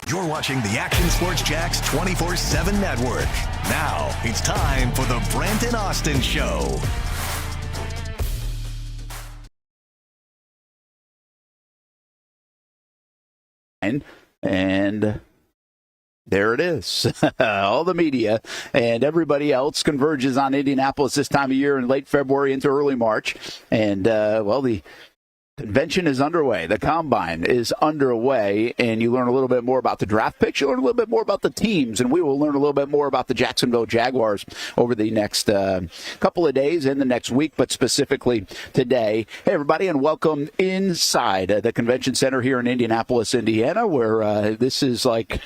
You're watching the Action Sports Jax 24/7 network. Now it's time for the Brent and Austen Show. And there it is. All the media and everybody else converges on Indianapolis this time of year in late February into early March. And, the convention is underway. The combine is underway, and you learn a little bit more about the draft picks. You learn a little bit more about the teams, and we will learn a little bit more about the Jacksonville Jaguars over the next couple of days and the next week, but specifically today. Hey, everybody, and welcome inside the Convention Center here in Indianapolis, Indiana, where this is like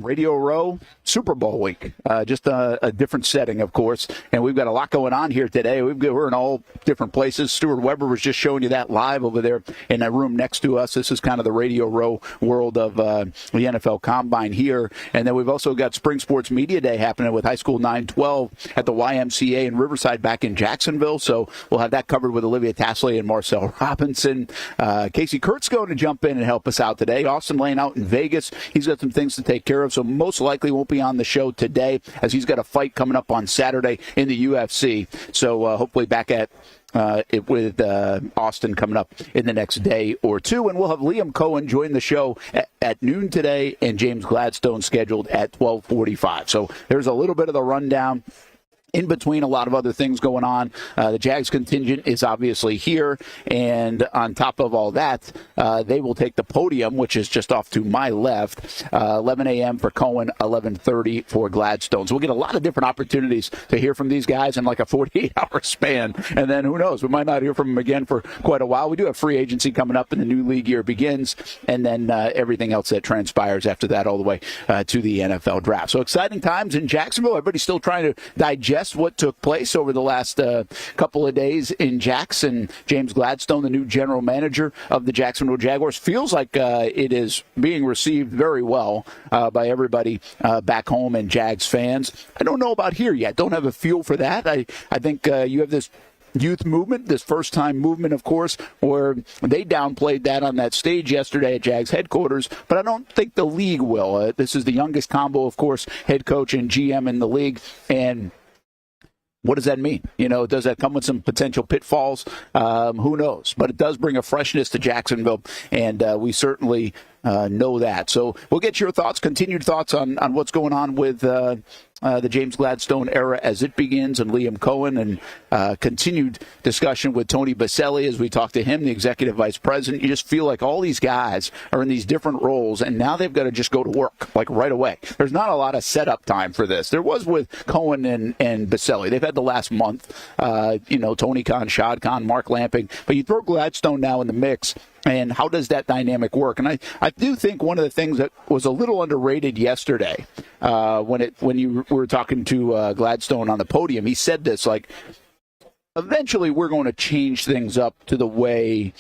Radio Row Super Bowl week, just a different setting, of course, and we've got a lot going on here today. We're in all different places. Stuart Weber was just showing you that live over there in that room next to us. This is kind of the Radio Row world of the NFL Combine here, and then we've also got Spring Sports Media Day happening with High School 912 at the YMCA in Riverside back in Jacksonville, so we'll have that covered with Olivia Tasley and Marcel Robinson. Casey Kurt's going to jump in and help us out today. Austen laying out in Vegas. He's got some things to take care of, so most likely won't be on the show today as he's got a fight coming up on Saturday in the UFC. So hopefully back at it with Austen coming up in the next day or two. And we'll have Liam Coen join the show at noon today and James Gladstone scheduled at 12:45. So there's a little bit of the rundown. In between, a lot of other things going on. The Jags contingent is obviously here, and on top of all that, they will take the podium, which is just off to my left, 11 a.m. for Coen, 11:30 for Gladstone. So we'll get a lot of different opportunities to hear from these guys in like a 48-hour span, and then who knows, we might not hear from them again for quite a while. We do have free agency coming up, and the new league year begins, and then everything else that transpires after that all the way to the NFL draft. So exciting times in Jacksonville. Everybody's still trying to digest what took place over the last couple of days in Jackson. James Gladstone, the new general manager of the Jacksonville Jaguars, feels like it is being received very well by everybody back home and Jags fans. I don't know about here yet. Don't have a feel for that. I think you have this youth movement, this first-time movement, of course, where they downplayed that on that stage yesterday at Jags headquarters, but I don't think the league will. This is the youngest combo, of course, head coach and GM in the league, and what does that mean? Does that come with some potential pitfalls? Who knows? But it does bring a freshness to Jacksonville, and we certainly know that. So we'll get your thoughts, continued thoughts on what's going on with the James Gladstone era as it begins, and Liam Coen, and continued discussion with Tony Baselli as we talk to him, the executive vice president. You just feel like all these guys are in these different roles, and now they've got to just go to work, like right away. There's not a lot of setup time for this. There was with Coen and Baselli. They've had the last month, Tony Khan, Shad Khan, Mark Lamping, but you throw Gladstone now in the mix, and how does that dynamic work? And I do think one of the things that was a little underrated yesterday when you were talking to Gladstone on the podium, he said this, like, eventually we're going to change things up to the way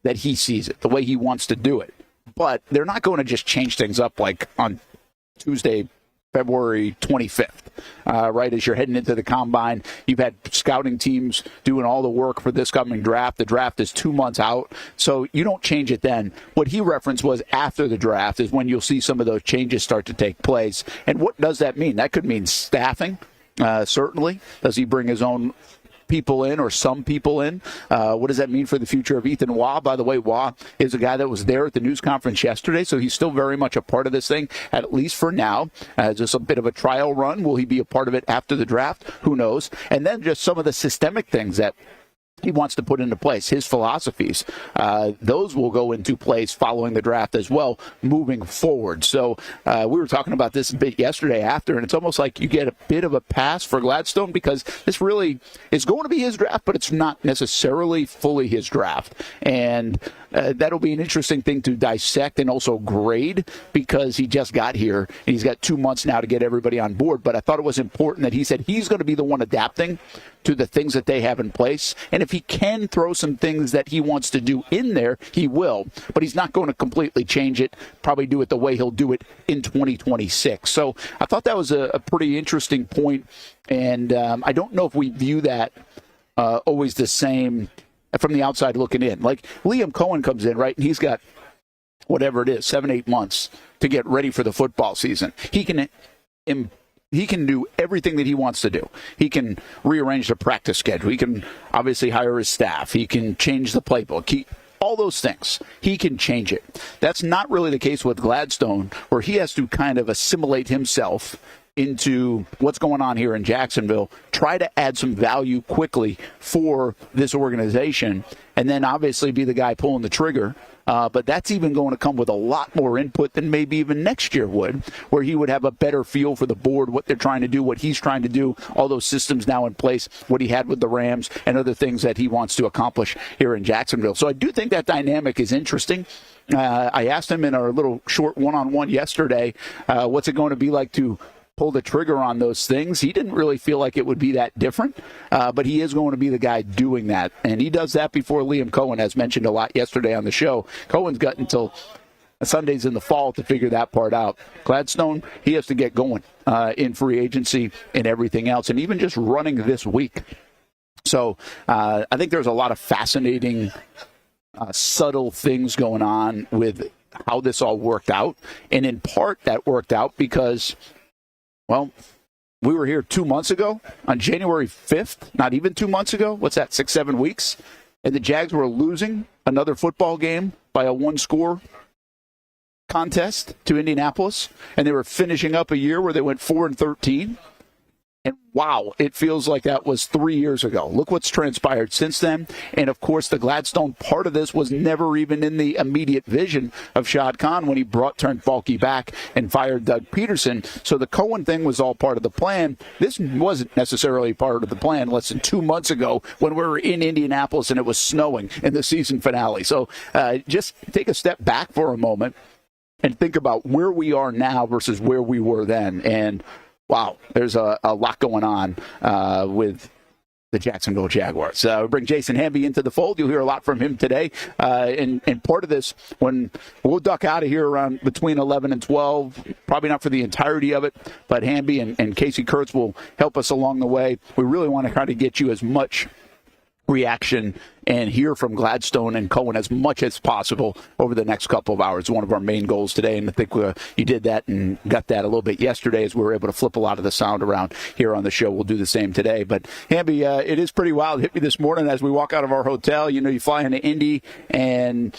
that he sees it, the way he wants to do it. But they're not going to just change things up like on Tuesday, February 25th, right as you're heading into the combine. You've had scouting teams doing all the work for this coming draft. The draft is 2 months out, so you don't change it then. What he referenced was after the draft is when you'll see some of those changes start to take place. And what does that mean? That could mean staffing, certainly. Does he bring his own people in or some people in? What does that mean for the future of Ethan Waugh? By the way, Waugh is a guy that was there at the news conference yesterday, so he's still very much a part of this thing, at least for now. Just a bit of a trial run. Will he be a part of it after the draft? Who knows? And then just some of the systemic things that he wants to put into place, his philosophies. Those will go into place following the draft as well, moving forward. So we were talking about this a bit yesterday after, and it's almost like you get a bit of a pass for Gladstone because this really is going to be his draft, but it's not necessarily fully his draft. And that'll be an interesting thing to dissect and also grade because he just got here, and he's got 2 months now to get everybody on board. But I thought it was important that he said he's going to be the one adapting to the things that they have in place. And if he can throw some things that he wants to do in there, he will. But he's not going to completely change it, probably do it the way he'll do it in 2026. So I thought that was a pretty interesting point. And I don't know if we view that always the same from the outside looking in. Like Liam Coen comes in, right, and he's got whatever it is, 7-8 months to get ready for the football season. He can do everything that he wants to do. He can rearrange the practice schedule. He can obviously hire his staff. He can change the playbook. All those things. He can change it. That's not really the case with Gladstone, where he has to kind of assimilate himself into what's going on here in Jacksonville, try to add some value quickly for this organization, and then obviously be the guy pulling the trigger. But that's even going to come with a lot more input than maybe even next year would, where he would have a better feel for the board, what they're trying to do, what he's trying to do, all those systems now in place, what he had with the Rams, and other things that he wants to accomplish here in Jacksonville. So I do think that dynamic is interesting. I asked him in our little short one-on-one yesterday, what's it going to be like to pull the trigger on those things. He didn't really feel like it would be that different, but he is going to be the guy doing that. And he does that before Liam Coen, as mentioned a lot yesterday on the show. Cohen's got until Sundays in the fall to figure that part out. Gladstone, he has to get going in free agency and everything else, and even just running this week. So I think there's a lot of fascinating, subtle things going on with how this all worked out. And in part, that worked out because, well, we were here 2 months ago on January 5th, not even 2 months ago. What's that, 6-7 weeks? And the Jags were losing another football game by a one-score contest to Indianapolis. And they were finishing up a year where they went 4-13. And wow, it feels like that was 3 years ago. Look what's transpired since then. And of course, the Gladstone part of this was never even in the immediate vision of Shad Khan when he turned Balky back and fired Doug Peterson. So the Cohen thing was all part of the plan. This wasn't necessarily part of the plan less than 2 months ago when we were in Indianapolis and it was snowing in the season finale. So just take a step back for a moment and think about where we are now versus where we were then. And wow, there's a lot going on with the Jacksonville Jaguars. We bring Jason Hamby into the fold. You'll hear a lot from him today. And part of this, when we'll duck out of here around between 11 and 12, probably not for the entirety of it, but Hamby and Casey Kurtz will help us along the way. We really want to try to get you as much reaction and hear from Gladstone and Cohen as much as possible over the next couple of hours. One of our main goals today, and I think you did that and got that a little bit yesterday as we were able to flip a lot of the sound around here on the show. We'll do the same today. But, Hamby, it is pretty wild. It hit me this morning as we walk out of our hotel. You know, you fly into Indy, and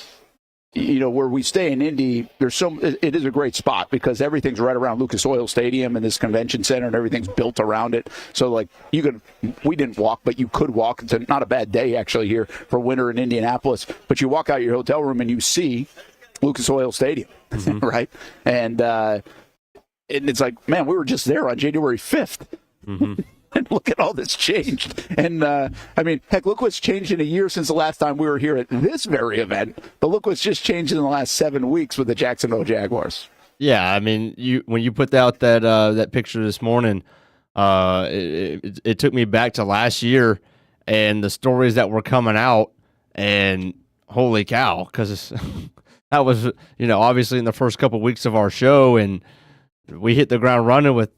you know, where we stay in Indy, it is a great spot because everything's right around Lucas Oil Stadium and this convention center, and everything's built around it. So, like, we didn't walk, but you could walk. It's not a bad day, actually, here for winter in Indianapolis. But you walk out your hotel room and you see Lucas Oil Stadium, right? And it's like, man, we were just there on January 5th. Mm-hmm. And look at all that's changed. And, I mean, heck, look what's changed in a year since the last time we were here at this very event. But look what's just changed in the last 7 weeks with the Jacksonville Jaguars. Yeah, I mean, when you put out that picture this morning, it took me back to last year and the stories that were coming out. And holy cow, because that was, you know, obviously in the first couple of weeks of our show. And we hit the ground running with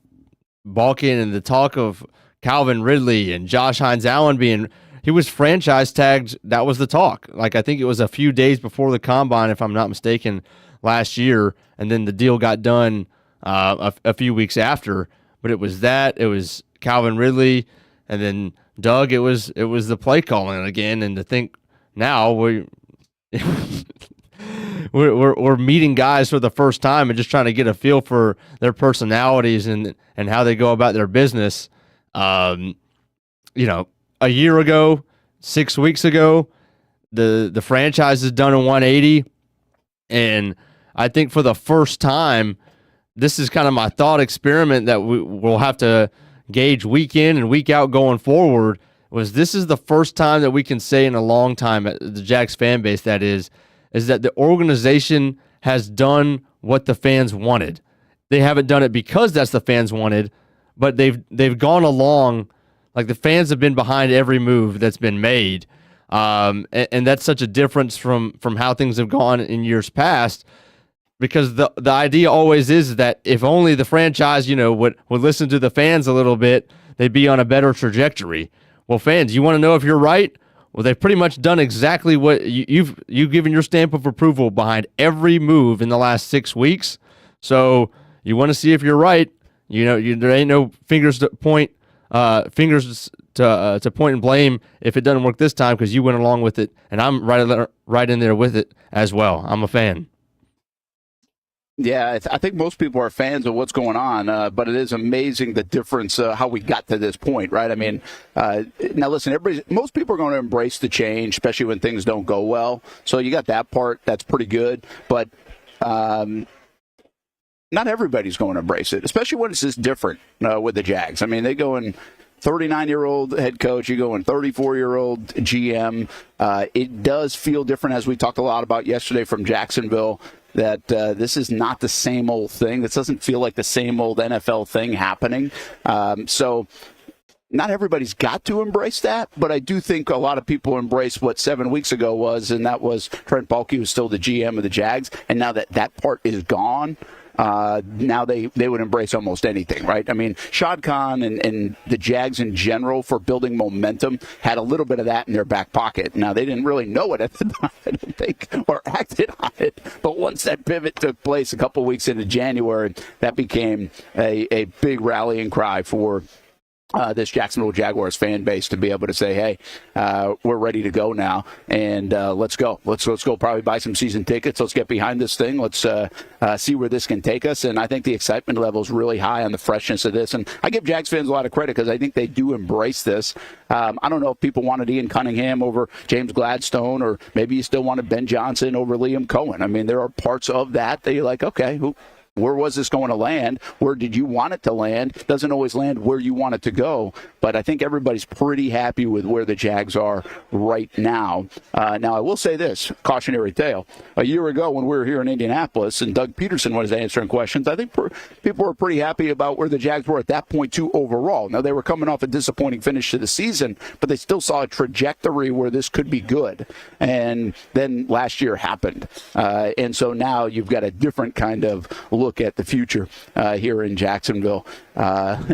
Balkan and the talk of Calvin Ridley and Josh Hines-Allen he was franchise tagged. That was the talk. Like, I think it was a few days before the combine, if I'm not mistaken, last year. And then the deal got done a few weeks after. But it was Calvin Ridley, and then Doug. It was the play calling again. And to think now we're meeting guys for the first time and just trying to get a feel for their personalities and how they go about their business. You know, a year ago, 6 weeks ago, the franchise is done in 180, and I think for the first time, this is kind of my thought experiment that we'll have to gauge week in and week out going forward. This is the first time that we can say in a long time, the Jags fan base that is that the organization has done what the fans wanted. They haven't done it because that's the fans wanted, but they've gone along, like the fans have been behind every move that's been made. And that's such a difference from how things have gone in years past, because the idea always is that if only the franchise, you know, would listen to the fans a little bit, they'd be on a better trajectory. Well, fans, you want to know if you're right? Well, they've pretty much done exactly what you've given your stamp of approval behind every move in the last 6 weeks. So you want to see if you're right. There ain't no fingers to point to point and blame if it doesn't work this time, because you went along with it, and I'm right in there with it as well. I'm a fan. Yeah, I think most people are fans of what's going on, but it is amazing the difference how we got to this point, right? I mean, now listen, most people are going to embrace the change, especially when things don't go well. So you got that part, that's pretty good, but not everybody's going to embrace it, especially when it's this different with the Jags. I mean, they go in 39-year-old head coach, you go in 34-year-old GM. It does feel different, as we talked a lot about yesterday from Jacksonville, that this is not the same old thing. This doesn't feel like the same old NFL thing happening. So not everybody's got to embrace that, but I do think a lot of people embrace what 7 weeks ago was, and that was Trent Baalke was still the GM of the Jags, and now that part is gone, now they would embrace almost anything, right? I mean, Shad Khan and the Jags in general, for building momentum, had a little bit of that in their back pocket. Now, they didn't really know it at the time, I don't think, or acted on it. But once that pivot took place a couple weeks into January, that became a big rallying cry for this Jacksonville Jaguars fan base to be able to say, hey, we're ready to go now, and let's go. Let's go probably buy some season tickets. Let's get behind this thing. Let's see where this can take us. And I think the excitement level is really high on the freshness of this. And I give Jags fans a lot of credit because I think they do embrace this. I don't know if people wanted Ian Cunningham over James Gladstone, or maybe you still wanted Ben Johnson over Liam Coen. I mean, there are parts of that you're like, okay, where was this going to land? Where did you want it to land? Doesn't always land where you want it to go, but I think everybody's pretty happy with where the Jags are right now. Now, I will say this, cautionary tale. A year ago when we were here in Indianapolis and Doug Peterson was answering questions, I think people were pretty happy about where the Jags were at that point, too, overall. Now, they were coming off a disappointing finish to the season, but they still saw a trajectory where this could be good. And then last year happened. And so now you've got a different kind of look at the future here in Jacksonville.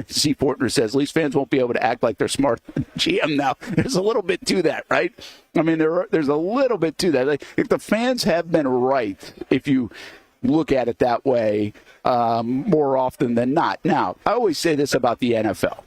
C. Fortner says, Leafs fans won't be able to act like they're smart GM now. There's a little bit to that, right? I mean, there's a little bit to that. Like, if the fans have been right, if you look at it that way, more often than not. Now, I always say this about the NFL.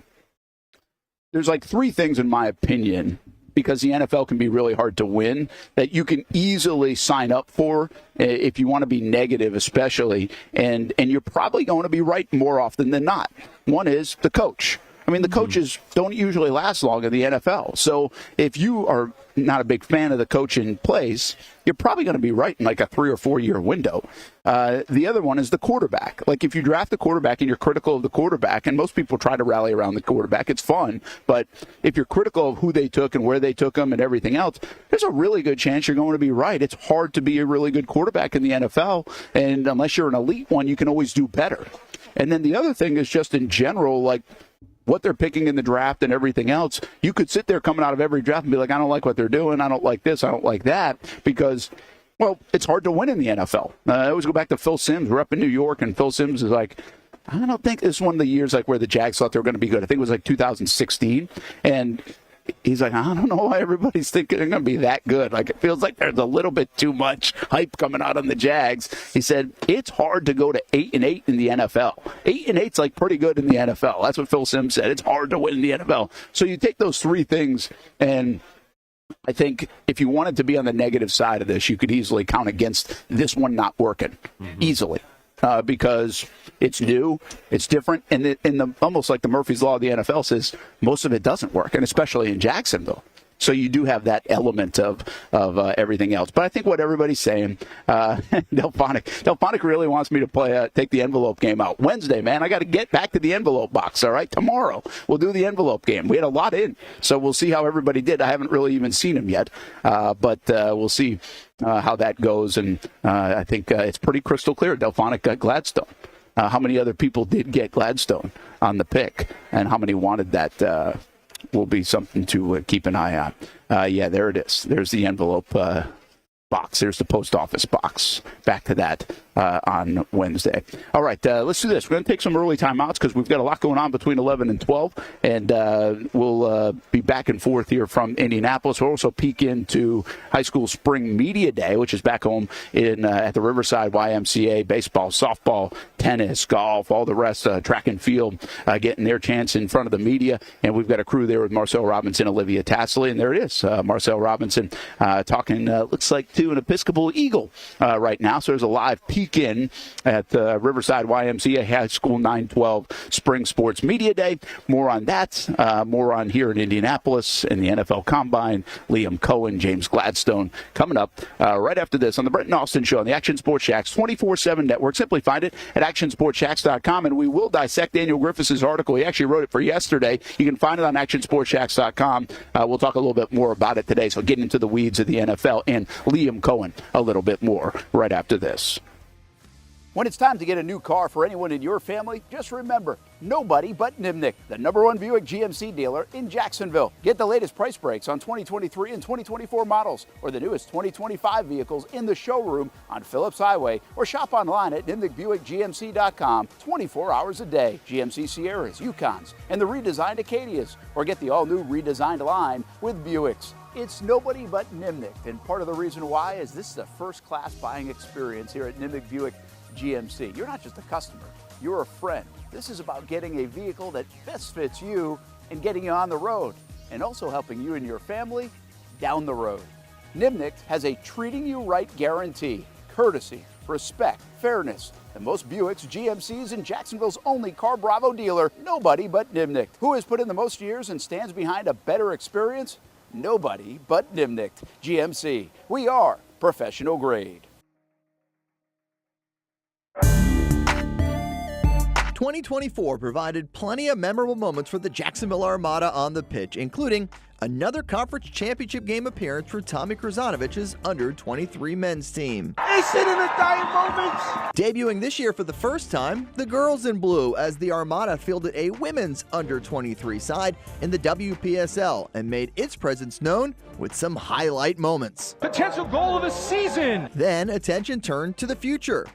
There's like three things, in my opinion, because the NFL can be really hard to win, that you can easily sign up for if you want to be negative, especially, and you're probably going to be right more often than not. One is the coach. I mean, the coaches don't usually last long in the NFL. So if you are not a big fan of the coach in place, you're probably going to be right in like a 3 or 4 year window. The other one is the quarterback. Like, if you draft the quarterback and you're critical of the quarterback, and most people try to rally around the quarterback, it's fun. But if you're critical of who they took and where they took them and everything else, there's a really good chance you're going to be right. It's hard to be a really good quarterback in the NFL. And unless you're an elite one, you can always do better. And then the other thing is just in general, like, what they're picking in the draft and everything else. You could sit there coming out of every draft and be like, I don't like what they're doing. I don't like this. I don't like that. Because, well, it's hard to win in the NFL. I always go back to Phil Simms. We're up in New York, and Phil Simms is like, I don't think this is one of the years like where the Jags thought they were going to be good. I think it was like 2016. And he's like, I don't know why everybody's thinking they're going to be that good. Like, it feels like there's a little bit too much hype coming out on the Jags. He said, it's hard to go to 8-8 in the NFL. 8-8's like pretty good in the NFL. That's what Phil Simms said. It's hard to win in the NFL. So you take those three things, and I think if you wanted to be on the negative side of this, you could easily count against this one not working. Easily. Because it's new, it's different, and almost like the Murphy's Law of the NFL says, most of it doesn't work, and especially in Jacksonville. So you do have that element of everything else. But I think what everybody's saying, Delphonic really wants me to take the envelope game out. Wednesday, man, I got to get back to the envelope box, all right? Tomorrow, we'll do the envelope game. We had a lot in, so we'll see how everybody did. I haven't really even seen them yet, but we'll see how that goes. And I think it's pretty crystal clear. Delphonic got Gladstone. How many other people did get Gladstone on the pick, and how many wanted that will be something to keep an eye on. Yeah, there it is. There's the envelope box. There's the post office box. Back to that on Wednesday. All right, let's do this. We're going to take some early timeouts because we've got a lot going on between 11 and 12, and we'll be back and forth here from Indianapolis. We'll also peek into high school spring media day, which is back home at the Riverside YMCA. Baseball, softball, tennis, golf, all the rest, track and field, getting their chance in front of the media. And we've got a crew there with Marcel Robinson, Olivia Tassley, and there it is, Marcel Robinson talking, looks like to an Episcopal Eagle right now. So there's a live peek in at Riverside YMCA High School 912 Spring Sports Media Day. More on that, more on here in Indianapolis and the NFL Combine. Liam Coen, James Gladstone coming up right after this on the Brent and Austen Show on the Action Sports Shacks 24/7 network. Simply find it at actionsportshacks.com, and we will dissect Daniel Griffiths' article. He actually wrote it for yesterday. You can find it on actionsportshacks.com. We'll talk a little bit more about it today, so get into the weeds of the NFL and Liam Coen a little bit more right after this. When it's time to get a new car for anyone in your family, just remember, nobody but Nimnick, the #1 Buick GMC dealer in Jacksonville. Get the latest price breaks on 2023 and 2024 models or the newest 2025 vehicles in the showroom on Phillips Highway, or shop online at nimnickbuickgmc.com 24 hours a day. GMC Sierras, Yukons, and the redesigned Acadias, or get the all-new redesigned line with Buicks. It's nobody but Nimnick, and part of the reason why is this is a first-class buying experience here at Nimnick Buick GMC. You're not just a customer, you're a friend. This is about getting a vehicle that best fits you and getting you on the road, and also helping you and your family down the road. Nimnick has a treating you right guarantee, courtesy, respect, fairness. And most Buicks, GMCs, and Jacksonville's only Car Bravo dealer, nobody but Nimnick. Who has put in the most years and stands behind a better experience? Nobody but Nimnick. GMC, we are professional grade. 2024 provided plenty of memorable moments for the Jacksonville Armada on the pitch, including another conference championship game appearance for Tommy Krasanovich's under-23 men's team. They sit in the dying moments. Debuting this year for the first time, the girls in blue, as the Armada fielded a women's under-23 side in the WPSL and made its presence known with some highlight moments. Potential goal of the season. Then attention turned to the future,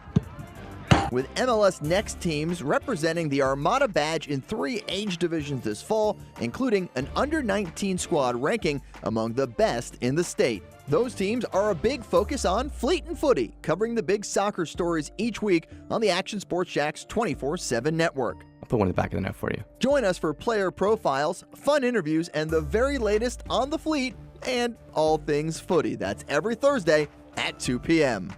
with MLS Next teams representing the Armada badge in 3 age divisions this fall, including an under-19 squad ranking among the best in the state. Those teams are a big focus on Fleet and Footy, covering the big soccer stories each week on the Action Sports Shacks 24/7 network. I'll put one in the back of the net for you. Join us for player profiles, fun interviews, and the very latest on the Fleet and all things footy. That's every Thursday at 2 p.m.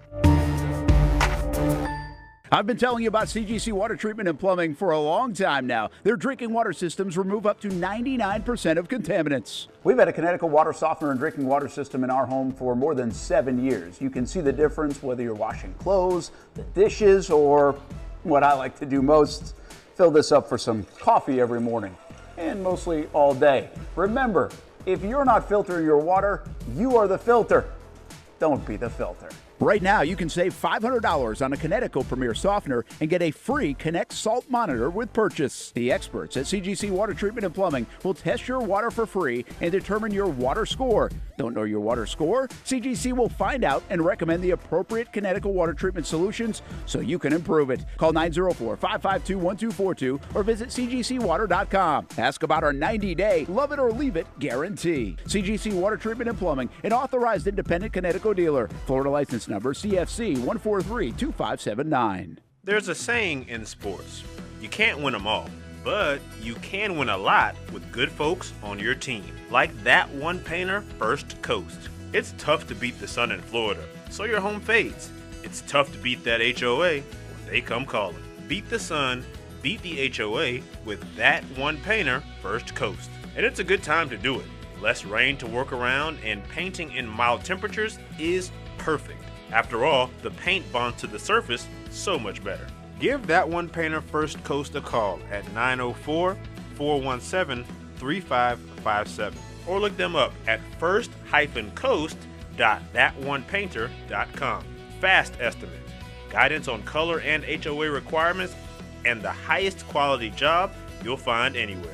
I've been telling you about CGC Water Treatment and Plumbing for a long time now. Their drinking water systems remove up to 99% of contaminants. We've had a Connecticut water softener and drinking water system in our home for more than 7 years. You can see the difference whether you're washing clothes, the dishes, or what I like to do most, fill this up for some coffee every morning, and mostly all day. Remember, if you're not filtering your water, you are the filter. Don't be the filter. Right now, you can save $500 on a Connecticut Premier Softener and get a free Connect Salt Monitor with purchase. The experts at CGC Water Treatment and Plumbing will test your water for free and determine your water score. Don't know your water score? CGC will find out and recommend the appropriate Connecticut water treatment solutions so you can improve it. Call 904-552-1242 or visit cgcwater.com. Ask about our 90-day love it or leave it guarantee. CGC Water Treatment and Plumbing, an authorized independent Connecticut dealer. Florida license number CFC 1432579. There's a saying in sports, you can't win them all, but you can win a lot with good folks on your team. Like that one painter, First Coast. It's tough to beat the sun in Florida, so your home fades. It's tough to beat that HOA when they come calling. Beat the sun, beat the HOA with that one painter, First Coast. And it's a good time to do it. Less rain to work around, and painting in mild temperatures is perfect. After all, the paint bonds to the surface so much better. Give that one painter First Coast a call at 904-417-3557 or look them up at first-coast.thatonepainter.com. Fast estimate, guidance on color and HOA requirements, and the highest quality job you'll find anywhere.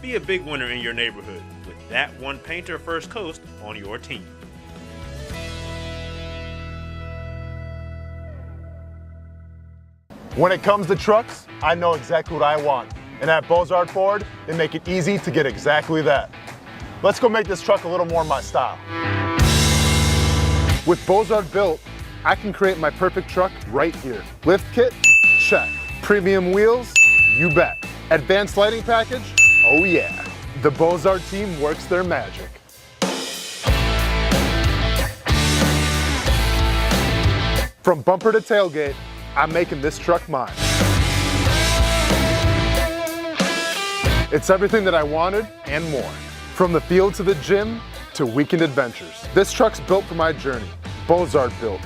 Be a big winner in your neighborhood with that one painter First Coast on your team. When it comes to trucks, I know exactly what I want. And at Bozard Ford, they make it easy to get exactly that. Let's go make this truck a little more my style. With Bozard Built, I can create my perfect truck right here. Lift kit? Check. Premium wheels? You bet. Advanced lighting package? Oh yeah. The Bozard team works their magic. From bumper to tailgate, I'm making this truck mine. It's everything that I wanted and more. From the field to the gym to weekend adventures. This truck's built for my journey. Bozard Built.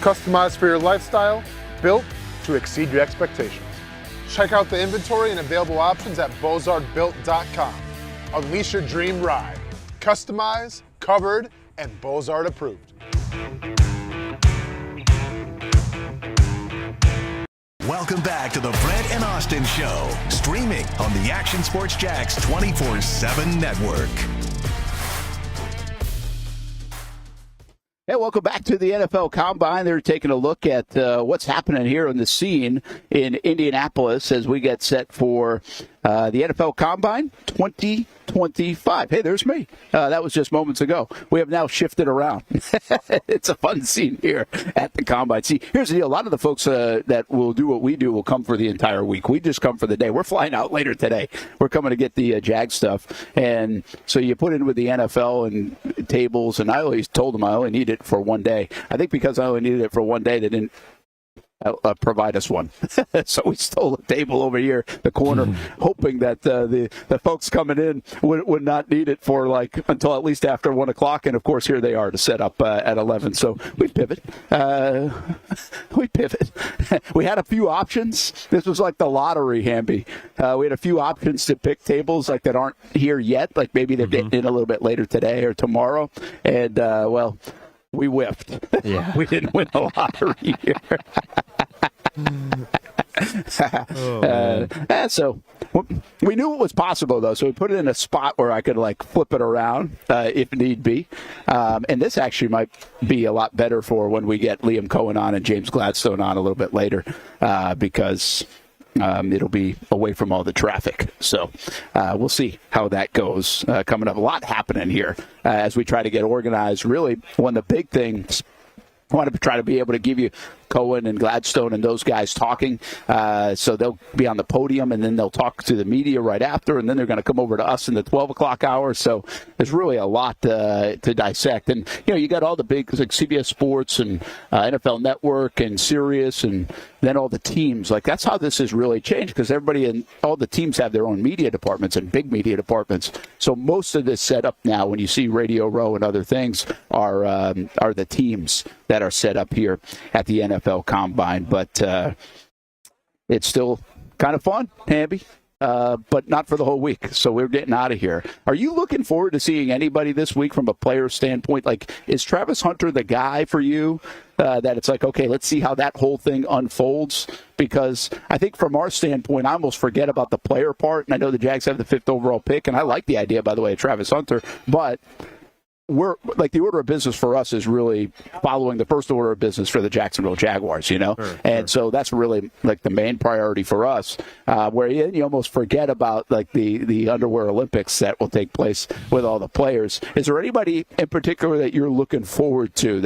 Customized for your lifestyle, built to exceed your expectations. Check out the inventory and available options at bozardbuilt.com. Unleash your dream ride. Customized, covered, and Bozard approved. Welcome back to the Brent and Austen Show, streaming on the Action Sports Jax 24/7 network. Hey, welcome back to the NFL Combine. They're taking a look at what's happening here on the scene in Indianapolis as we get set for the NFL Combine 2025. Hey, there's me. That was just moments ago. We have now shifted around. It's a fun scene here at the Combine. See, here's the deal. A lot of the folks that will do what we do will come for the entire week. We just come for the day. We're flying out later today. We're coming to get the Jags stuff. And so you put in with the NFL and tables, and I always told them I only need it for one day. I think because I only needed it for one day, they didn't provide us one. So we stole a table over here, the corner, hoping that the folks coming in would not need it for until at least after 1 o'clock. And of course, here they are to set up at 11. So we pivot. We had a few options. This was like the lottery, Hamby. We had a few options to pick tables that aren't here yet. Like maybe they're getting in a little bit later today or tomorrow. And we whiffed. Yeah. We didn't win the lottery here. So we knew it was possible, though, so we put it in a spot where I could flip it around if need be. And this actually might be a lot better for when we get Liam Coen on and James Gladstone on a little bit later because it'll be away from all the traffic. So we'll see how that goes. Coming up, a lot happening here as we try to get organized. Really, one of the big things I want to try to be able to give you Coen and Gladstone and those guys talking. So they'll be on the podium, and then they'll talk to the media right after, and then they're going to come over to us in the 12 o'clock hour. So there's really a lot to dissect. And, you got all the big, like CBS Sports and NFL Network and Sirius and then all the teams. That's how this has really changed because everybody and all the teams have their own media departments and big media departments. So most of this setup now, when you see Radio Row and other things, are the teams that are set up here at the NFL Combine. But it's still kind of fun, Hamby, but not for the whole week. So we're getting out of here. Are you looking forward to seeing anybody this week from a player standpoint? Is Travis Hunter the guy for you that it's okay, let's see how that whole thing unfolds? Because I think from our standpoint, I almost forget about the player part. And I know the Jags have the 5th overall pick, and I like the idea, by the way, of Travis Hunter. But we're the order of business for us is really following the first order of business for the Jacksonville Jaguars, Sure. So that's really the main priority for us, where you almost forget about the underwear Olympics that will take place with all the players. Is there anybody in particular that you're looking forward to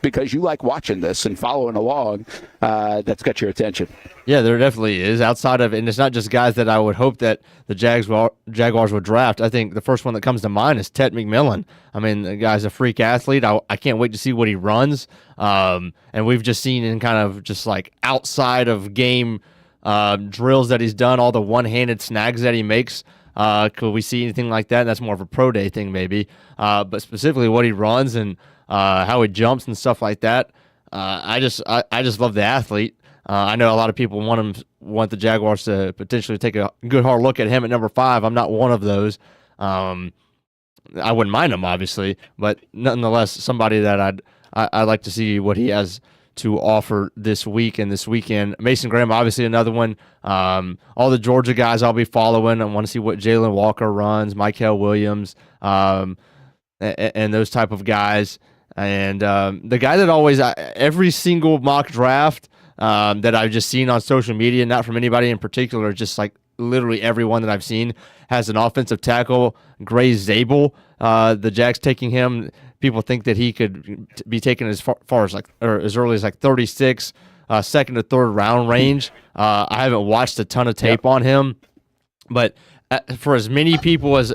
because you like watching this and following along, that's got your attention? Yeah, there definitely is. Outside of, and it's not just guys that I would hope that the Jaguars would draft. I think the first one that comes to mind is Ted McMillan. I mean, the guy's a freak athlete. I can't wait to see what he runs. And we've just seen in kind of just outside of game drills that he's done, all the one-handed snags that he makes. Could we see anything like that? That's more of a pro day thing maybe. But specifically what he runs and how he jumps and stuff like that. I just love the athlete. I know a lot of people want the Jaguars to potentially take a good hard look at him at number 5. I'm not one of those. I wouldn't mind him, obviously, but nonetheless, somebody that I'd like to see what he has to offer this week and this weekend. Mason Graham, obviously another one. All the Georgia guys I'll be following. I want to see what Jalen Walker runs, Mykel Williams, and those type of guys. And the guy that always every single mock draft that I've just seen on social media, not from anybody in particular, just like literally everyone that I've seen has an offensive tackle, Gray Zabel. The Jags taking him. People think that he could be taken as far as as early as 36, second to third round range. I haven't watched a ton of tape on him, but for as many people as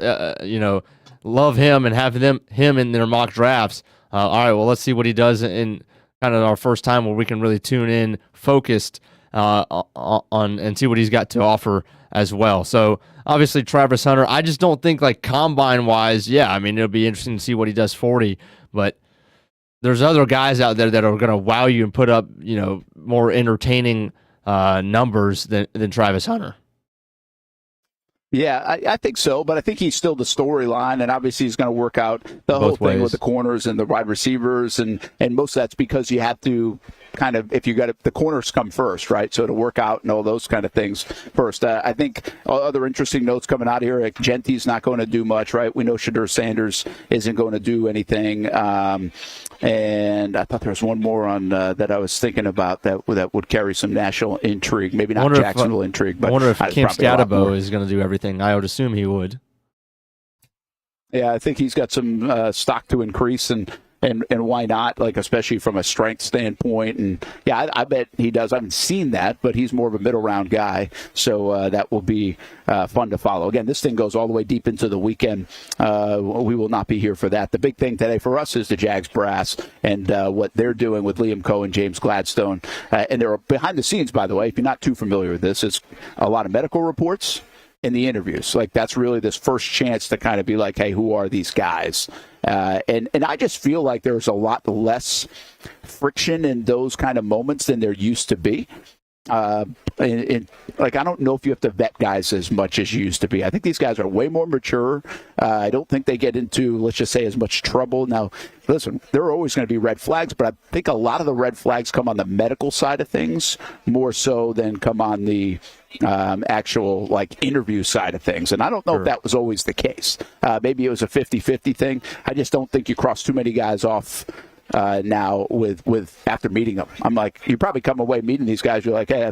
love him and have him in their mock drafts. All right, well, let's see what he does in kind of our first time where we can really tune in, focused on and see what he's got to offer as well. So obviously Travis Hunter, I just don't think combine wise. Yeah, I mean it'll be interesting to see what he does 40, but there's other guys out there that are going to wow you and put up more entertaining numbers than Travis Hunter. Yeah, I think so, but I think he's still the storyline, and obviously he's going to work out the whole thing with the corners and the wide receivers, and most of that's because you have to kind of, if you got the corners come first, right? So to work out and all those kind of things first. I think other interesting notes coming out here, Gentry's not going to do much, right? We know Shadur Sanders isn't going to do anything, and I thought there was one more on that I was thinking about that would carry some national intrigue, maybe not Jacksonville intrigue, but I wonder if Kim Scatabo is going to do everything. I would assume he would. Yeah, I think he's got some stock to increase, and why not? Especially from a strength standpoint, and yeah, I bet he does. I haven't seen that, but he's more of a middle round guy, so that will be fun to follow. Again, this thing goes all the way deep into the weekend. We will not be here for that. The big thing today for us is the Jags brass and what they're doing with Liam Coen, James Gladstone, and they're behind the scenes. By the way, if you're not too familiar with this, it's a lot of medical reports. In the interviews, that's really this first chance to kind of be hey, who are these guys? And I just feel like there's a lot less friction in those kind of moments than there used to be. I don't know if you have to vet guys as much as you used to be. I think these guys are way more mature. I don't think they get into, let's just say, as much trouble. Now, listen, there are always going to be red flags, but I think a lot of the red flags come on the medical side of things more so than come on the actual interview side of things. And I don't know if that was always the case. Maybe it was a 50-50 thing. I just don't think you cross too many guys off now with after meeting them. I'm you probably come away meeting these guys, you're hey,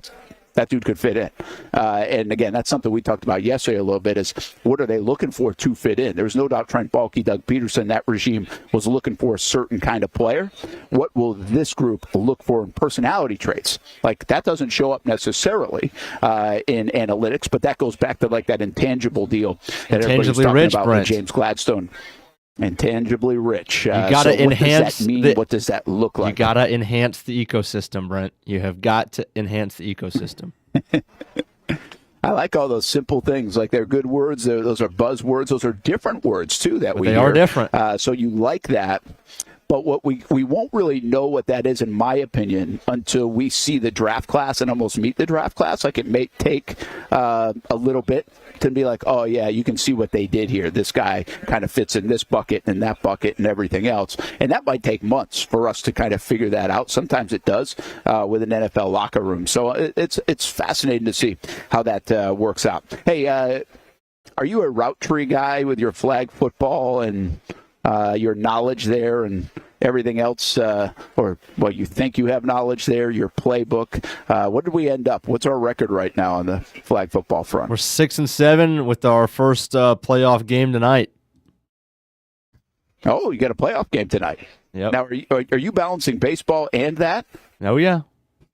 that dude could fit in. And again, that's something we talked about yesterday a little bit, is what are they looking for to fit in? There's no doubt Trent Baalke, Doug Peterson, that regime was looking for a certain kind of player. What will this group look for in personality traits? That doesn't show up necessarily in analytics, but that goes back to that intangible deal that everybody's talking about with James Gladstone. Intangibly rich. You got to enhance. What does that mean? What does that look like? You got to enhance the ecosystem, Brent. You have got to enhance the ecosystem. I like all those simple things. They're good words. Those are buzzwords. Those are different words too that we hear. They are different. So you like that. But what we won't really know what that is, in my opinion, until we see the draft class and almost meet the draft class. It may take a little bit to be oh, yeah, you can see what they did here. This guy kind of fits in this bucket and that bucket and everything else. And that might take months for us to kind of figure that out. Sometimes it does with an NFL locker room. So it's fascinating to see how that works out. Hey, are you a route tree guy with your flag football and your knowledge there and everything else, or what you think you have knowledge there, your playbook? What did we end up? What's our record right now on the flag football front? We're 6-7 with our first playoff game tonight. Oh, you got a playoff game tonight. Yep. Now, are you balancing baseball and that? Oh, yeah.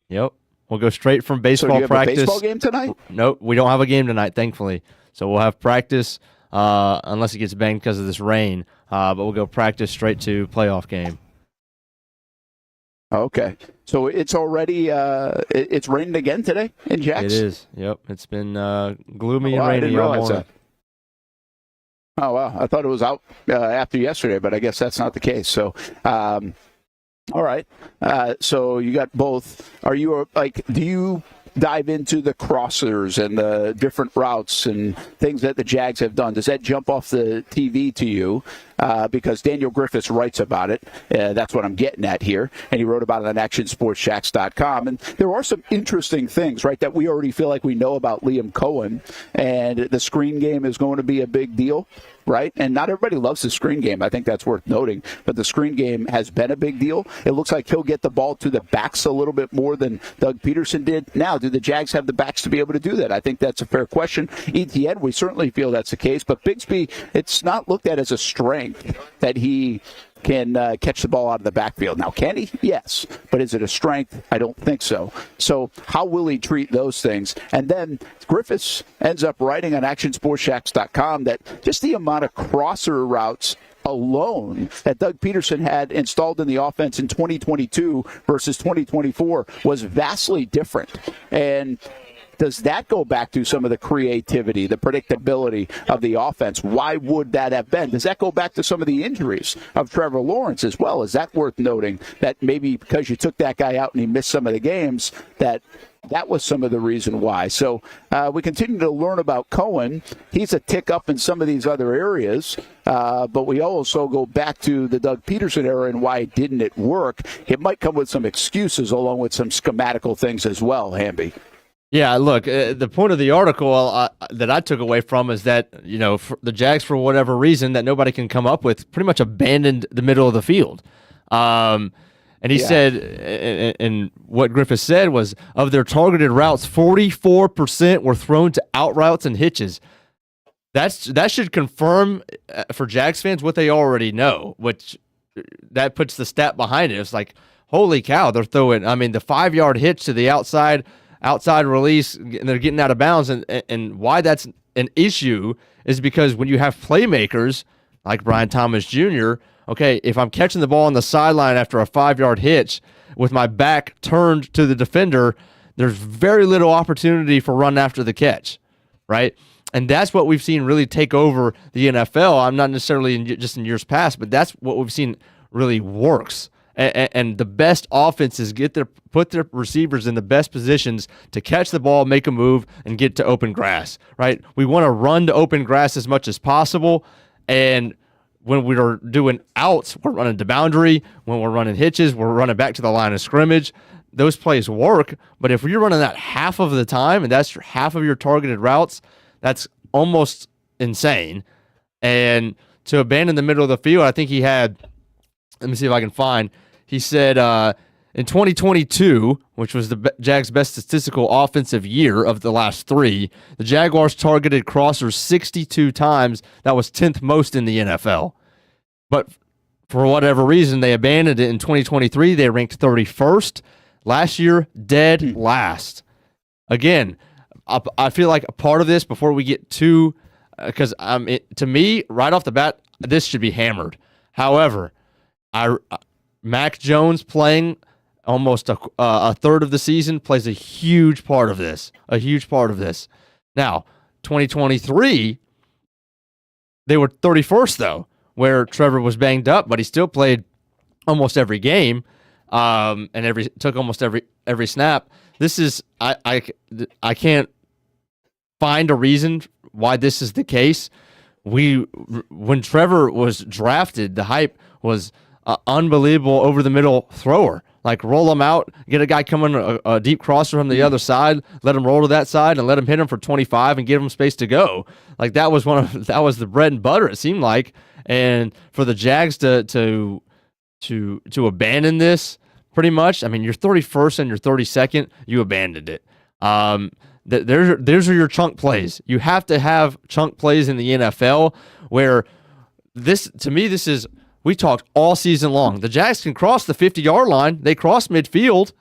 Yep. We'll go straight from baseball so you have practice. A baseball game tonight? Nope, we don't have a game tonight, thankfully. So we'll have practice unless it gets banged because of this rain. But we'll go practice straight to playoff game. Okay. So it's already it's raining again today in Jags? It is. Yep. It's been gloomy and rainy I didn't realize all morning. that. Oh, wow. I thought it was out after yesterday, but I guess that's not the case. So, all right. So you got both. Are you do you dive into the crossers and the different routes and things that the Jags have done? Does that jump off the TV to you? because Daniel Griffiths writes about it. That's what I'm getting at here. And he wrote about it on ActionSportsJacks.com. And there are some interesting things, right, that we already feel like we know about Liam Coen. And the screen game is going to be a big deal, right? And not everybody loves the screen game. I think that's worth noting. But the screen game has been a big deal. It looks like he'll get the ball to the backs a little bit more than Doug Peterson did. Now, do the Jags have the backs to be able to do that? I think that's a fair question. Etienne, we certainly feel that's the case. But Bigsby, it's not looked at as a strength that he can catch the ball out of the backfield. Now, can he? Yes. But is it a strength? I don't think so. So how will he treat those things? And then Griffiths ends up writing on ActionSportsJacks.com that just the amount of crosser routes alone that Doug Peterson had installed in the offense in 2022 versus 2024 was vastly different. And does that go back to some of the creativity, the predictability of the offense? Why would that have been? Does that go back to some of the injuries of Trevor Lawrence as well? Is that worth noting that maybe because you took that guy out and he missed some of the games, that was some of the reason why? So we continue to learn about Coen. He's a tick up in some of these other areas, but we also go back to the Doug Peterson era and why didn't it work. It might come with some excuses along with some schematical things as well, Hamby. Yeah, look, the point of the article that I took away from is that, the Jags, for whatever reason that nobody can come up with, pretty much abandoned the middle of the field. And he said, and what Griffith said was, of their targeted routes, 44% were thrown to out routes and hitches. That should confirm for Jags fans what they already know, which that puts the stat behind it. It's like, holy cow, they're throwing, the 5-yard hitch to the outside release, and they're getting out of bounds. And why that's an issue is because when you have playmakers like Brian Thomas Jr., okay, if I'm catching the ball on the sideline after a 5-yard hitch with my back turned to the defender, there's very little opportunity for run after the catch, right? And that's what we've seen really take over the NFL. I'm not necessarily just in years past, but that's what we've seen really works. And the best offenses put their receivers in the best positions to catch the ball, make a move, and get to open grass, right? We want to run to open grass as much as possible, and when we're doing outs, we're running to boundary. When we're running hitches, we're running back to the line of scrimmage. Those plays work, but if you're running that half of the time, and that's half of your targeted routes, that's almost insane. And to abandon the middle of the field, I think he had, let me see if I can find, he said in 2022, which was the Jags' best statistical offensive year of the last 3, the Jaguars targeted crossers 62 times. That was 10th most in the NFL. But for whatever reason, they abandoned it in 2023. They ranked 31st. Last year, dead last. Again, I feel like a part of this, before we get to, because to me, right off the bat, this should be hammered. However, Mac Jones playing almost a third of the season plays a huge part of this. Now, 2023, they were 31st, though, where Trevor was banged up, but he still played almost every game and took almost every snap. This is I can't find a reason why this is the case. When Trevor was drafted, the hype was unbelievable over the middle thrower. Like, roll him out, get a guy coming a deep crosser from the other side, let him roll to that side, and let him hit him for 25 and give him space to go. Like, that was the bread and butter, it seemed like. And for the Jags to abandon this, pretty much, you're 31st and you're 32nd, you abandoned it. Those are your chunk plays. You have to have chunk plays in the NFL, where this is. We talked all season long. The Jags can cross the 50-yard line. They cross midfield,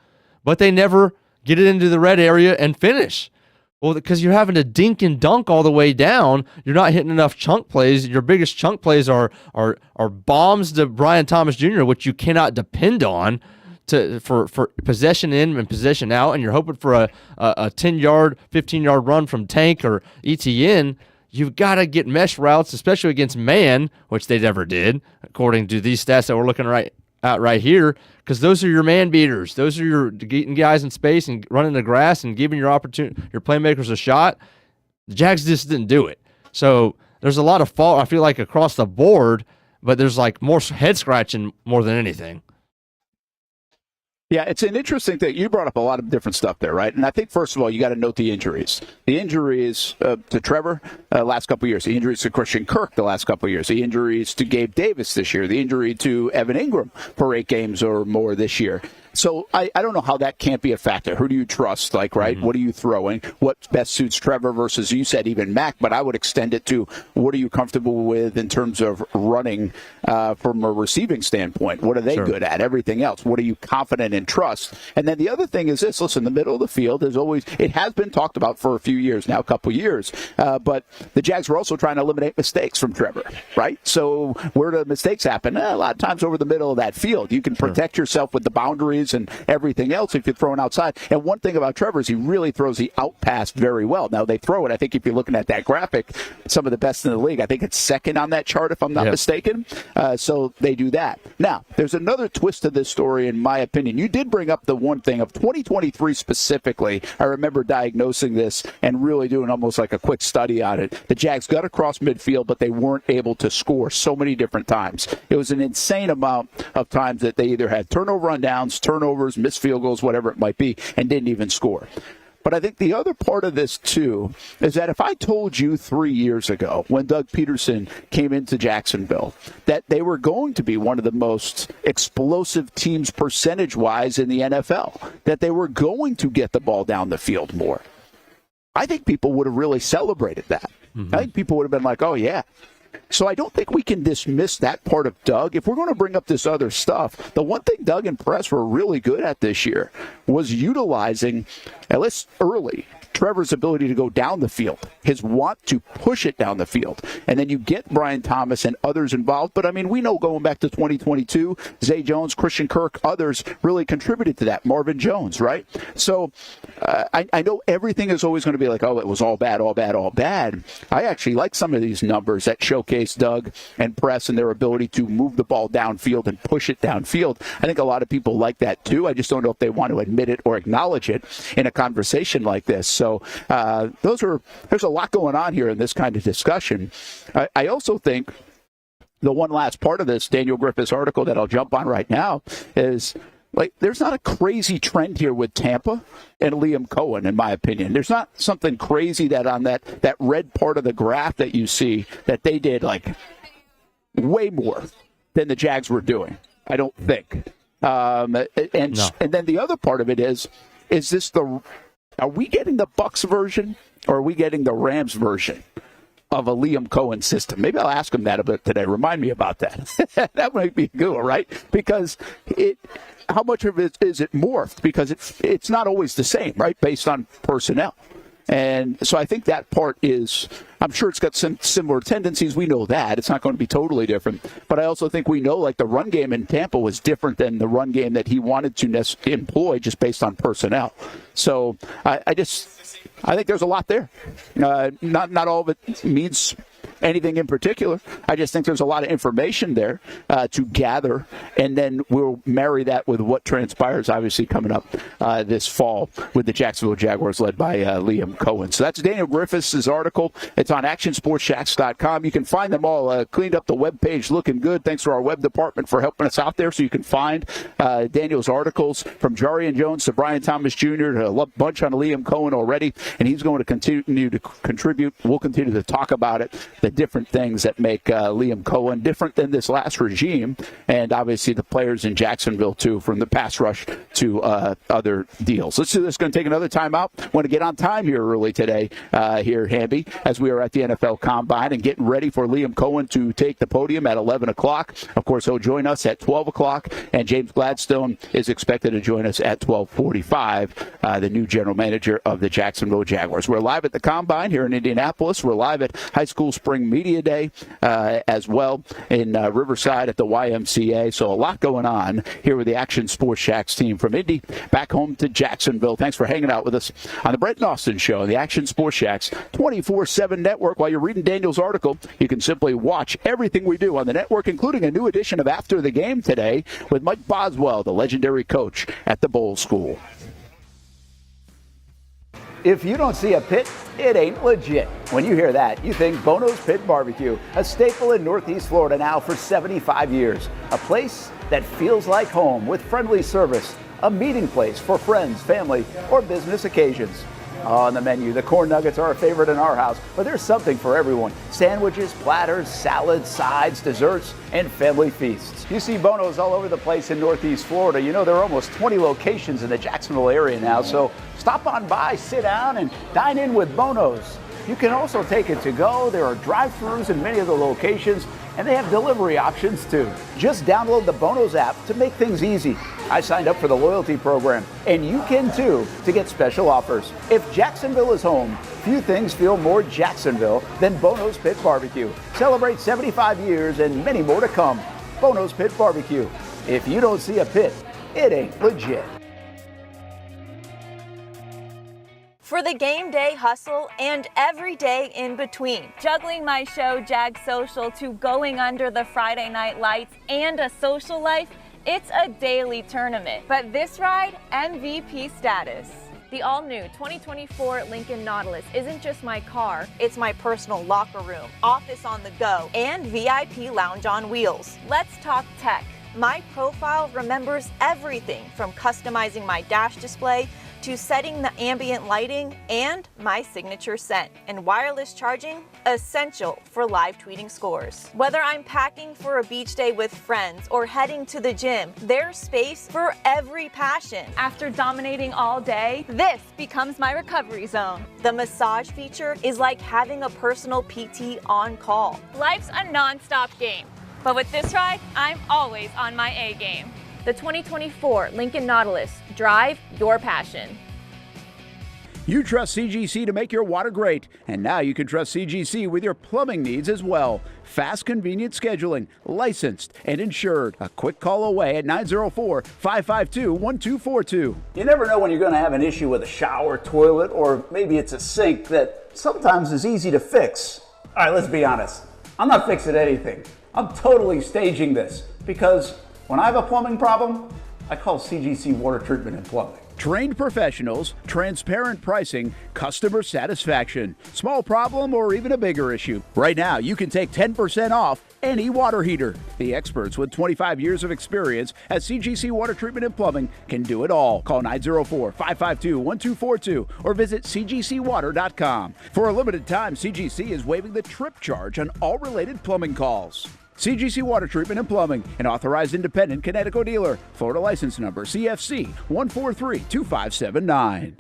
but they never get it into the red area and finish. Well, because you're having to dink and dunk all the way down, you're not hitting enough chunk plays. Your biggest chunk plays are bombs to Brian Thomas Jr., which you cannot depend on for possession in and possession out, and you're hoping for a 10-yard, 15-yard run from Tank or ETN. You've got to get mesh routes, especially against man, which they never did, according to these stats that we're looking at right here, because those are your man beaters. Those are your getting guys in space and running the grass and giving your playmakers a shot. The Jags just didn't do it. So there's a lot of fault, I feel like, across the board but there's like more head scratching more than anything. Yeah, it's an interesting thing. You brought up a lot of different stuff there, right? And I think, first of all, you got to note the injuries. The injuries to Trevor last couple of years. The injuries to Christian Kirk the last couple of years. The injuries to Gabe Davis this year. The injury to Evan Ingram for 8 games or more this year. So I don't know how that can't be a factor. Who do you trust? Like, right? Mm-hmm. What are you throwing? What best suits Trevor versus, you said, even Mac, but I would extend it to what are you comfortable with in terms of running from a receiving standpoint? What are they good at? Everything else. What are you confident in trust? And then the other thing is this. Listen, the middle of the field is always, it has been talked about for a few years now, a couple years, but the Jags were also trying to eliminate mistakes from Trevor, right? So where do mistakes happen? A lot of times over the middle of that field. You can protect yourself with the boundaries and everything else if you're throwing outside. And one thing about Trevor is he really throws the out pass very well. Now, they throw it, I think if you're looking at that graphic, some of the best in the league. I think it's second on that chart, if I'm not mistaken. So they do that. Now, there's another twist to this story, in my opinion. You did bring up the one thing of 2023 specifically. I remember diagnosing this and really doing almost like a quick study on it. The Jags got across midfield, but they weren't able to score so many different times. It was an insane amount of times that they either had turnover on downs, turnovers, missed field goals, whatever it might be, and didn't even score. But I think the other part of this, too, is that if I told you 3 years ago when Doug Peterson came into Jacksonville that they were going to be one of the most explosive teams percentage-wise in the NFL, that they were going to get the ball down the field more, I think people would have really celebrated that. Mm-hmm. I think people would have been like, oh, yeah. So I don't think we can dismiss that part of Doug. If we're going to bring up this other stuff, the one thing Doug and Press were really good at this year was utilizing, at least early, Trevor's ability to go down the field, his want to push it down the field. And then you get Brian Thomas and others involved. But, I mean, we know going back to 2022, Zay Jones, Christian Kirk, others really contributed to that. Marvin Jones, right? So I know everything is always going to be like, oh, it was all bad, all bad, all bad. I actually like some of these numbers that showcase Doug and Press and their ability to move the ball downfield and push it downfield. I think a lot of people like that, too. I just don't know if they want to admit it or acknowledge it in a conversation like this. So there's a lot going on here in this kind of discussion. I also think the one last part of this Daniel Griffith's article that I'll jump on right now is, like, there's not a crazy trend here with Tampa and Liam Coen, in my opinion. There's not something crazy that on that red part of the graph that you see that they did, like, way more than the Jags were doing, I don't think. And then the other part of it is this are we getting the Bucs version or are we getting the Rams version of a Liam Coen system? Maybe I'll ask him that a bit today. Remind me about that. That might be good, right? Because how much of it is it morphed? Because it's not always the same, right? Based on personnel. And so I think that part is, I'm sure it's got some similar tendencies. We know that. It's not going to be totally different. But I also think we know, like, the run game in Tampa was different than the run game that he wanted to employ just based on personnel. So I think there's a lot there. Not all of it means anything in particular. I just think there's a lot of information there to gather, and then we'll marry that with what transpires, obviously, coming up this fall with the Jacksonville Jaguars led by Liam Coen. So that's Daniel Griffiths' article. It's on actionsportsjacks.com. You can find them all. Cleaned up the webpage, looking good. Thanks to our web department for helping us out there, so you can find Daniel's articles from Jarian Jones to Brian Thomas Jr. to a bunch on Liam Coen already, and he's going to continue to contribute. We'll continue to talk about it, the different things that make Liam Coen different than this last regime, and obviously the players in Jacksonville, too, from the pass rush to other deals. Let's do this. Going to take another time out. Want to get on time here early today here, Hamby, as we are at the NFL Combine and getting ready for Liam Coen to take the podium at 11 o'clock. Of course, he'll join us at 12 o'clock, and James Gladstone is expected to join us at 12:45, the new general manager of the Jacksonville Jaguars. We're live at the Combine here in Indianapolis. We're live at High School Spring Media Day as well in Riverside at the YMCA. So a lot going on here with the Action Sports Shacks team from Indy back home to Jacksonville. Thanks for hanging out with us on the Brent and Austen Show, the Action Sports Shacks 24/7 network. While you're reading Daniel's article, you can simply watch everything we do on the network, including a new edition of After the Game today with Mike Boswell, the legendary coach at the Bowl School. If you don't see a pit, it ain't legit. When you hear that, you think Bono's Pit Barbecue, a staple in Northeast Florida now for 75 years. A place that feels like home with friendly service, a meeting place for friends, family, or business occasions. On the menu, the corn nuggets are a favorite in our house, but there's something for everyone. Sandwiches, platters, salads, sides, desserts, and family feasts. You see Bono's all over the place in Northeast Florida. You know, there are almost 20 locations in the Jacksonville area now, so stop on by, sit down, and dine in with Bono's. You can also take it to go. There are drive-thrus in many of the locations, and they have delivery options too. Just download the Bono's app to make things easy. I signed up for the loyalty program, and you can too, to get special offers. If Jacksonville is home, few things feel more Jacksonville than Bono's Pit Barbecue. Celebrate 75 years and many more to come. Bono's Pit Barbecue. If you don't see a pit, it ain't legit. For the game day hustle and every day in between. Juggling my show, Jags Social, to going under the Friday night lights and a social life, it's a daily tournament. But this ride, MVP status. The all-new 2024 Lincoln Nautilus isn't just my car, it's my personal locker room, office on the go, and VIP lounge on wheels. Let's talk tech. My profile remembers everything from customizing my dash display to setting the ambient lighting and my signature scent. And wireless charging, essential for live tweeting scores. Whether I'm packing for a beach day with friends or heading to the gym, there's space for every passion. After dominating all day, this becomes my recovery zone. The massage feature is like having a personal PT on call. Life's a non-stop game, but with this ride, I'm always on my A game. The 2024 Lincoln Nautilus. Drive your passion. You trust CGC to make your water great, and now you can trust CGC with your plumbing needs as well. Fast, convenient scheduling, licensed and insured. A quick call away at 904-552-1242. You never know when you're going to have an issue with a shower, toilet, or maybe it's a sink that sometimes is easy to fix. All right, let's be honest. I'm not fixing anything. I'm totally staging this because when I have a plumbing problem, I call CGC Water Treatment and Plumbing. Trained professionals, transparent pricing, customer satisfaction. Small problem or even a bigger issue. Right now, you can take 10% off any water heater. The experts with 25 years of experience at CGC Water Treatment and Plumbing can do it all. Call 904-552-1242 or visit cgcwater.com. For a limited time, CGC is waiving the trip charge on all related plumbing calls. CGC Water Treatment and Plumbing, an authorized independent Connecticut dealer. Florida license number CFC 1432579.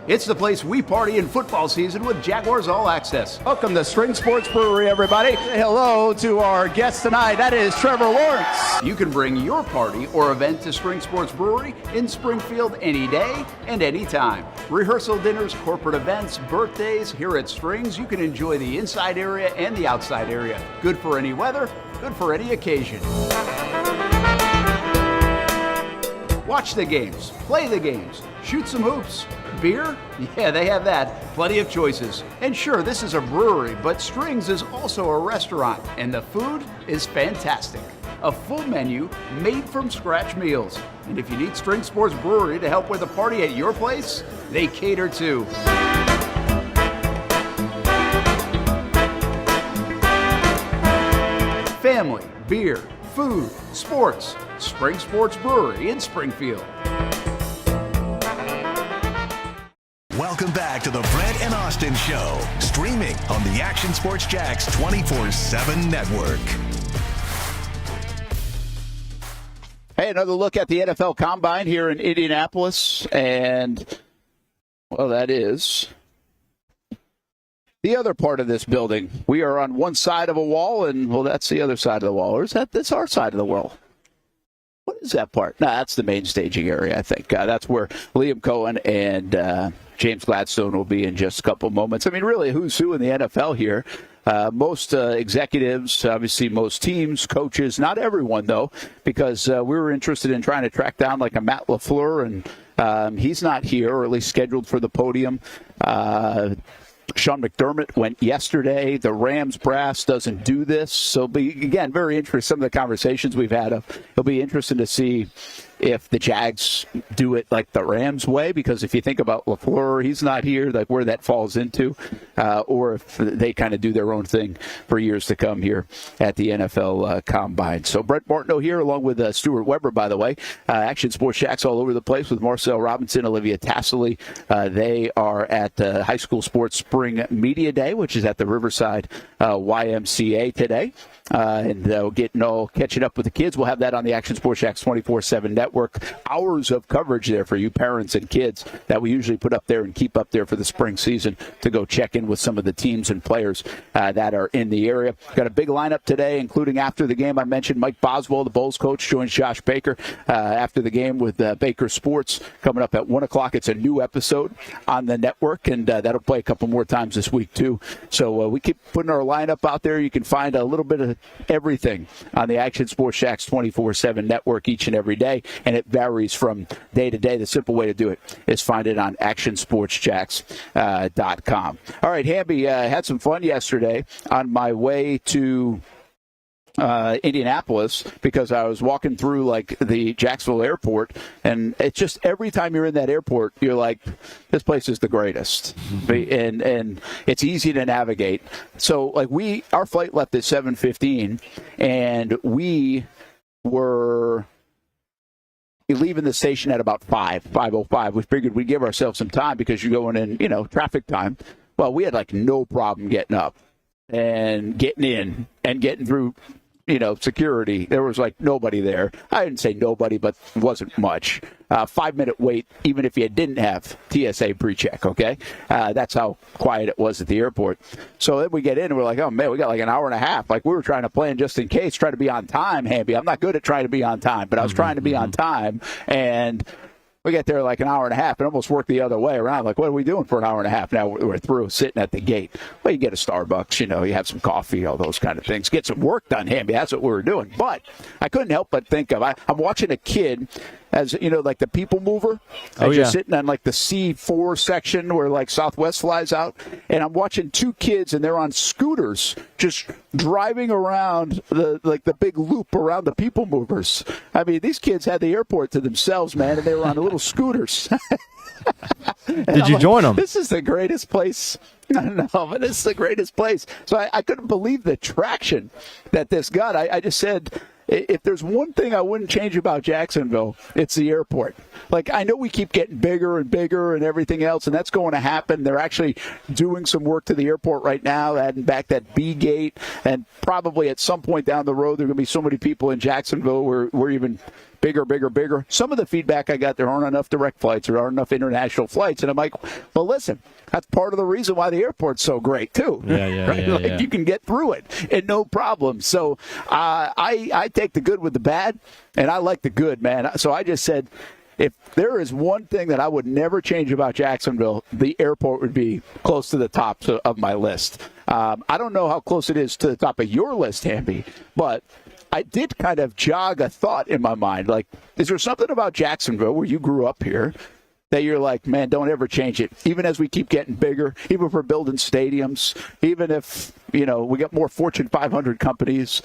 It's the place we party in football season with Jaguars All Access. Welcome to String Sports Brewery, everybody. Say hello to our guest tonight. That is Trevor Lawrence. You can bring your party or event to String Sports Brewery in Springfield any day and any time. Rehearsal dinners, corporate events, birthdays. Here at Strings, you can enjoy the inside area and the outside area. Good for any weather, good for any occasion. Watch the games, play the games, shoot some hoops. Beer? Yeah, they have that. Plenty of choices. And sure, this is a brewery, but Strings is also a restaurant, and the food is fantastic. A full menu made from scratch meals. And if you need String Sports Brewery to help with a party at your place, they cater too. Family, beer, food, sports. Spring Sports Brewery in Springfield. Welcome back to the Brent and Austen Show, streaming on the Action Sports Jax 24/7 network. Hey, another look at the NFL Combine here in Indianapolis, and, well, that is the other part of this building. We are on one side of a wall, and, well, that's the other side of the wall. Or is that's our side of the wall? What is that part? No, that's the main staging area, I think. That's where Liam Coen and James Gladstone will be in just a couple moments. I mean, really, who's who in the NFL here? Most executives, obviously most teams, coaches, not everyone, though, because we were interested in trying to track down like a Matt LaFleur, and he's not here, or at least scheduled for the podium. Sean McDermott went yesterday. The Rams brass doesn't do this. So, again, very interesting. Some of the conversations we've had, it'll be interesting to see if the Jags do it like the Rams way, because if you think about LaFleur, he's not here, like where that falls into, or if they kind of do their own thing for years to come here at the NFL Combine. So Brent Martineau here, along with Stuart Weber, by the way. Action Sports Jax all over the place with Marcel Robinson, Olivia Tassley. They are at High School Sports Spring Media Day, which is at the Riverside YMCA today. And catching up with the kids. We'll have that on the Action Sports Jax 24/7 network. Hours of coverage there for you parents and kids that we usually put up there and keep up there for the spring season to go check in with some of the teams and players that are in the area. Got a big lineup today, including after the game. I mentioned Mike Boswell, the Bulls coach, joins Josh Baker after the game with Baker Sports coming up at 1 o'clock. It's a new episode on the network, and that'll play a couple more times this week, too. So we keep putting our lineup out there. You can find a little bit of everything on the Action Sports Jax 24/7 network each and every day, and it varies from day to day. The simple way to do it is find it on actionsportsjax.com. All right, Hamby, had some fun yesterday on my way to Indianapolis, because I was walking through like the Jacksonville airport, and it's just every time you're in that airport, you're like, this place is the greatest, and it's easy to navigate. So like our flight left at 7:15, and we were leaving the station at about 5:05. We figured we'd give ourselves some time because you're going in, traffic time. Well, we had like no problem getting up and getting in and getting through security. There was like nobody there. I didn't say nobody, but wasn't much. 5-minute wait, even if you didn't have TSA pre-check, okay? That's how quiet it was at the airport. So then we get in and we're like, oh, man, we got like an hour and a half. Like we were trying to plan just in case, try to be on time, Hamby. I'm not good at trying to be on time, but I was trying to be on time, and we get there like an hour and a half and almost worked the other way around. Like, what are we doing for an hour and a half? Now we're through, sitting at the gate. Well, you get a Starbucks, you have some coffee, all those kind of things. Get some work done, Hamby. That's what we were doing. But I couldn't help but think of, I'm watching a kid as, like the people mover. You're sitting on like the C4 section where like Southwest flies out. And I'm watching two kids, and they're on scooters just driving around the big loop around the people movers. I mean, these kids had the airport to themselves, man, and they were on little scooters. Did you join them? This is the greatest place. No, but this is the greatest place. So I couldn't believe the traction that this got. I just said, if there's one thing I wouldn't change about Jacksonville, it's the airport. Like, I know we keep getting bigger and bigger and everything else, and that's going to happen. They're actually doing some work to the airport right now, adding back that B gate, and probably at some point down the road, there are going to be so many people in Jacksonville where we're even bigger. Some of the feedback I got, there aren't enough direct flights, there aren't enough international flights. And I'm like, well, listen, that's part of the reason why the airport's so great, too. Yeah. You can get through it and no problem. So I take the good with the bad, and I like the good, man. So I just said, if there is one thing that I would never change about Jacksonville, the airport would be close to the top of my list. I don't know how close it is to the top of your list, Hamby, but I did kind of jog a thought in my mind. Like, is there something about Jacksonville where you grew up here that you're like, man, don't ever change it, even as we keep getting bigger, even if we're building stadiums, even if, we get more Fortune 500 companies,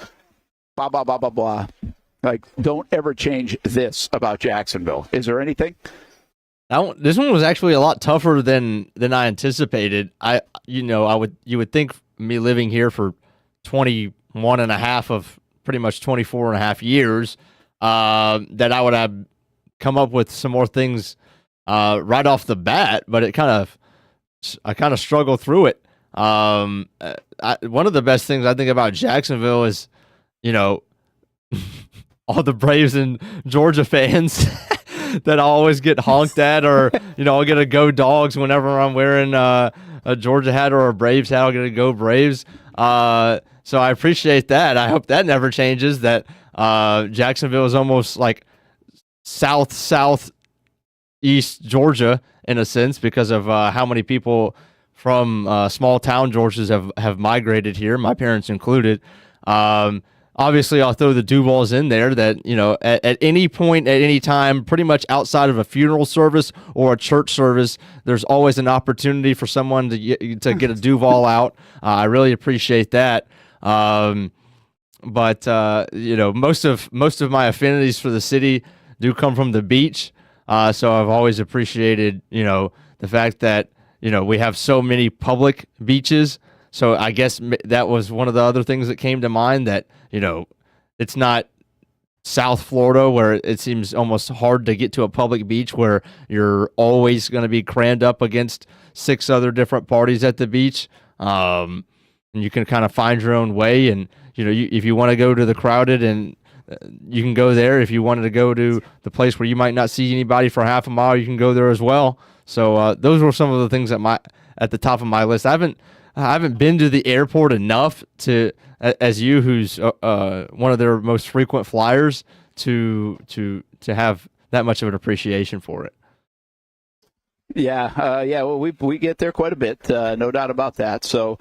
blah, blah, blah, blah, blah. Like, don't ever change this about Jacksonville. Is there anything? This one was actually a lot tougher than I anticipated. You would think, me living here for 21 and a half of pretty much 24 and a half years, that I would have come up with some more things right off the bat, but it kind of I kind of struggle through it. One of the best things I think about Jacksonville is, all the Braves and Georgia fans that I always get honked at, or I'll get a Go Dogs whenever I'm wearing a Georgia hat or a Braves hat. I'll get a Go Braves. So I appreciate that. I hope that never changes. That Jacksonville is almost like southeast Georgia in a sense because of how many people from small town Georgias have migrated here, my parents included. Obviously, I'll throw the Duvals in there that, at any point, at any time, pretty much outside of a funeral service or a church service, there's always an opportunity for someone to get a Duval out. I really appreciate that. But most of my affinities for the city do come from the beach. So I've always appreciated, the fact that, we have so many public beaches. So I guess that was one of the other things that came to mind, that, it's not South Florida where it seems almost hard to get to a public beach where you're always going to be crammed up against 6 other different parties at the beach. And you can kind of find your own way. And, if you want to go to the crowded, and you can go there. If you wanted to go to the place where you might not see anybody for half a mile, you can go there as well. So those were some of the things at the top of my list. I haven't been to the airport enough to, as you, who's one of their most frequent flyers, to have that much of an appreciation for it. Yeah. Well, we get there quite a bit, no doubt about that. So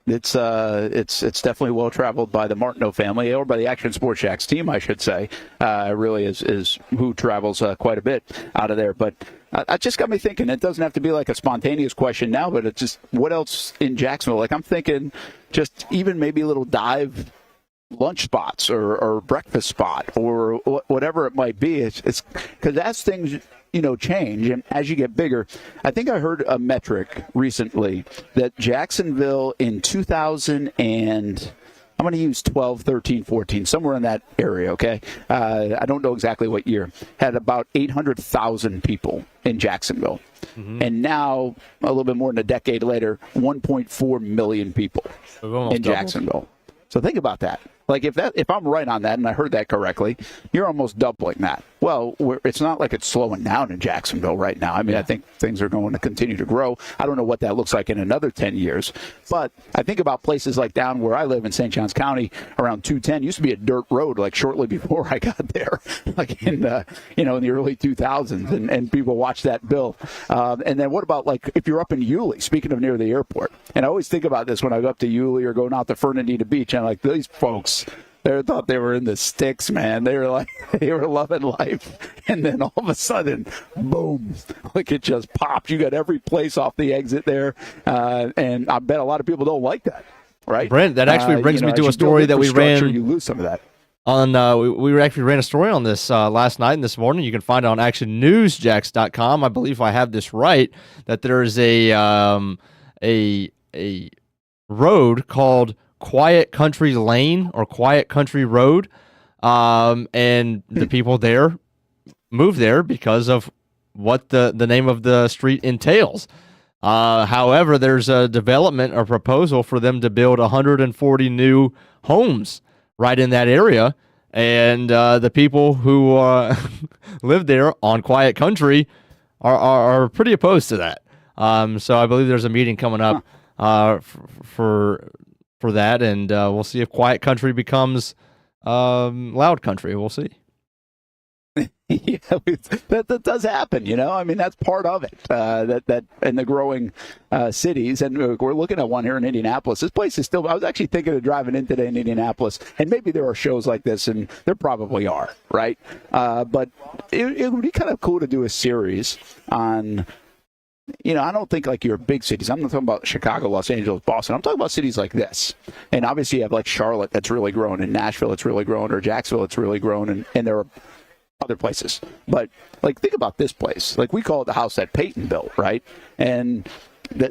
it's definitely well traveled by the Martineau family, or by the Action Sports Jacks team, I should say. Really is who travels quite a bit out of there, but. It just got me thinking. It doesn't have to be like a spontaneous question now, but it's just, what else in Jacksonville? Like, I'm thinking just even maybe a little dive lunch spots or breakfast spot or whatever it might be. It's because as things, change and as you get bigger, I think I heard a metric recently that Jacksonville in 2000 and I'm going to use 12, 13, 14, somewhere in that area, okay? I don't know exactly what year. Had about 800,000 people in Jacksonville. Mm-hmm. And now, a little bit more than a decade later, 1.4 million people in Jacksonville. So think about that. Like, if I'm right on that, and I heard that correctly, you're almost doubling that. Well, it's not like it's slowing down in Jacksonville right now. I mean, I think things are going to continue to grow. I don't know what that looks like in another 10 years. But I think about places like down where I live in St. Johns County, around 210, used to be a dirt road, like shortly before I got there, like in the early 2000s, and people watched that bill. And then what about, like, if you're up in Yulee, speaking of near the airport, and I always think about this when I go up to Yulee or going out to Fernandina Beach, and I'm like, these folks, they thought they were in the sticks, man. They were like, they were loving life. And then all of a sudden, boom, like it just popped. You got every place off the exit there. And I bet a lot of people don't like that, right? Brent, that actually brings me to a story that we ran. You lose some of that. We actually ran a story on this last night and this morning. You can find it on actionnewsjacks.com. I believe if I have this right, that there is a road called Quiet Country Lane or Quiet Country Road, and the people there moved there because of what the name of the street entails. However, there's a development or proposal for them to build 140 new homes right in that area, and the people who live there on Quiet Country are pretty opposed to that. So I believe there's a meeting coming up for that, and we'll see if Quiet Country becomes Loud Country. We'll see. Yeah, that does happen, I mean, that's part of it, that in the growing cities, and we're looking at one here in Indianapolis. This place is still, I was actually thinking of driving in today in Indianapolis, and maybe there are shows like this, and there probably are, right? But it would be kind of cool to do a series on, I don't think like your big cities. I'm not talking about Chicago, Los Angeles, Boston. I'm talking about cities like this. And obviously you have like Charlotte that's really grown, and Nashville it's really grown, or Jacksonville it's really grown, and there are other places. But like, think about this place. Like, we call it the house that Peyton built, right? And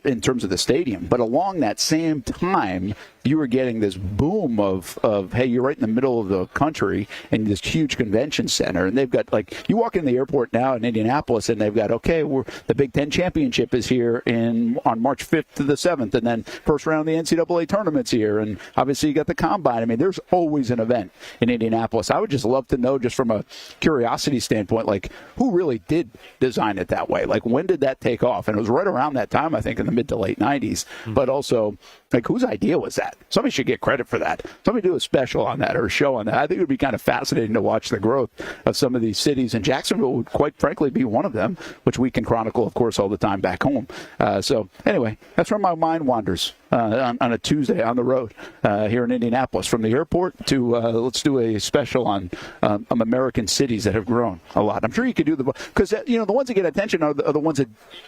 in terms of the stadium. But along that same time, you were getting this boom of hey, you're right in the middle of the country and this huge convention center, and they've got, like, you walk in the airport now in Indianapolis and they've got, okay, the Big Ten championship is here on March 5th to the 7th, and then first round of the NCAA tournament's here, and obviously you got the combine. I mean, there's always an event in Indianapolis. I would just love to know, just from a curiosity standpoint, like, who really did design it that way? Like, when did that take off? And it was right around that time, I think, in the mid to late 90s. But also, like, whose idea was that? Somebody should get credit for that. Somebody do a special on that or a show on that. I think it would be kind of fascinating to watch the growth of some of these cities, and Jacksonville would quite frankly be one of them, which we can chronicle, of course, all the time back home. So anyway, that's where my mind wanders on a Tuesday on the road here in Indianapolis. From the airport to let's do a special on American cities that have grown a lot. I'm sure you could do because the ones that get attention are the ones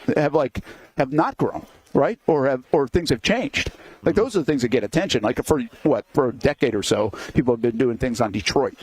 that have not grown, right? Or things have changed. Like, those are the things that get attention. Like, for a decade or so, people have been doing things on Detroit,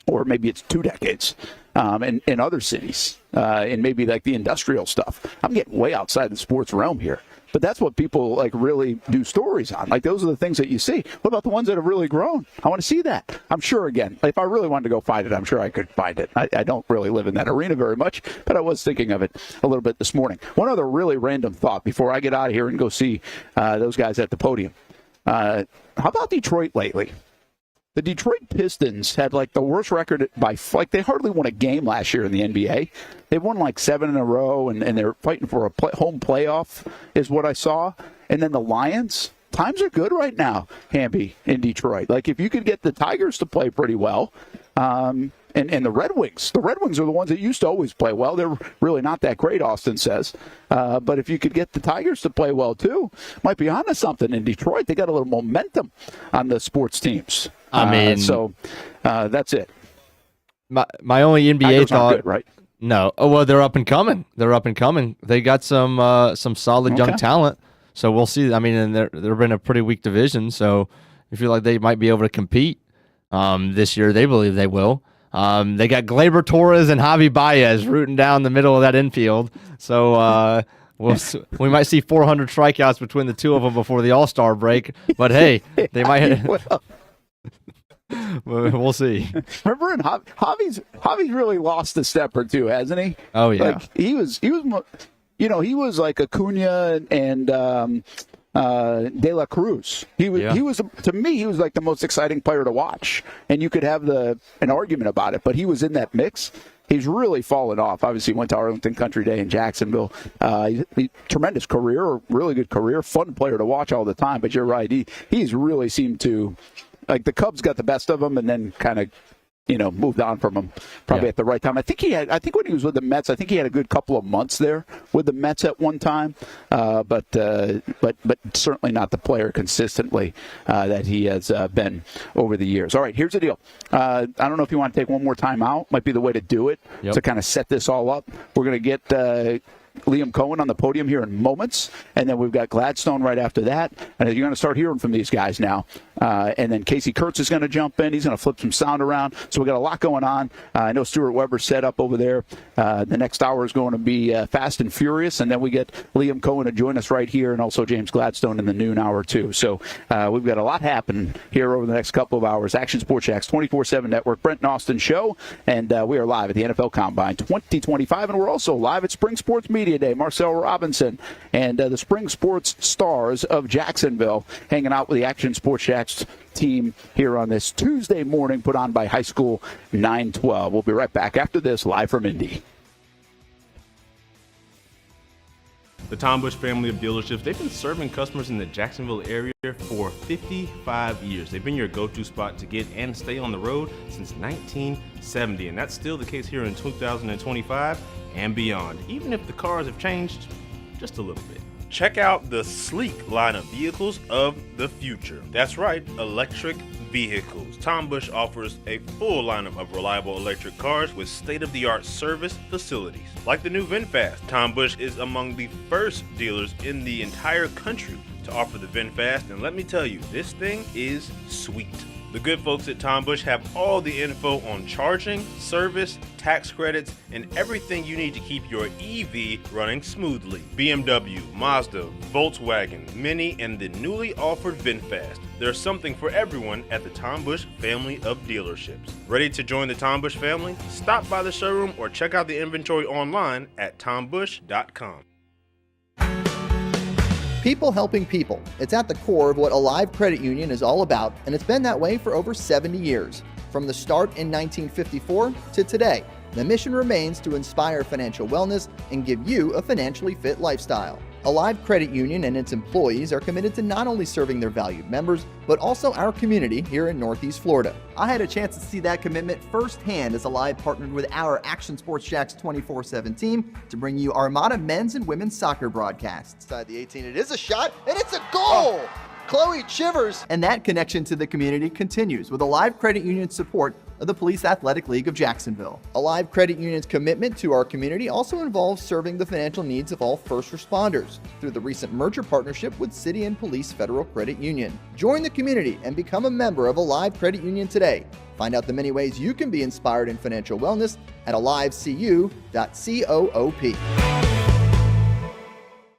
or maybe it's 2 decades, in other cities, and maybe like the industrial stuff. I'm getting way outside the sports realm here, but that's what people like really do stories on. Like, those are the things that you see. What about the ones that have really grown? I want to see that. I'm sure, again, if I really wanted to go find it, I'm sure I could find it. I don't really live in that arena very much, but I was thinking of it a little bit this morning. One other really random thought before I get out of here and go see those guys at the podium. How about Detroit lately? The Detroit Pistons had like the worst record they hardly won a game last year in the NBA. They won like 7 in a row, and they're fighting for a home playoff is what I saw. And then the Lions, times are good right now, Hamby, in Detroit. Like, if you could get the Tigers to play pretty well, and the Red Wings. The Red Wings are the ones that used to always play well. They're really not that great, Austen says. But if you could get the Tigers to play well, too, might be onto something in Detroit. They got a little momentum on the sports teams. I mean, so that's it. My only NBA Tigers thought, good, right? No. Oh, well, they're up and coming. They got some solid young talent. So we'll see. I mean, and they're in a pretty weak division. So I feel like they might be able to compete this year. They believe they will. They got Gleyber Torres and Javi Baez rooting down the middle of that infield. So we might see 400 strikeouts between the two of them before the All-Star break. But hey, they might. We'll see. Remember, Javi's really lost a step or two, hasn't he? Oh yeah. Like, he was like Acuna and De La Cruz. He was to me, he was like the most exciting player to watch, and you could have an argument about it, but he was in that mix. He's really fallen off. Obviously, he went to Arlington Country Day in Jacksonville. Tremendous career, really good career, fun player to watch all the time. But you're right, he's really seemed to, like, the Cubs got the best of him, and then kind of, moved on from him probably at the right time. I think when he was with the Mets, I think he had a good couple of months there with the Mets at one time, but certainly not the player consistently that he has been over the years. All right, here's the deal. I don't know if you want to take one more time out. Might be the way to do it to kind of set this all up. We're going to get Liam Coen on the podium here in moments, and then we've got Gladstone right after that, and you're going to start hearing from these guys now. And then Casey Kurtz is going to jump in. He's going to flip some sound around. So we've got a lot going on. I know Stuart Weber's set up over there. The next hour is going to be fast and furious, and then we get Liam Coen to join us right here, and also James Gladstone in the noon hour, too. So we've got a lot happening here over the next couple of hours. Action Sports Jax 24/7 Network, Brent and Austen Show, and we are live at the NFL Combine 2025, and we're also live at Spring Sports Media Day. Marcel Robinson and the Spring Sports Stars of Jacksonville hanging out with the Action Sports Jax team here on this Tuesday morning, put on by High School 912. We'll be right back after this, live from Indy. The Tom Bush family of dealerships, they've been serving customers in the Jacksonville area for 55 years. They've been your go-to spot to get and stay on the road since 1970, and that's still the case here in 2025 and beyond, even if the cars have changed just a little bit. Check out the sleek line of vehicles of the future. That's right, electric vehicles. Tom Bush offers a full lineup of reliable electric cars with state-of-the-art service facilities. Like the new VinFast, Tom Bush is among the first dealers in the entire country to offer the VinFast, and let me tell you, this thing is sweet. The good folks at Tom Bush have all the info on charging, service, tax credits, and everything you need to keep your EV running smoothly. BMW, Mazda, Volkswagen, Mini, and the newly offered VinFast. There's something for everyone at the Tom Bush family of dealerships. Ready to join the Tom Bush family? Stop by the showroom or check out the inventory online at tombush.com. People helping people. It's at the core of what Alive Credit Union is all about, and it's been that way for over 70 years. From the start in 1954 to today, the mission remains to inspire financial wellness and give you a financially fit lifestyle. Alive Credit Union and its employees are committed to not only serving their valued members, but also our community here in Northeast Florida. I had a chance to see that commitment firsthand as Alive partnered with our Action Sports Jacks 24/7 team to bring you Armada men's and women's soccer broadcasts. Inside the 18, it is a shot, and it's a goal! Chloe Chivers! And that connection to the community continues with Alive Credit Union's support of the Police Athletic League of Jacksonville. Alive Credit Union's commitment to our community also involves serving the financial needs of all first responders through the recent merger partnership with City and Police Federal Credit Union. Join the community and become a member of Alive Credit Union today. Find out the many ways you can be inspired in financial wellness at alivecu.coop.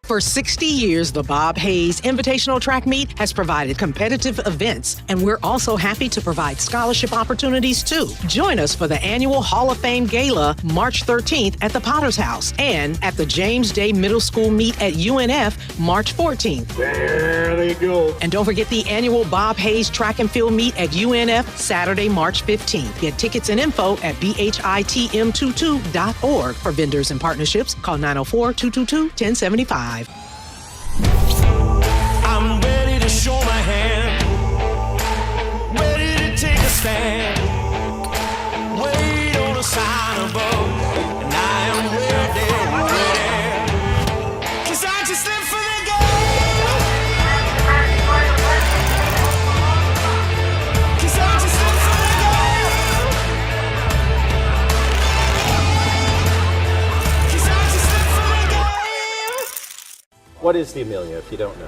For 60 years, the Bob Hayes Invitational Track Meet has provided competitive events, and we're also happy to provide scholarship opportunities too. Join us for the annual Hall of Fame Gala March 13th at the Potter's House and at the James Day Middle School Meet at UNF March 14th. There they go. And don't forget the annual Bob Hayes Track and Field Meet at UNF Saturday, March 15th. Get tickets and info at bhitm22.org. For vendors and partnerships, call 904-222-1075. I'm ready to show my hand, ready to take a stand, wait on a sign above, and I am ready, ready, 'cause I just live for the game, 'cause I just live for the game, 'cause I just live for the game. What is the Amelia, if you don't know?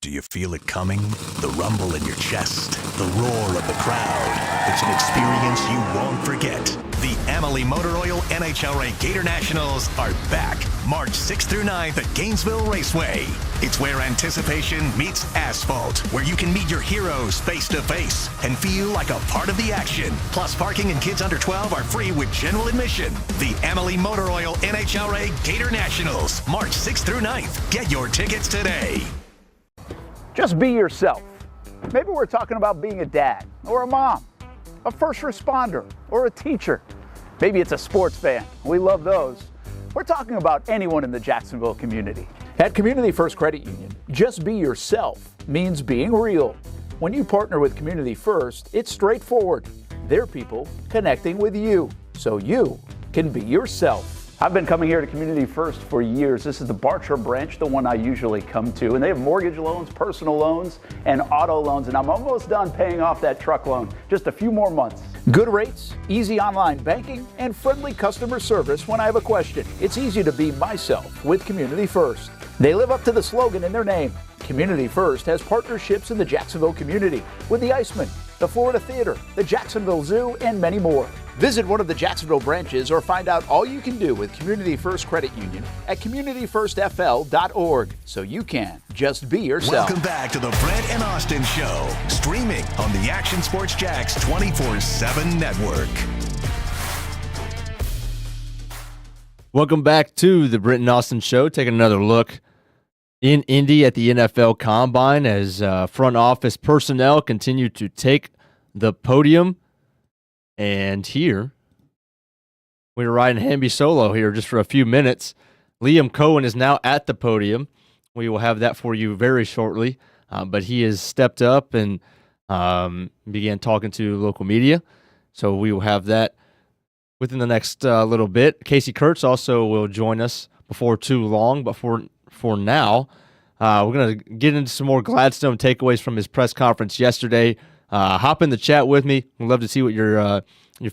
Do you feel it coming? The rumble in your chest, the roar of the crowd. It's an experience you won't forget. The Emily Motor Oil NHLA Gator Nationals are back March 6th through 9th at Gainesville Raceway. It's where anticipation meets asphalt, where you can meet your heroes face to face and feel like a part of the action. Plus, parking and kids under 12 are free with general admission. The Emily Motor Oil NHLA Gator Nationals, March 6th through 9th. Get your tickets today. Just be yourself. Maybe we're talking about being a dad or a mom, a first responder or a teacher. Maybe it's a sports fan. We love those. We're talking about anyone in the Jacksonville community. At Community First Credit Union, just be yourself means being real. When you partner with Community First, it's straightforward. They're people connecting with you so you can be yourself. I've been coming here to Community First for years. This is the Bartram branch, the one I usually come to. And they have mortgage loans, personal loans, and auto loans. And I'm almost done paying off that truck loan. Just a few more months. Good rates, easy online banking, and friendly customer service when I have a question. It's easy to be myself with Community First. They live up to the slogan in their name. Community First has partnerships in the Jacksonville community with the Iceman, the Florida Theater, the Jacksonville Zoo, and many more. Visit one of the Jacksonville branches or find out all you can do with Community First Credit Union at communityfirstfl.org so you can just be yourself. Welcome back to the Brent and Austen Show, streaming on the Action Sports Jacks 24/7 network. Welcome back to the Brent and Austen Show. Taking another look in Indy at the NFL Combine as front office personnel continue to take the podium. And here, we're riding Hamby solo here just for a few minutes. Liam Coen is now at the podium. We will have that for you very shortly. But he has stepped up and began talking to local media. So we will have that within the next little bit. Casey Kurtz also will join us before too long, but for now, we're going to get into some more Gladstone takeaways from his press conference yesterday. Hop in the chat with me. We'd love to see what your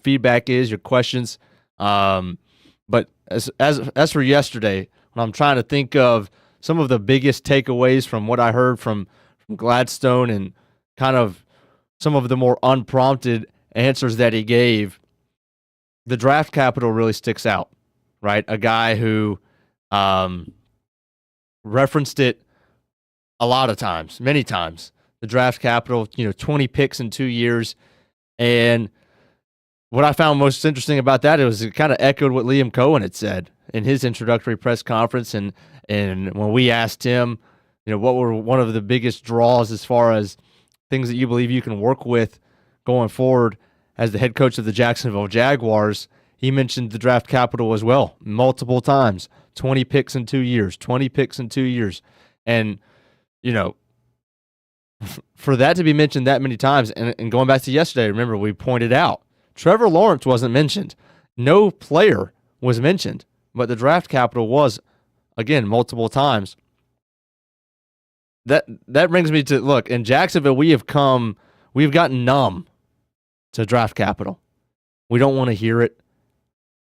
feedback is, your questions. But as for yesterday, when I'm trying to think of some of the biggest takeaways from what I heard from Gladstone and kind of some of the more unprompted answers that he gave, the draft capital really sticks out, right? A guy who referenced it a lot of times, many times. The draft capital, 20 picks in 2 years. And what I found most interesting about that is it kind of echoed what Liam Coen had said in his introductory press conference. And when we asked him, what were one of the biggest draws as far as things that you believe you can work with going forward as the head coach of the Jacksonville Jaguars, he mentioned the draft capital as well, multiple times. 20 picks in 2 years, 20 picks in 2 years. And, for that to be mentioned that many times, and going back to yesterday, remember we pointed out, Trevor Lawrence wasn't mentioned. No player was mentioned, but the draft capital was, again, multiple times. That brings me to, look, in Jacksonville, we've gotten numb to draft capital. We don't want to hear it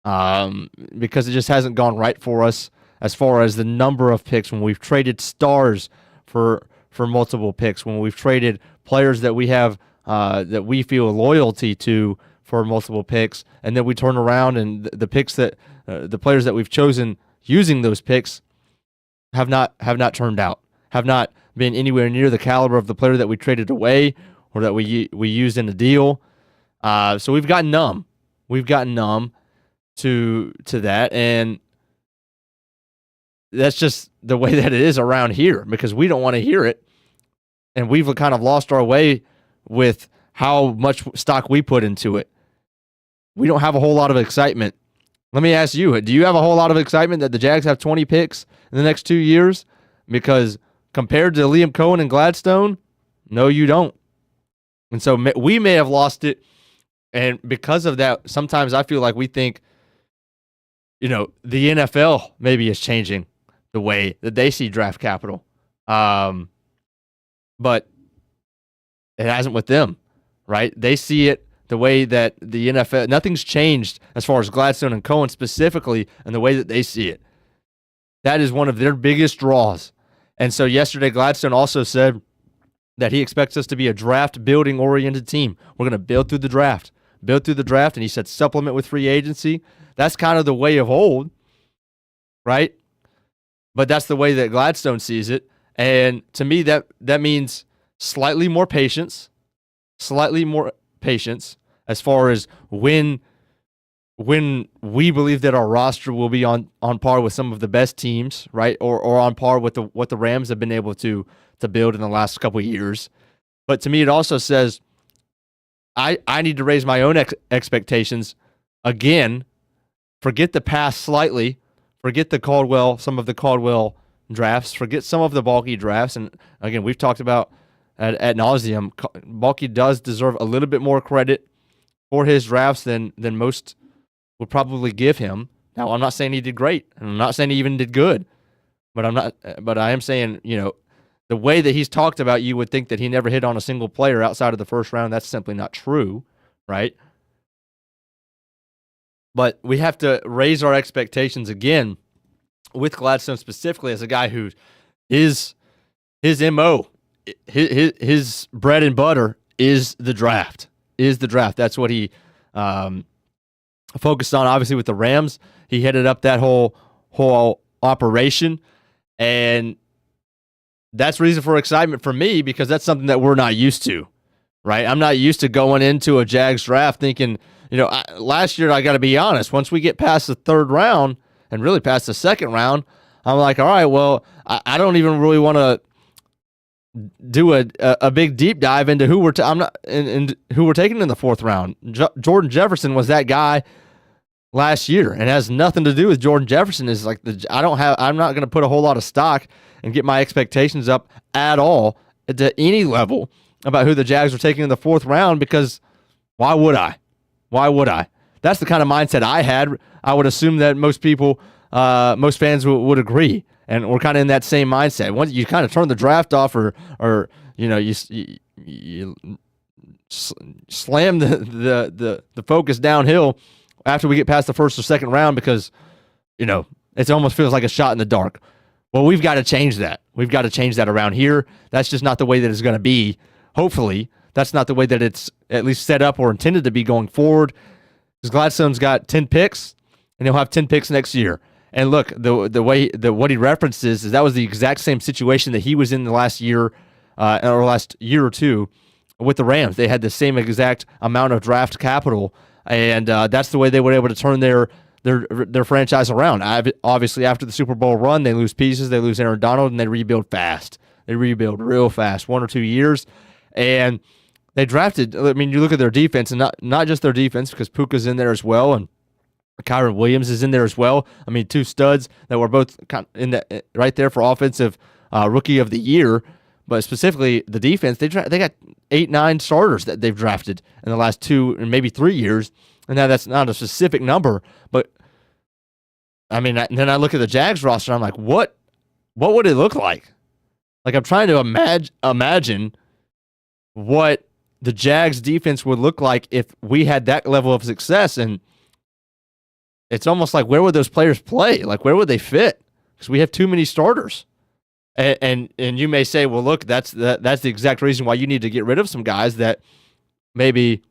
because it just hasn't gone right for us as far as the number of picks when we've traded stars for multiple picks, when we've traded players that we have that we feel loyalty to for multiple picks, and then we turn around and the picks that the players that we've chosen using those picks have not turned out, have not been anywhere near the caliber of the player that we traded away or that we used in a deal. So we've gotten numb. We've gotten numb to that, and that's just the way that it is around here because we don't want to hear it, and we've kind of lost our way with how much stock we put into it. We don't have a whole lot of excitement. Let me ask you, do you have a whole lot of excitement that the Jags have 20 picks in the next 2 years? Because compared to Liam Coen and Gladstone, no, you don't. And so we may have lost it, and because of that, sometimes I feel like we think, the NFL maybe is changing the way that they see draft capital. But it hasn't with them, right? They see it the way that the NFL, nothing's changed as far as Gladstone and Coen specifically and the way that they see it. That is one of their biggest draws. And so yesterday, Gladstone also said that he expects us to be a draft-building oriented team. We're going to build through the draft, and he said supplement with free agency. That's kind of the way of old, right? But that's the way that Gladstone sees it. And to me, that means slightly more patience as far as when we believe that our roster will be on par with some of the best teams, right? Or on par with what the Rams have been able to build in the last couple of years. But to me, it also says I need to raise my own expectations again. Forget the past slightly. Forget some of the Caldwell drafts. Forget some of the Baalke drafts. And again, we've talked about ad nauseum. Baalke does deserve a little bit more credit for his drafts than most would probably give him. Now, I'm not saying he did great, and I'm not saying he even did good, but I am saying, the way that he's talked about, you would think that he never hit on a single player outside of the first round. That's simply not true, right? But we have to raise our expectations again with Gladstone specifically as a guy who his MO, his bread and butter is the draft. That's what he focused on, obviously, with the Rams. He headed up that whole operation, and that's reason for excitement for me because that's something that we're not used to, right? I'm not used to going into a Jags draft thinking, last year, I got to be honest, once we get past the third round and really past the second round, I'm like, all right, well, I don't even really want to do a big deep dive into who we're taking in the fourth round. Jordan Jefferson was that guy last year, and it has nothing to do with Jordan Jefferson. Is like I'm not going to put a whole lot of stock and get my expectations up at all to any level about who the Jags are taking in the fourth round because why would I? Why would I? That's the kind of mindset I had. I would assume that most people, most fans would agree. And we're kind of in that same mindset. Once you kind of turn the draft off or you slam the focus downhill after we get past the first or second round because, it almost feels like a shot in the dark. Well, we've got to change that. We've got to change that around here. That's just not the way that it's going to be. Hopefully, that's not the way that it's at least set up or intended to be going forward. Because Gladstone's got 10 picks, and he'll have 10 picks next year. And look, what he references is that was the exact same situation that he was in the last year or last year or two with the Rams. They had the same exact amount of draft capital, and that's the way they were able to turn their franchise around. Obviously, after the Super Bowl run, they lose pieces. They lose Aaron Donald, and they rebuild fast. They rebuild real fast, 1 or 2 years. And they drafted, you look at their defense, and not just their defense, because Puka's in there as well, and Kyron Williams is in there as well. Two studs that were both right there for offensive rookie of the year. But specifically, the defense, they got 8-9 starters that they've drafted in the last 2 and maybe 3 years. And now that's not a specific number, but then I look at the Jags roster, and I'm like, what would it look like? Like, I'm trying to imagine what the Jags defense would look like if we had that level of success. And it's almost like, where would those players play? Like, where would they fit? Because we have too many starters. And you may say, well, look, that's the exact reason why you need to get rid of some guys that maybe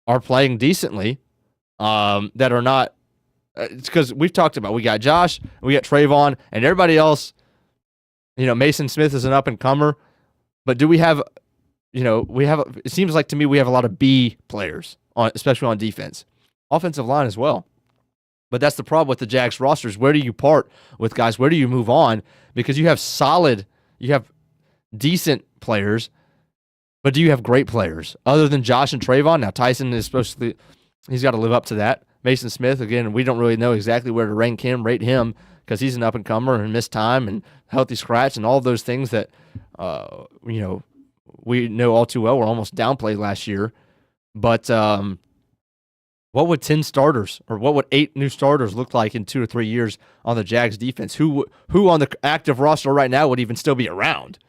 are playing decently, that are not. It's because we've talked about, we got Josh, we got Trayvon, and everybody else. Mason Smith is an up and comer, but do we have? It seems like to me we have a lot of B players, especially on defense, offensive line as well. But that's the problem with the Jags rosters. Where do you part with guys? Where do you move on? Because you have decent players, but do you have great players other than Josh and Trayvon? Now Tyson is he's got to live up to that. Mason Smith, again, we don't really know exactly where to rate him because he's an up and comer and missed time and healthy scratch and all of those things that we know all too well were almost downplayed last year. But what would 10 starters or what would 8 new starters look like in 2 or 3 years on the Jags defense? Who on the active roster right now would even still be around?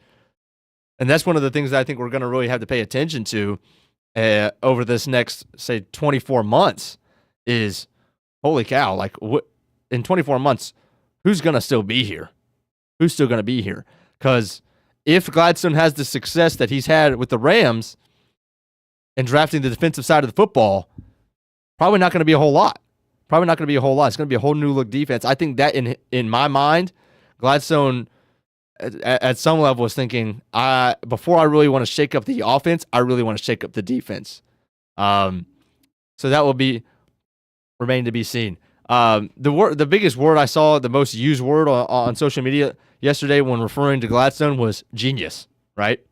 And that's one of the things that I think we're going to really have to pay attention to over this next, say, 24 months is, holy cow, like in 24 months, who's going to still be here? Who's still going to be here? Because if Gladstone has the success that he's had with the Rams and drafting the defensive side of the football, probably not going to be a whole lot. It's going to be a whole new look defense. I think that in my mind, Gladstone at some level was thinking, before I really want to shake up the offense, I really want to shake up the defense. So that will remain to be seen. The biggest word I saw, the most used word on social media yesterday when referring to Gladstone was genius, right?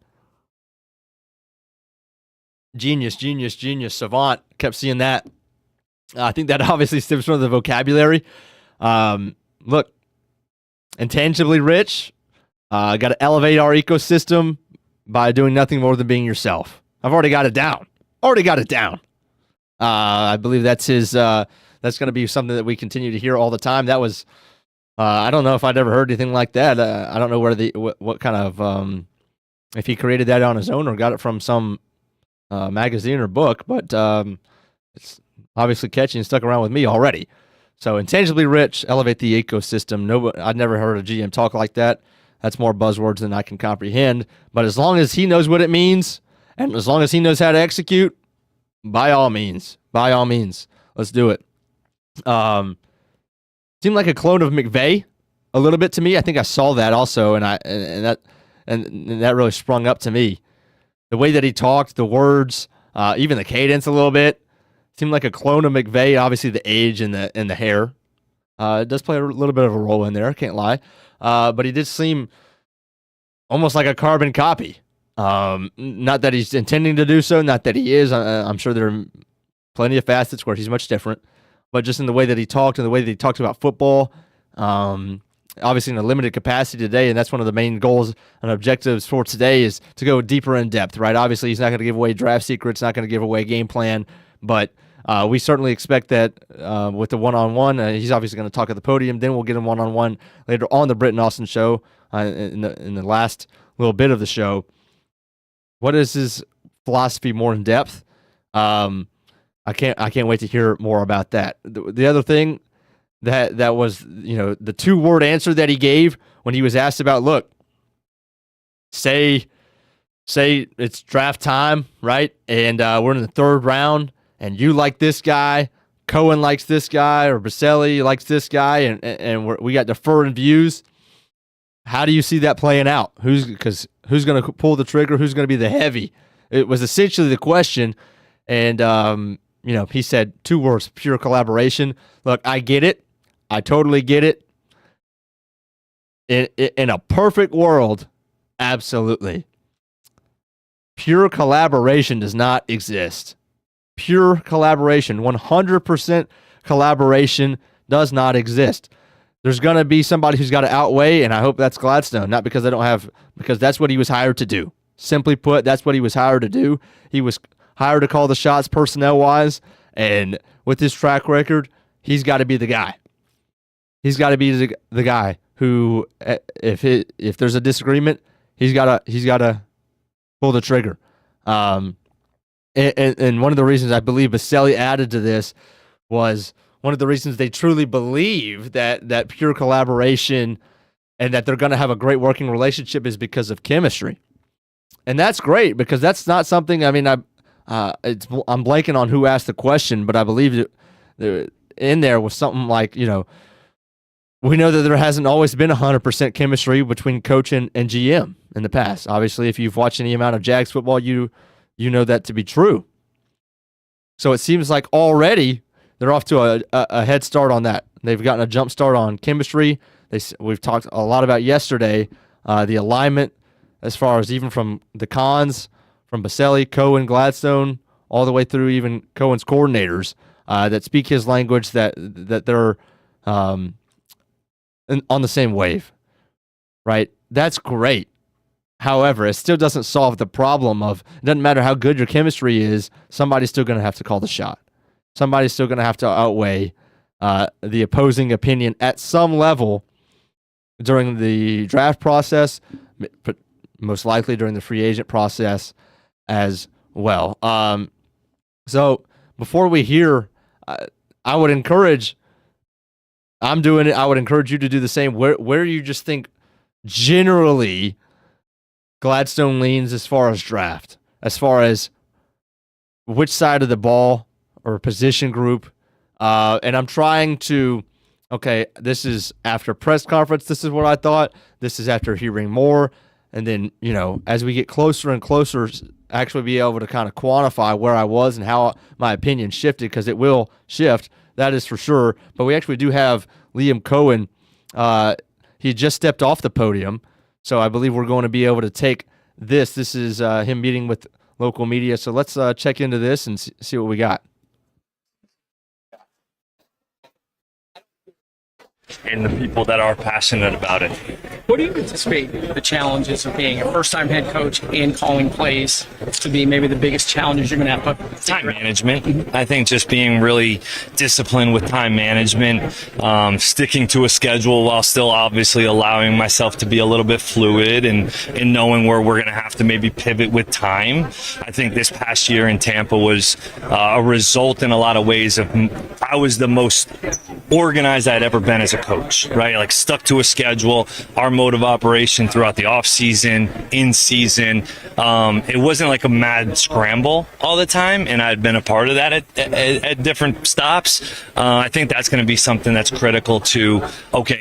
Genius, savant. Kept seeing that. I think that obviously stems from the vocabulary. Look, intangibly rich. Got to elevate our ecosystem by doing nothing more than being yourself. I've already got it down. I believe that's his. That's going to be something that we continue to hear all the time. That was. I don't know if I'd ever heard anything like that. I don't know what kind of if he created that on his own or got it from some magazine or book, but it's obviously catchy and stuck around with me already. So intangibly rich, elevate the ecosystem. I'd never heard a GM talk like that. That's more buzzwords than I can comprehend. But as long as he knows what it means, and as long as he knows how to execute, by all means, let's do it. Seemed like a clone of McVay a little bit to me. I think I saw that also, and that really sprung up to me. The way that he talked, the words, even the cadence a little bit, seemed like a clone of McVay. Obviously, the age and the hair it does play a little bit of a role in there. I can't lie. But he did seem almost like a carbon copy. Not that he's intending to do so, not that he is. I'm sure there are plenty of facets where he's much different. But just in the way that he talked and the way that he talks about football, obviously in a limited capacity today, and that's one of the main goals and objectives for today is to go deeper in depth, right? Obviously, he's not going to give away draft secrets, not going to give away game plan, but We certainly expect that with the one-on-one. He's obviously going to talk at the podium. Then we'll get him one-on-one later on the Brent and Austen show in the last little bit of the show. What is his philosophy more in depth? I can't wait to hear more about that. The other thing that was, the 2-word answer that he gave when he was asked about, look, say it's draft time, right? And we're in the 3rd round, and you like this guy, Coen likes this guy, or Baselli likes this guy, and we got different views. How do you see that playing out? Who's going to pull the trigger? Who's going to be the heavy? It was essentially the question, and he said 2 words: pure collaboration. Look, I get it. I totally get it. In a perfect world, absolutely. Pure collaboration does not exist. Pure collaboration, 100% collaboration does not exist. There's going to be somebody who's got to outweigh, and I hope that's Gladstone, not because because that's what he was hired to do. Simply put, that's what he was hired to do. He was hired to call the shots personnel-wise, and with his track record, he's got to be the guy. He's got to be the guy who, if there's a disagreement, he's got to pull the trigger. And one of the reasons I believe Baselli added to this was one of the reasons they truly believe that pure collaboration and that they're going to have a great working relationship is because of chemistry. And that's great, because that's not something, I'm blanking on who asked the question, but I believe that in there was something like, we know that there hasn't always been 100% chemistry between coach and GM in the past. Obviously, if you've watched any amount of Jags football, you know that to be true. So it seems like already they're off to a head start on that. They've gotten a jump start on chemistry. We've talked a lot about yesterday, the alignment as far as even from the cons, from Baselli, Coen, Gladstone, all the way through even Coen's coordinators that speak his language, that they're on the same wave, right? That's great. However, it still doesn't solve the problem of, it doesn't matter how good your chemistry is, somebody's still going to have to call the shot. Somebody's still going to have to outweigh the opposing opinion at some level during the draft process, but most likely during the free agent process as well. So before we hear, I would encourage you to do the same. Where you just think generally Gladstone leans as far as draft, as far as which side of the ball or position group. And I'm trying to, this is after press conference, this is what I thought. This is after hearing more. And then, as we get closer and closer, actually be able to kind of quantify where I was and how my opinion shifted, because it will shift. That is for sure. But we actually do have Liam Coen. He just stepped off the podium. So I believe we're going to be able to take this. This is him meeting with local media. So let's check into this and see what we got. And the people that are passionate about it. What do you anticipate the challenges of being a first-time head coach and calling plays to be maybe the biggest challenges you're going to have to time management? I think just being really disciplined with time management, sticking to a schedule while still obviously allowing myself to be a little bit fluid and knowing where we're going to have to maybe pivot with time. I think this past year in Tampa was a result in a lot of ways of I was the most organized I'd ever been as a coach, right? Like stuck to a schedule, our mode of operation throughout the offseason, in season. It wasn't like a mad scramble all the time, and I'd been a part of that at different stops. I think that's going to be something that's critical to,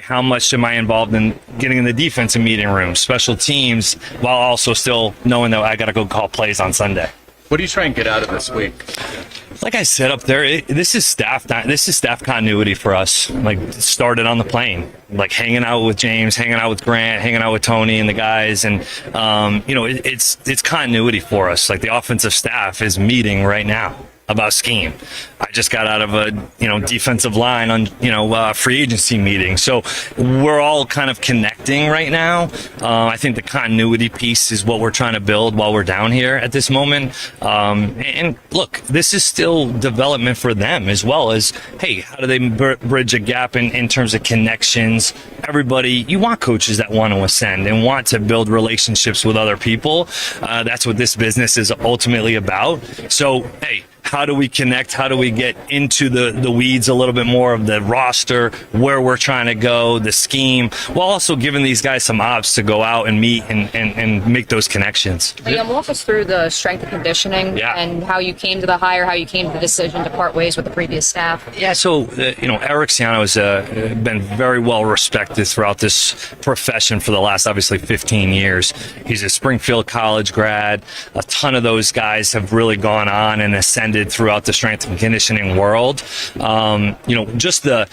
how much am I involved in getting in the defensive meeting room, special teams, while also still knowing that I got to go call plays on Sunday. What do you try and get out of this week? Like I said up there, this is staff continuity for us. Like, it started on the plane, like hanging out with James, hanging out with Grant, hanging out with Tony and the guys, and it's continuity for us. Like, the offensive staff is meeting right now. about scheme. I just got out of a defensive line on free agency meeting, so we're all kind of connecting right now. I think the continuity piece is what we're trying to build while we're down here at this moment. And look, this is still development for them as well as, hey, how do they bridge a gap in terms of connections? Everybody, you want coaches that want to ascend and want to build relationships with other people. That's what this business is ultimately about. So, hey, how do we connect? How do we get into the weeds a little bit more of the roster, where we're trying to go, the scheme, while also giving these guys some ops to go out and meet and make those connections. Liam, walk us through the strength and conditioning and how you came to the hire, how you came to the decision to part ways with the previous staff. Yeah, so, Eric Ciano has been very well respected throughout this profession for the last, obviously, 15 years. He's a Springfield College grad. A ton of those guys have really gone on and ascended throughout the strength and conditioning world. Just the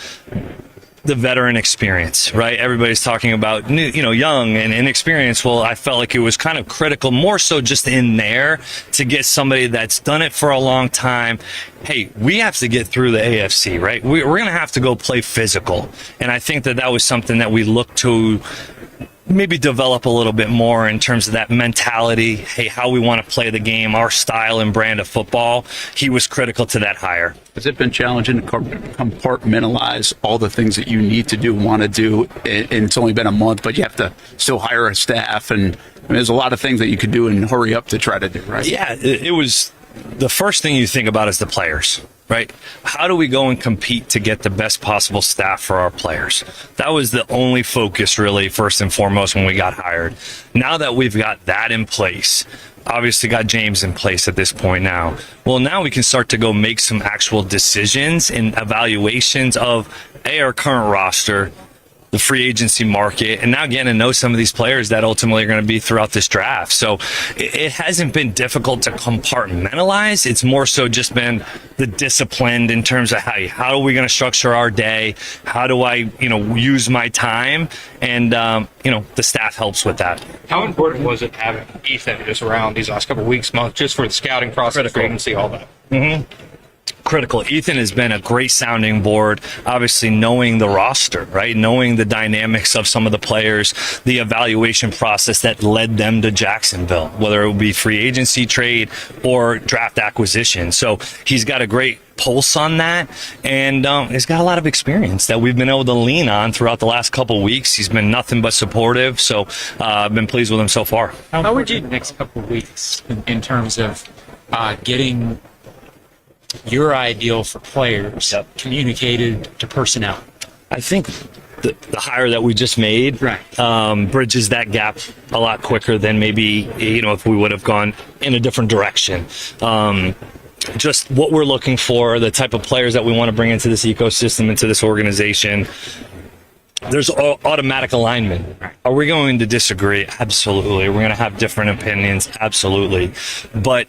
veteran experience, right? Everybody's talking about young and inexperienced. Well, I felt like it was kind of critical, more so just in there, to get somebody that's done it for a long time. Hey, we have to get through the AFC, right? We're going to have to go play physical. And I think that was something that we looked to maybe develop a little bit more in terms of that mentality, hey, how we want to play the game, our style and brand of football. He was critical to that hire. Has it been challenging to compartmentalize all the things that you need to do, want to do, and it's only been a month, but you have to still hire a staff, and there's a lot of things that you could do and hurry up to try to do, right? Yeah, it was the first thing you think about is the players, right? How do we go and compete to get the best possible staff for our players? That was the only focus, really, first and foremost, when we got hired. Now that we've got that in place, obviously got James in place at this point now. Well, now we can start to go make some actual decisions and evaluations of our current roster, the free agency market, and now getting to know some of these players that ultimately are going to be throughout this draft. So it hasn't been difficult to compartmentalize. It's more so just been the discipline in terms of how are we going to structure our day? How do I, use my time? And, the staff helps with that. How important was it having Ethan just around these last couple of weeks, months, just for the scouting process, free agency, all that? Mm-hmm. Critical. Ethan has been a great sounding board, obviously knowing the roster, right? Knowing the dynamics of some of the players, the evaluation process that led them to Jacksonville, whether it would be free agency, trade, or draft acquisition. So he's got a great pulse on that, and he's got a lot of experience that we've been able to lean on throughout the last couple of weeks. He's been nothing but supportive, so I've been pleased with him so far. How would you next couple of weeks in terms of getting your ideal for players communicated to personnel? I think the hire that we just made bridges that gap a lot quicker than maybe if we would have gone in a different direction. Just what we're looking for, the type of players that we want to bring into this ecosystem, into this organization. There's automatic alignment. Are we going to disagree? Absolutely. We're going to have different opinions. Absolutely. But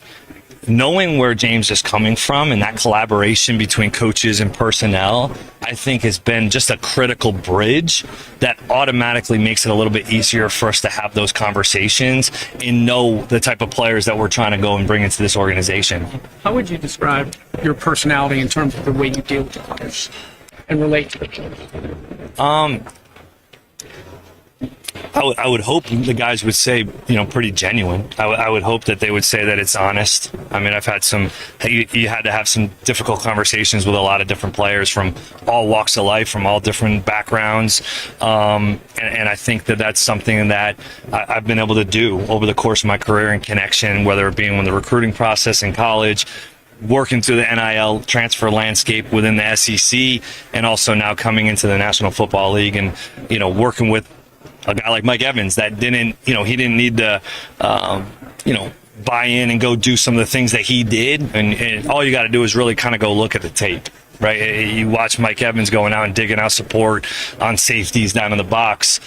knowing where James is coming from and that collaboration between coaches and personnel, I think has been just a critical bridge that automatically makes it a little bit easier for us to have those conversations and know the type of players that we're trying to go and bring into this organization. How would you describe your personality in terms of the way you deal with the players and relate to them? I would hope the guys would say, pretty genuine. I would hope that they would say that it's honest. I mean, I've had you had to have some difficult conversations with a lot of different players from all walks of life, from all different backgrounds. And I think that that's something that I've been able to do over the course of my career in connection, whether it be in the recruiting process in college, working through the NIL transfer landscape within the SEC, and also now coming into the National Football League and, working with a guy like Mike Evans that didn't need to, buy in and go do some of the things that he did. And all you got to do is really kind of go look at the tape, right? You watch Mike Evans going out and digging out support on safeties down in the box.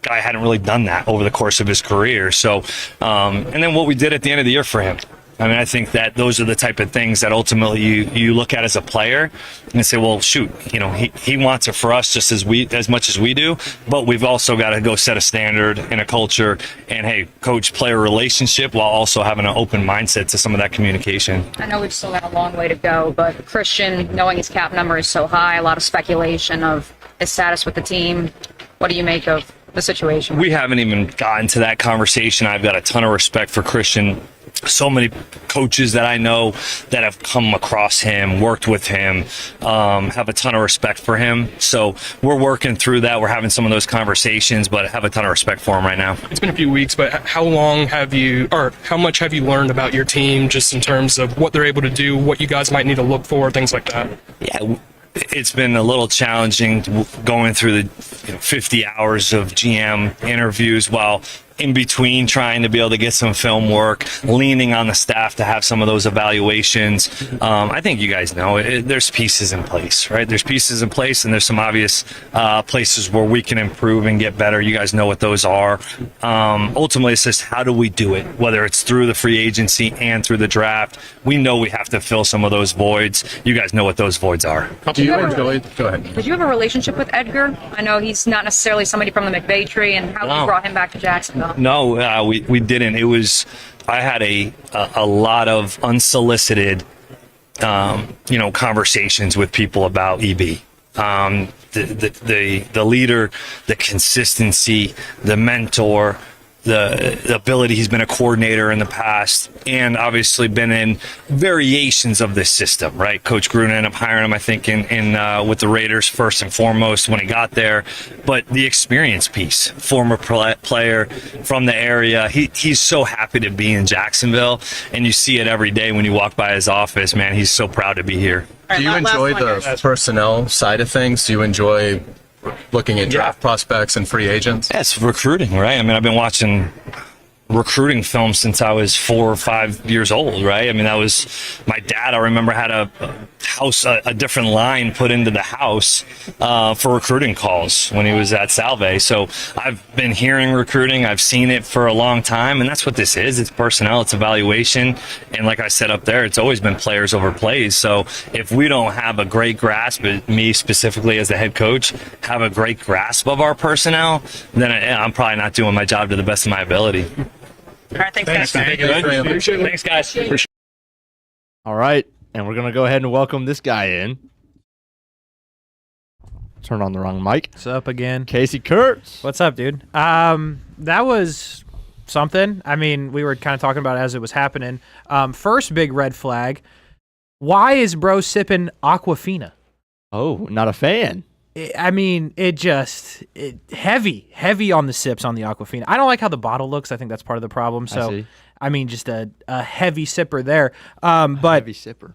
Guy hadn't really done that over the course of his career. So, and then what we did at the end of the year for him, I mean, I think that those are the type of things that ultimately you look at as a player and say, well, shoot, he wants it for us just as much as we do, but we've also got to go set a standard and a culture and, hey, coach-player relationship while also having an open mindset to some of that communication. I know we've still got a long way to go, but Christian, knowing his cap number is so high, a lot of speculation of his status with the team. What do you make of the situation? We haven't even gotten to that conversation. I've got a ton of respect for Christian. So many coaches that I know that have come across him, worked with him, have a ton of respect for him. So we're working through that. We're having some of those conversations, but I have a ton of respect for him right now. It's been a few weeks, but how much have you learned about your team just in terms of what they're able to do, what you guys might need to look for, things like that? Yeah, it's been a little challenging going through the 50 hours of GM interviews while in between trying to be able to get some film work, leaning on the staff to have some of those evaluations. I think you guys know there's pieces in place, right? There's pieces in place, and there's some obvious places where we can improve and get better. You guys know what those are. Ultimately, it's just how do we do it, whether it's through the free agency and through the draft. We know we have to fill some of those voids. You guys know what those voids are. Do you enjoy? Go ahead. Did you have a relationship with Edgar? I know he's not necessarily somebody from the McVay tree, and how you brought him back to Jacksonville. No, we didn't. It was, I had a lot of unsolicited, conversations with people about EB. The leader, the consistency, the mentor, the ability. He's been a coordinator in the past and obviously been in variations of this system, right? Coach Gruden ended up hiring him, I think, in with the Raiders first and foremost when he got there. But the experience piece, former player from the area, he's so happy to be in Jacksonville, and you see it every day when you walk by his office, man. He's so proud to be here. Do you enjoy the personnel side of things? Do you enjoy looking at draft prospects and free agents? Yeah, it's recruiting, right? I mean, I've been watching recruiting film since I was 4 or 5 years old, right? I mean, that was my dad. I remember had a house, a different line put into the house for recruiting calls when he was at Salve. So I've been hearing recruiting. I've seen it for a long time, and that's what this is. It's personnel, it's evaluation, and like I said up there, it's always been players over plays. So if we don't have a great grasp, me specifically as the head coach, have a great grasp of our personnel, then I'm probably not doing my job to the best of my ability. All right, thanks guys. Thanks, guys. All right, and we're going to go ahead and welcome this guy in. Turn on the wrong mic. What's up again? Casey Kurtz. What's up, dude? That was something. I mean, we were kind of talking about it as it was happening. First big red flag. Why is bro sipping Aquafina? Oh, not a fan. I mean, heavy on the sips on the Aquafina. I don't like how the bottle looks. I think that's part of the problem. So, I mean, just a heavy sipper there. But heavy sipper.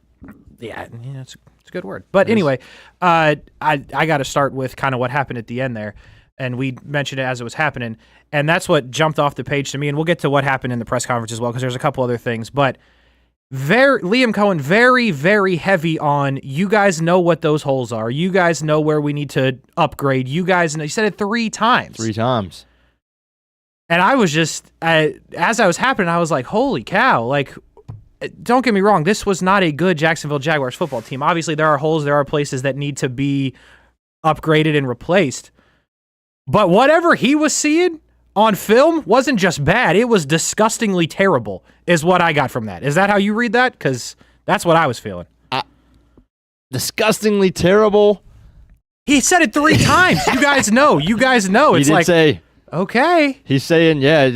Yeah, it's a good word. But anyway, I got to start with kind of what happened at the end there. And we mentioned it as it was happening. And that's what jumped off the page to me. And we'll get to what happened in the press conference as well, because there's a couple other things. But Liam Coen, very, very heavy on, you guys know what those holes are. You guys know where we need to upgrade. You guys know. He said it 3 times. 3 times. And I was just, as I was happening, I was like, holy cow. Like, don't get me wrong. This was not a good Jacksonville Jaguars football team. Obviously, there are holes. There are places that need to be upgraded and replaced. But whatever he was seeing on film wasn't just bad. It was disgustingly terrible is what I got from that. Is that how you read that? Because that's what I was feeling. Disgustingly terrible. He said it 3 times. You guys know. You guys know. It's he did like, say, okay. He's saying, yeah,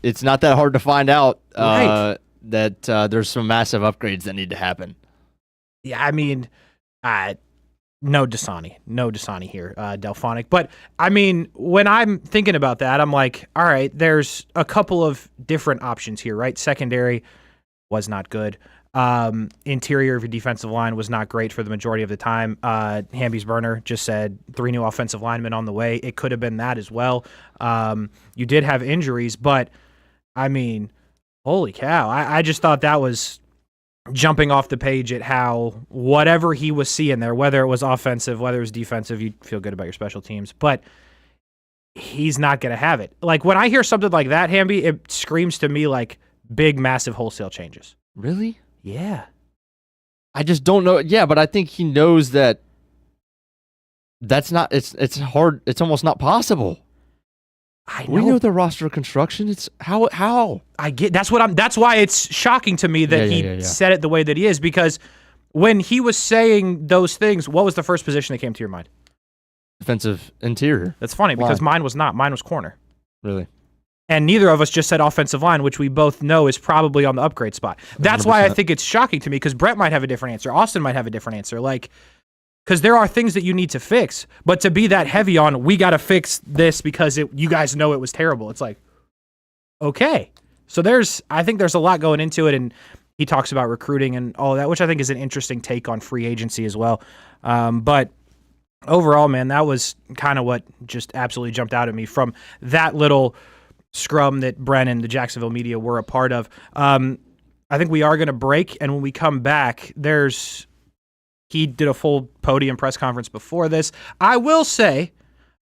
it's not that hard to find out Right. that there's some massive upgrades that need to happen. Yeah, I mean, no Dasani here, Delphonic. But, I mean, when I'm thinking about that, I'm like, all right, there's a couple of different options here, right? Secondary was not good. Interior of your defensive line was not great for the majority of the time. Hamby's burner just said 3 new offensive linemen on the way. It could have been that as well. You did have injuries, but, I mean, holy cow. I just thought that was jumping off the page at how whatever he was seeing there, whether it was offensive, whether it was defensive, you'd feel good about your special teams. But he's not going to have it. Like, when I hear something like that, Hamby, it screams to me like big, massive wholesale changes. Really? Yeah. I just don't know. Yeah, but I think he knows that that's not. It's hard. It's almost not possible. I know. We know the roster construction. It's how I get. That's why it's shocking to me that he said it the way that he is, because when he was saying those things, what was the first position that came to your mind? Defensive interior. That's funny because mine was not. Mine was corner. Really? And neither of us just said offensive line, which we both know is probably on the upgrade spot. That's 100%. Why I think it's shocking to me, because Brent might have a different answer. Austen might have a different answer. Because there are things that you need to fix. But to be that heavy on, we got to fix this because you guys know it was terrible. It's like, okay. So I think there's a lot going into it. And he talks about recruiting and all of that, which I think is an interesting take on free agency as well. But overall, man, that was kind of what just absolutely jumped out at me from that little scrum that Brent and the Jacksonville media were a part of. I think we are going to break, and when we come back, he did a full podium press conference before this. I will say,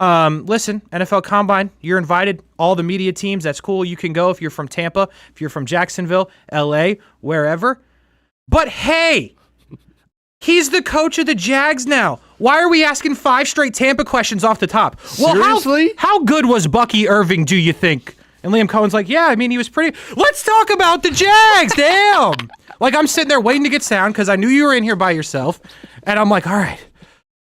listen, NFL Combine, you're invited. All the media teams, that's cool. You can go if you're from Tampa, if you're from Jacksonville, LA, wherever. But hey, he's the coach of the Jags now. Why are we asking 5 straight Tampa questions off the top? Well, seriously? How good was Bucky Irving, do you think? And Liam Cohen's like, yeah, I mean, he was pretty. Let's talk about the Jags. Damn. I'm sitting there waiting to get sound because I knew you were in here by yourself. And I'm like, all right.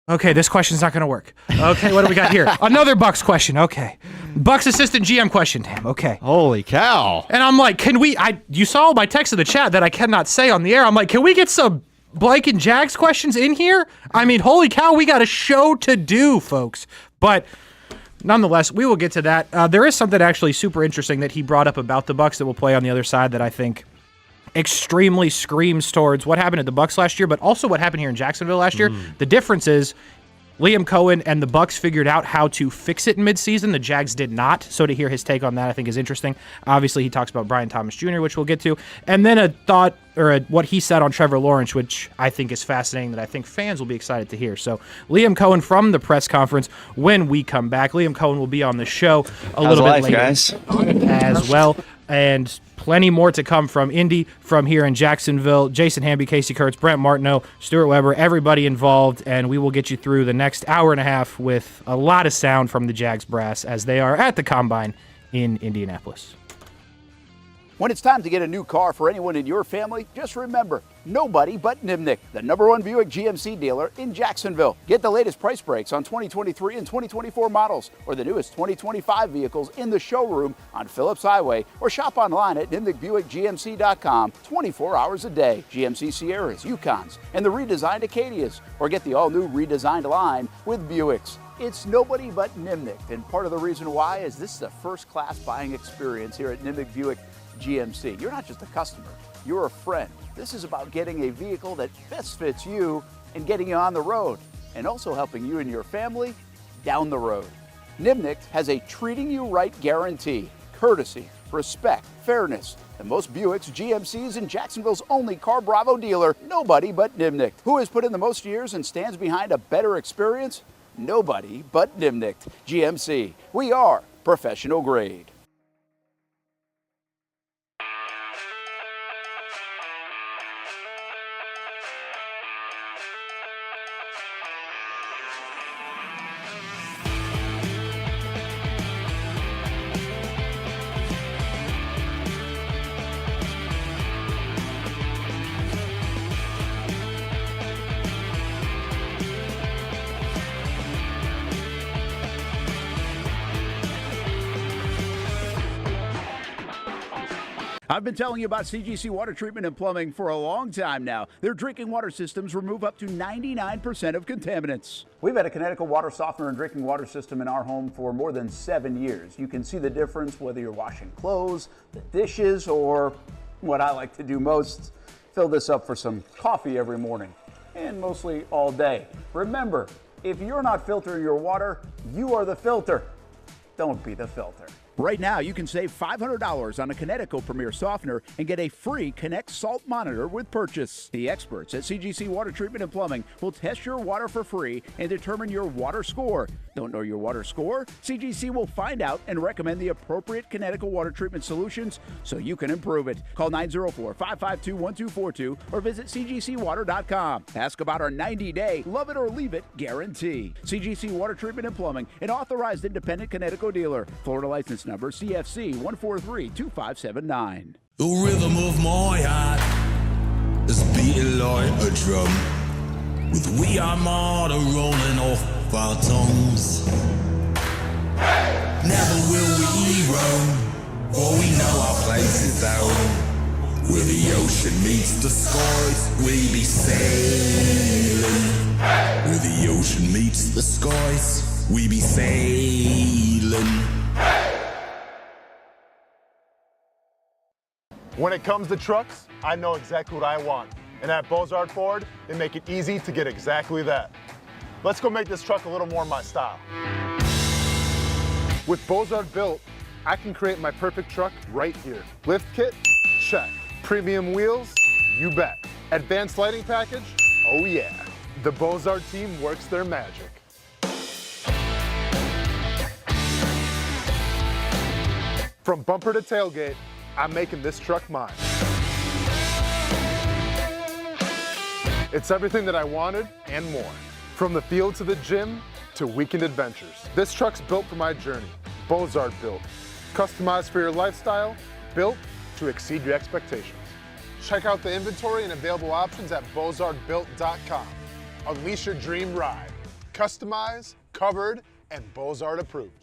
Okay, this question's not going to work. Okay, what do we got here? Another Bucks question. Okay. Bucks assistant GM question. Damn, okay. Holy cow. And I'm like, you saw my text in the chat that I cannot say on the air. I'm like, can we get some Blake and Jags questions in here? I mean, holy cow, we got a show to do, folks. But nonetheless, we will get to that. There is something actually super interesting that he brought up about the Bucks that will play on the other side that I think extremely screams towards what happened at the Bucks last year, but also what happened here in Jacksonville last year. The difference is Liam Coen and the Bucks figured out how to fix it in midseason. The Jags did not. So to hear his take on that, I think is interesting. Obviously, he talks about Brian Thomas Jr., which we'll get to, and then what he said on Trevor Lawrence, which I think is fascinating, that I think fans will be excited to hear. So Liam Coen from the press conference when we come back. Liam Coen will be on the show a little bit later guys? As well. And plenty more to come from Indy, from here in Jacksonville. Jason Hamby, Casey Kurtz, Brent Martineau, Stuart Weber, everybody involved, and we will get you through the next hour and a half with a lot of sound from the Jags brass as they are at the Combine in Indianapolis. When it's time to get a new car for anyone in your family, just remember, nobody but Nimnick, the #1 Buick GMC dealer in Jacksonville. Get the latest price breaks on 2023 and 2024 models, or the newest 2025 vehicles in the showroom on Phillips Highway, or shop online at NimnickBuickGMC.com 24 hours a day. GMC Sierras, Yukons, and the redesigned Acadias, or get the all-new redesigned line with Buicks. It's nobody but Nimnick, and part of the reason why is this is a first-class buying experience here at Nimnick Buick GMC. You're not just a customer, you're a friend. This is about getting a vehicle that best fits you and getting you on the road, and also helping you and your family down the road. Nimnick has a treating you right guarantee, courtesy, respect, fairness. And most Buicks, GMCs, and Jacksonville's only Car Bravo dealer, nobody but Nimnick. Who has put in the most years and stands behind a better experience? Nobody but Nimnick. GMC, we are professional grade. I've been telling you about CGC Water Treatment and Plumbing for a long time now. Their drinking water systems remove up to 99% of contaminants. We've had a Connecticut water softener and drinking water system in our home for more than 7 years. You can see the difference whether you're washing clothes, the dishes, or what I like to do most, fill this up for some coffee every morning, and mostly all day. Remember, if you're not filtering your water, you are the filter. Don't be the filter. Right now, you can save $500 on a Connecticut Premier Softener and get a free Connect Salt Monitor with purchase. The experts at CGC Water Treatment and Plumbing will test your water for free and determine your water score. Don't know your water score? CGC will find out and recommend the appropriate Connecticut water treatment solutions so you can improve it. Call 904-552-1242 or visit cgcwater.com. Ask about our 90-day love it or leave it guarantee. CGC Water Treatment and Plumbing, an authorized independent Connecticut dealer. Florida license number CFC 1432579. The rhythm of my heart is beating like a drum, with We Armada rolling off our tongues. Never will we roam, for we know our place is out. Where the ocean meets the skies, we be sailing. Where the ocean meets the skies, we be sailing. When it comes to trucks, I know exactly what I want. And at Bozard Ford, they make it easy to get exactly that. Let's go make this truck a little more my style. With Bozard Built, I can create my perfect truck right here. Lift kit? Check. Premium wheels? You bet. Advanced lighting package? Oh yeah. The Bozard team works their magic. From bumper to tailgate, I'm making this truck mine. It's everything that I wanted and more. From the field to the gym to weekend adventures. This truck's built for my journey. Bozard Built. Customized for your lifestyle, built to exceed your expectations. Check out the inventory and available options at bozardbuilt.com. Unleash your dream ride. Customized, covered, and Bozard approved.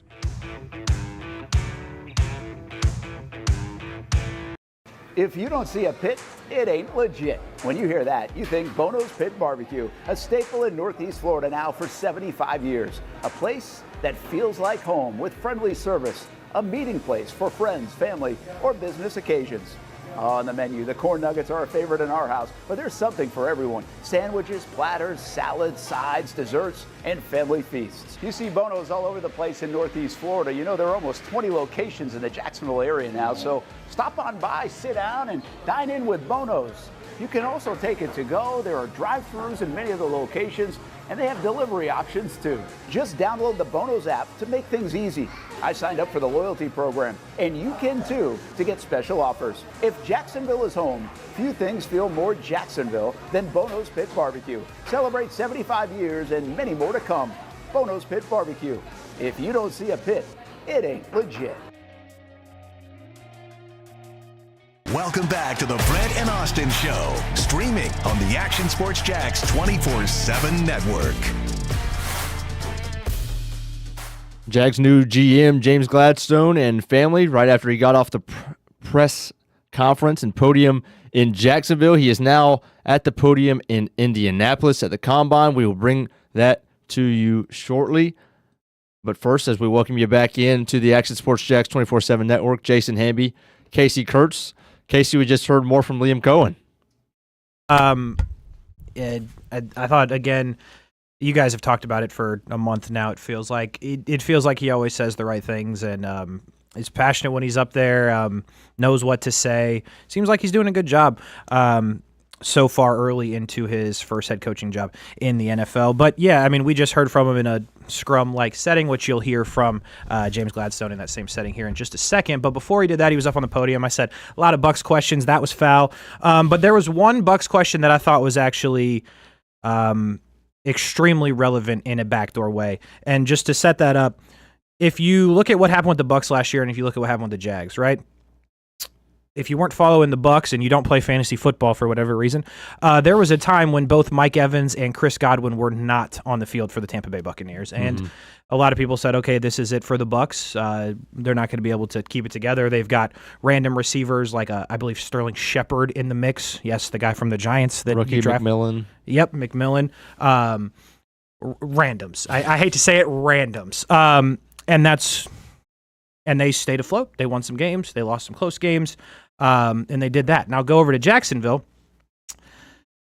If you don't see a pit, it ain't legit. When you hear that, you think Bono's Pit Barbecue, a staple in Northeast Florida now for 75 years. A place that feels like home with friendly service, a meeting place for friends, family, or business occasions. On the menu, the corn nuggets are a favorite in our house, but there's something for everyone. Sandwiches, platters, salads, sides, desserts, and family feasts. You see Bono's all over the place in Northeast Florida. You know, there are almost 20 locations in the Jacksonville area now, so stop on by, sit down, and dine in with Bono's. You can also take it to go. There are drive-thrus in many of the locations, and they have delivery options too. Just download the Bono's app to make things easy. I signed up for the loyalty program, and you can too, to get special offers. If Jacksonville is home, few things feel more Jacksonville than Bono's Pit Barbecue. Celebrate 75 years and many more to come. Bono's Pit Barbecue. If you don't see a pit, it ain't legit. Welcome back to the Brent and Austen Show, streaming on the Action Sports Jax 24/7 network. Jags' new GM James Gladstone and family right after he got off the press conference and podium in Jacksonville. He is now at the podium in Indianapolis at the Combine. We will bring that to you shortly. But first, as we welcome you back into the Action Sports Jax 24/7 network, Jason Hamby, Casey Kurtz. Casey, we just heard more from Liam Coen. I thought, again, you guys have talked about it for a month now. It feels like it feels like he always says the right things and is passionate when he's up there, knows what to say. Seems like he's doing a good job so far early into his first head coaching job in the NFL. But, yeah, I mean, we just heard from him in a scrum-like setting, which you'll hear from James Gladstone in that same setting here in just a second. But before he did that, he was up on the podium. I said a lot of Bucs questions. That was foul. But there was one Bucs question that I thought was actually extremely relevant in a backdoor way. And just to set that up, if you look at what happened with the Bucs last year and if you look at what happened with the Jags, right? If you weren't following the Bucs and you don't play fantasy football for whatever reason, there was a time when both Mike Evans and Chris Godwin were not on the field for the Tampa Bay Buccaneers, and a lot of people said, "Okay, this is it for the Bucs. They're not going to be able to keep it together." They've got random receivers like I believe Sterling Shepard in the mix. Yes, the guy from the Giants that rookie McMillan. Yep, McMillan. Randoms. I hate to say it, randoms. And they stayed afloat. They won some games. They lost some close games. And they did that. Now go over to Jacksonville.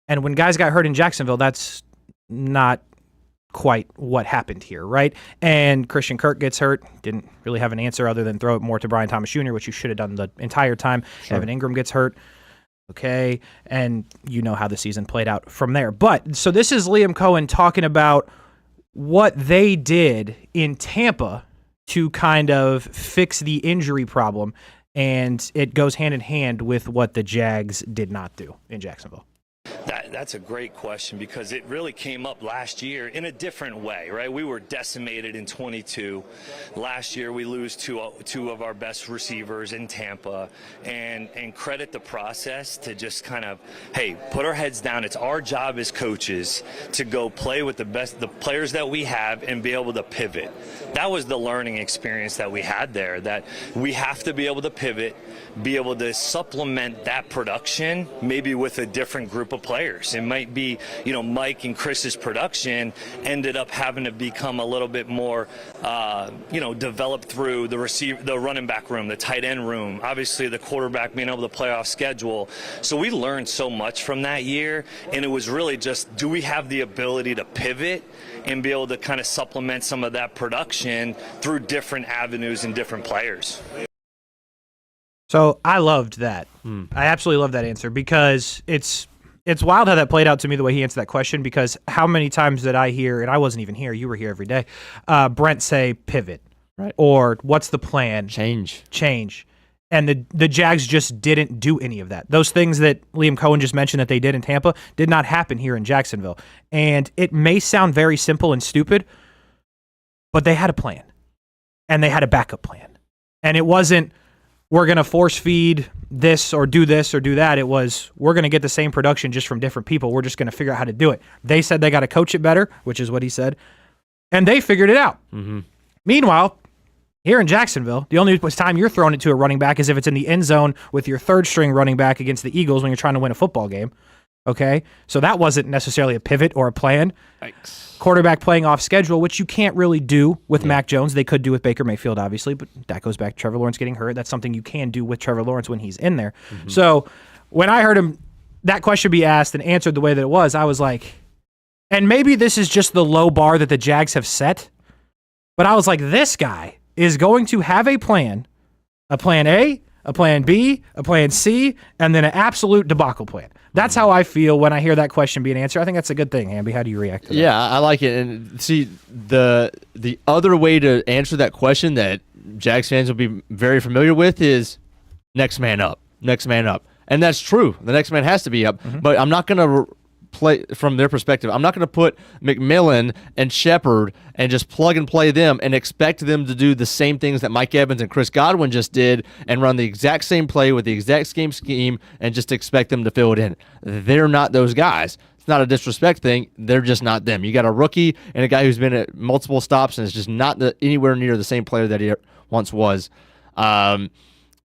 And when guys got hurt in Jacksonville, that's not quite what happened here, right? And Christian Kirk gets hurt. Didn't really have an answer other than throw it more to Brian Thomas Jr., which you should have done the entire time. Sure. Evan Ingram gets hurt. Okay, and you know how the season played out from there. But so this is Liam Coen talking about what they did in Tampa to kind of fix the injury problem, and it goes hand in hand with what the Jags did not do in Jacksonville. That's a great question because it really came up last year in a different way, right? We were decimated in 22. Last year we lose two of our best receivers in Tampa, and credit the process to just kind of, hey, put our heads down. It's our job as coaches to go play with the players that we have and be able to pivot. That was the learning experience that we had there, that we have to be able to pivot, be able to supplement that production maybe with a different group of players. It might be, Mike and Chris's production ended up having to become a little bit more, developed through the running back room, the tight end room, obviously the quarterback being able to play off schedule. So we learned so much from that year, and it was really just, do we have the ability to pivot and be able to kind of supplement some of that production through different avenues and different players? So I loved that. I absolutely love that answer because it's wild how that played out to me the way he answered that question, because how many times did I hear, and I wasn't even here, you were here every day, Brent say pivot, right? Or what's the plan? Change. And the Jags just didn't do any of that. Those things that Liam Coen just mentioned that they did in Tampa did not happen here in Jacksonville. And it may sound very simple and stupid, but they had a plan. And they had a backup plan. And it wasn't, we're going to force feed this or do that. It was, we're going to get the same production just from different people. We're just going to figure out how to do it. They said they got to coach it better, which is what he said. And they figured it out. Mm-hmm. Meanwhile, here in Jacksonville, the only time you're throwing it to a running back is if it's in the end zone with your third string running back against the Eagles when you're trying to win a football game. Okay? So that wasn't necessarily a pivot or a plan. Yikes. Quarterback playing off schedule, which you can't really do with Mac Jones. They could do with Baker Mayfield, obviously, but that goes back to Trevor Lawrence getting hurt. That's something you can do with Trevor Lawrence when he's in there. Mm-hmm. So when I heard him, that question be asked and answered the way that it was, I was like, and maybe this is just the low bar that the Jags have set, but I was like, this guy is going to have a plan A, a plan B, a plan C, and then an absolute debacle plan. That's how I feel when I hear that question being answered. I think that's a good thing, Hamby. How do you react to that? Yeah, I like it. And see, the other way to answer that question that Jags fans will be very familiar with is next man up. Next man up. And that's true. The next man has to be up. Mm-hmm. But I'm not going to play from their perspective. I'm not going to put McMillan and Shepard and just plug and play them and expect them to do the same things that Mike Evans and Chris Godwin just did and run the exact same play with the exact same scheme and just expect them to fill it in. They're not those guys. It's not a disrespect thing. They're just not them. You got a rookie and a guy who's been at multiple stops and is just not anywhere near the same player that he once was.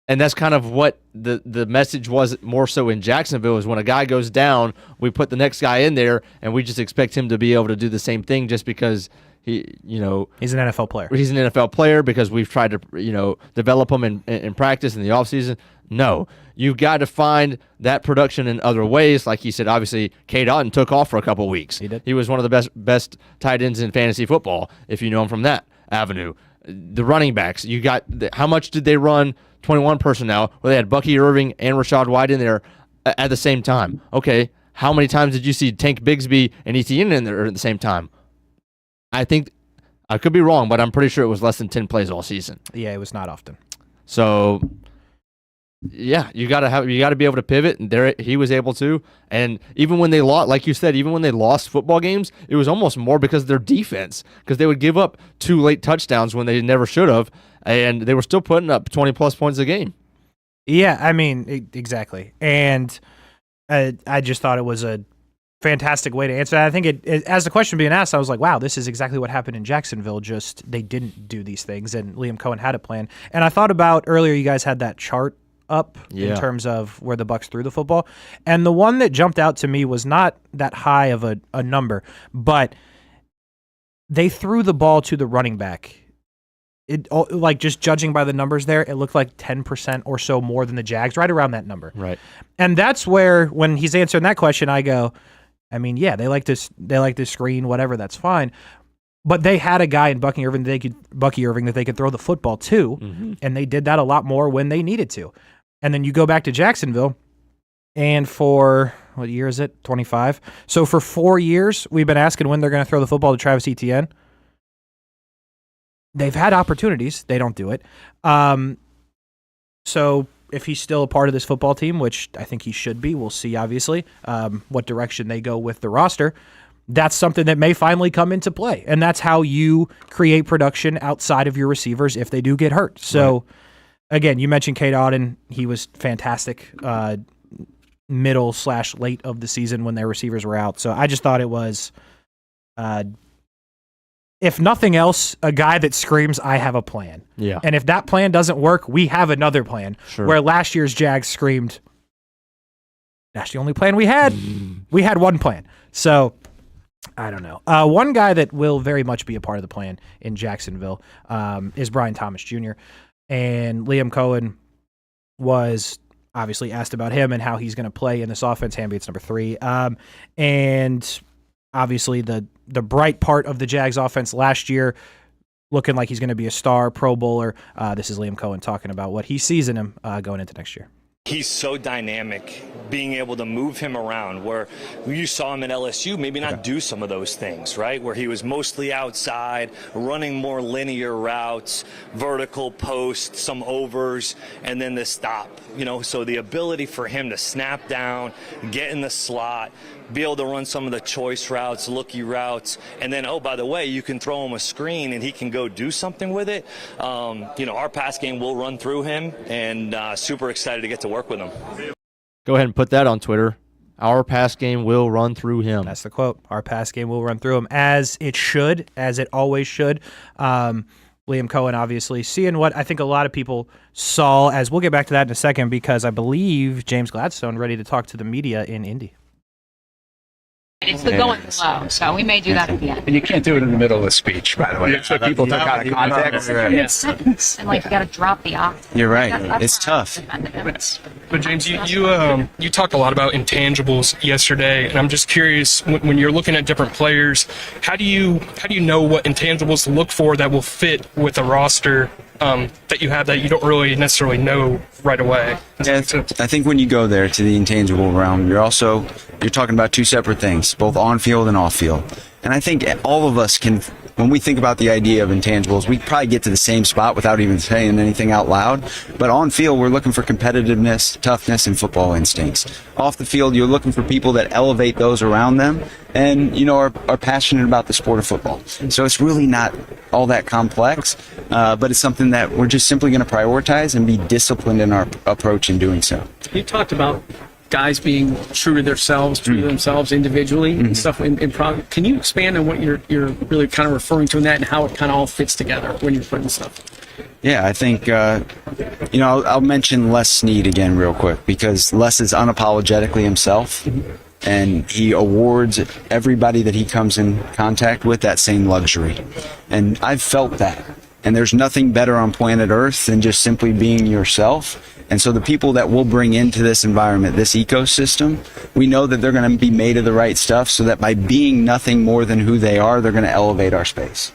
And that's kind of what the message was more so in Jacksonville, is when a guy goes down, we put the next guy in there, and we just expect him to be able to do the same thing just because he's an NFL player. He's an NFL player because we've tried to develop him in practice in the offseason. No, you've got to find that production in other ways. Like he said, obviously, Cade Otton took off for a couple of weeks. He did. He was one of the best tight ends in fantasy football, if you know him from that avenue. The running backs, you got how much did they run 21 personnel where they had Bucky Irving and Rashad White in there at the same time? Okay, how many times did you see Tank Bigsby and Etienne in there at the same time? I think I could be wrong, but I'm pretty sure it was less than 10 plays all season. Yeah, it was not often. So yeah, you got to be able to pivot, and there he was able to. And even when they lost, like you said, even when they lost football games, it was almost more because of their defense, because they would give up 2 late touchdowns when they never should have, and they were still putting up 20-plus points a game. Yeah, I mean, exactly. And I just thought it was a fantastic way to answer that. I think as the question being asked, I was like, wow, this is exactly what happened in Jacksonville, just they didn't do these things, and Liam Coen had a plan. And I thought about earlier, you guys had that chart up in terms of where the Bucs threw the football. And the one that jumped out to me was not that high of a number, but they threw the ball to the running back. It, like, just judging by the numbers there, it looked like 10% or so more than the Jags, right around that number. Right. And that's where, when he's answering that question, I go, I mean, yeah, they like to screen, whatever, that's fine. But they had a guy in Bucky Irving that they could throw the football to, and they did that a lot more when they needed to. And then you go back to Jacksonville, and for, what year is it? 25. So for 4 years, we've been asking when they're going to throw the football to Travis Etienne. They've had opportunities. They don't do it. So if he's still a part of this football team, which I think he should be, we'll see, obviously, what direction they go with the roster. That's something that may finally come into play. And that's how you create production outside of your receivers if they do get hurt. So, again, you mentioned Cade Auden. He was fantastic middle/late of the season when their receivers were out. So I just thought it was, if nothing else, a guy that screams, I have a plan. Yeah. And if that plan doesn't work, we have another plan. Sure. Where last year's Jags screamed, that's the only plan we had. We had one plan. So I don't know. One guy that will very much be a part of the plan in Jacksonville is Brian Thomas Jr. And Liam Coen was obviously asked about him and how he's going to play in this offense. Hamby, number 3. And obviously the bright part of the Jags offense last year, looking like he's going to be a star Pro Bowler. This is Liam Coen talking about what he sees in him going into next year. He's so dynamic, being able to move him around, where you saw him at LSU maybe not do some of those things, right? Where he was mostly outside, running more linear routes, vertical posts, some overs, and then the stop. So the ability for him to snap down, get in the slot, be able to run some of the choice routes, looky routes, and then, oh, by the way, you can throw him a screen and he can go do something with it. Our pass game will run through him, and super excited to get to work with him. Go ahead and put that on Twitter. Our pass game will run through him. That's the quote. Our pass game will run through him, as it should, as it always should. Liam Coen, obviously, seeing what I think a lot of people saw, as we'll get back to that in a second, because I believe James Gladstone ready to talk to the media in Indy. It's the going low, so we may do that at the end. And you can't do it in the middle of a speech, by the way. So people took out of context. It's and you got to drop the octave. You're right. It's tough. But James, you talked a lot about intangibles yesterday, and I'm just curious, when you're looking at different players, how do you know what intangibles to look for that will fit with a roster that you have that you don't really necessarily know right away? Yeah, I think when you go there to the intangible realm, you're talking about two separate things, both on field and off field. And I think all of us can, when we think about the idea of intangibles, we probably get to the same spot without even saying anything out loud. But on field, we're looking for competitiveness, toughness, and football instincts. Off the field, you're looking for people that elevate those around them and, are passionate about the sport of football. So it's really not all that complex, but it's something that we're just simply going to prioritize and be disciplined in our approach in doing so. You talked about guys being true to themselves individually and stuff in product. Can you expand on what you're really kind of referring to in that and how it kind of all fits together when you're putting stuff? Yeah, I think, I'll mention Les Snead again real quick, because Les is unapologetically himself, and he awards everybody that he comes in contact with that same luxury. And I've felt that. And there's nothing better on planet Earth than just simply being yourself. And so the people that we'll bring into this environment, this ecosystem, we know that they're going to be made of the right stuff, so that by being nothing more than who they are, they're going to elevate our space.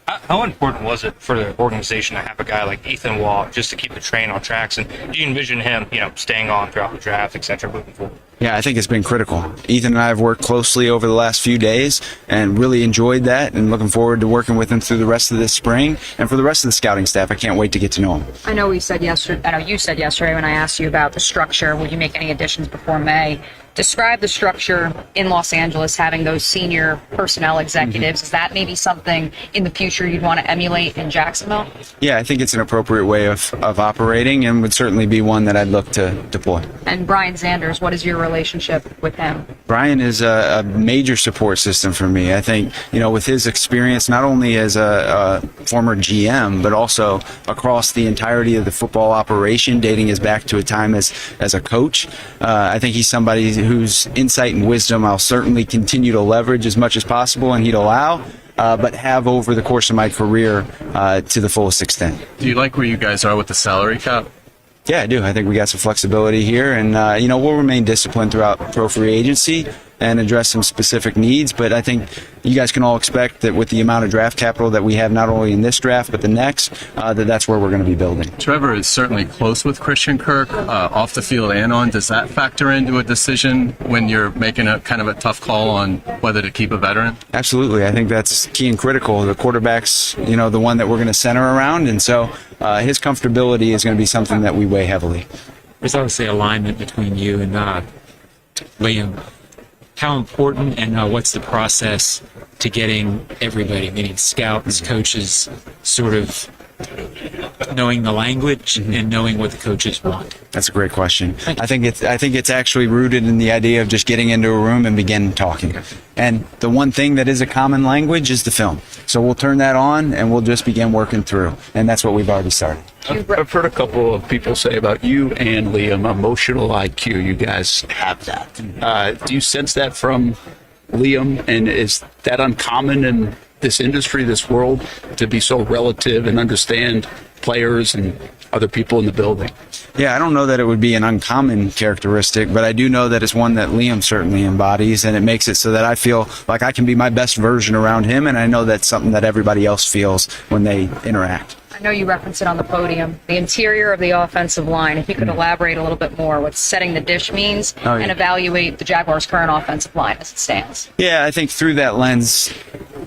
How important was it for the organization to have a guy like Ethan Waugh just to keep the train on tracks? And do you envision him, staying on throughout the draft, et cetera, moving forward? Yeah, I think it's been critical. Ethan and I have worked closely over the last few days and really enjoyed that, and looking forward to working with him through the rest of this spring. And for the rest of the scouting staff, I can't wait to get to know him. I know you said yesterday when I asked you about the structure, will you make any additions before May? Describe the structure in Los Angeles, having those senior personnel executives. Is that maybe something in the future you'd want to emulate in Jacksonville? Yeah, I think it's an appropriate way of operating, and would certainly be one that I'd look to deploy. And Brian Zanders, what is your relationship with him? Brian is a major support system for me. I think, with his experience, not only as a former GM, but also across the entirety of the football operation, dating us back to a time as a coach. I think he's somebody whose insight and wisdom I'll certainly continue to leverage as much as possible, and he'd allow, but have over the course of my career to the fullest extent. Do you like where you guys are with the salary cap? Yeah, I do. I think we got some flexibility here, and we'll remain disciplined throughout pro free agency and address some specific needs. But I think you guys can all expect that with the amount of draft capital that we have, not only in this draft but the next, that's where we're going to be building. Trevor is certainly close with Christian Kirk, off the field and on. Does that factor into a decision when you're making a kind of a tough call on whether to keep a veteran? Absolutely. I think that's key and critical. The quarterback's, the one that we're going to center around, and so his comfortability is going to be something that we weigh heavily. There's obviously alignment between you and Liam. How important and what's the process to getting everybody, meaning scouts, coaches, sort of knowing the language and knowing what the coaches want? That's a great question. I think it's actually rooted in the idea of just getting into a room and begin talking. And the one thing that is a common language is the film. So we'll turn that on and we'll just begin working through. And that's what we've already started. I've heard a couple of people say about you and Liam, emotional IQ. You guys have that. Do you sense that from Liam? And is that uncommon in this industry, this world, to be so relative and understand players and other people in the building? Yeah, I don't know that it would be an uncommon characteristic, but I do know that it's one that Liam certainly embodies, and it makes it so that I feel like I can be my best version around him, and I know that's something that everybody else feels when they interact. I know you referenced it on the podium, the interior of the offensive line. If you could elaborate a little bit more what setting the dish means and evaluate the Jaguars' current offensive line as it stands. Yeah, I think through that lens,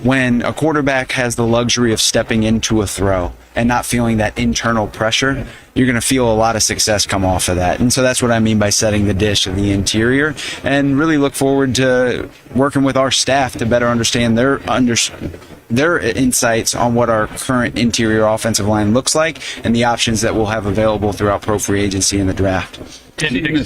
when a quarterback has the luxury of stepping into a throw and not feeling that internal pressure, you're going to feel a lot of success come off of that. And so that's what I mean by setting the dish of the interior, and really look forward to working with our staff to better understand their insights on what our current interior offensive line looks like and the options that we'll have available throughout pro free agency and the draft. You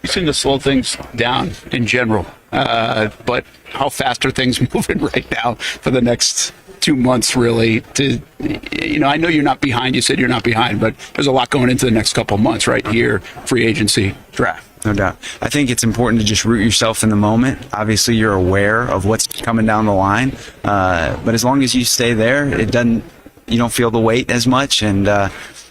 seem to slow things down in general, but how fast are things moving right now for the next 2 months, really? I know you're not behind. You said you're not behind, but there's a lot going into the next couple of months right here, free agency, draft. No doubt. I think it's important to just root yourself in the moment. Obviously, you're aware of what's coming down the line, but as long as you stay there, you don't feel the weight as much, and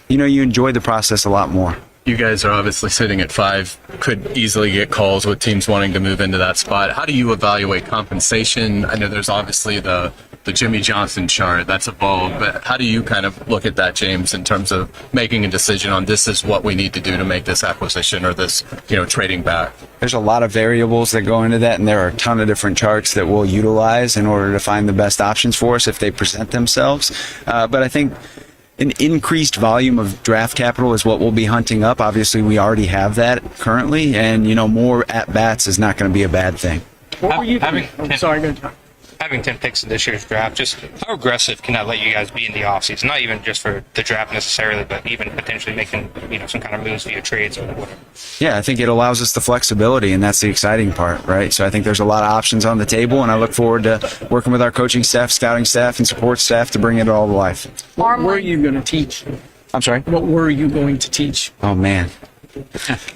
you enjoy the process a lot more. You guys are obviously sitting at 5, could easily get calls with teams wanting to move into that spot. How do you evaluate compensation? I know there's obviously the Jimmy Johnson chart that's evolved, but how do you kind of look at that, James, in terms of making a decision on this is what we need to do to make this acquisition or this, trading back? There's a lot of variables that go into that, and there are a ton of different charts that we'll utilize in order to find the best options for us if they present themselves. But I think an increased volume of draft capital is what we'll be hunting up. Obviously, we already have that currently, and more at-bats is not going to be a bad thing. What were you doing? Sorry, go ahead. Having 10 picks in this year's draft, just how aggressive can that let you guys be in the offseason? Not even just for the draft necessarily, but even potentially making some kind of moves via trades or whatever. Yeah, I think it allows us the flexibility, and that's the exciting part, right? So I think there's a lot of options on the table, and I look forward to working with our coaching staff, scouting staff, and support staff to bring it all to life. What were you going to teach? I'm sorry? What were you going to teach? Oh, man.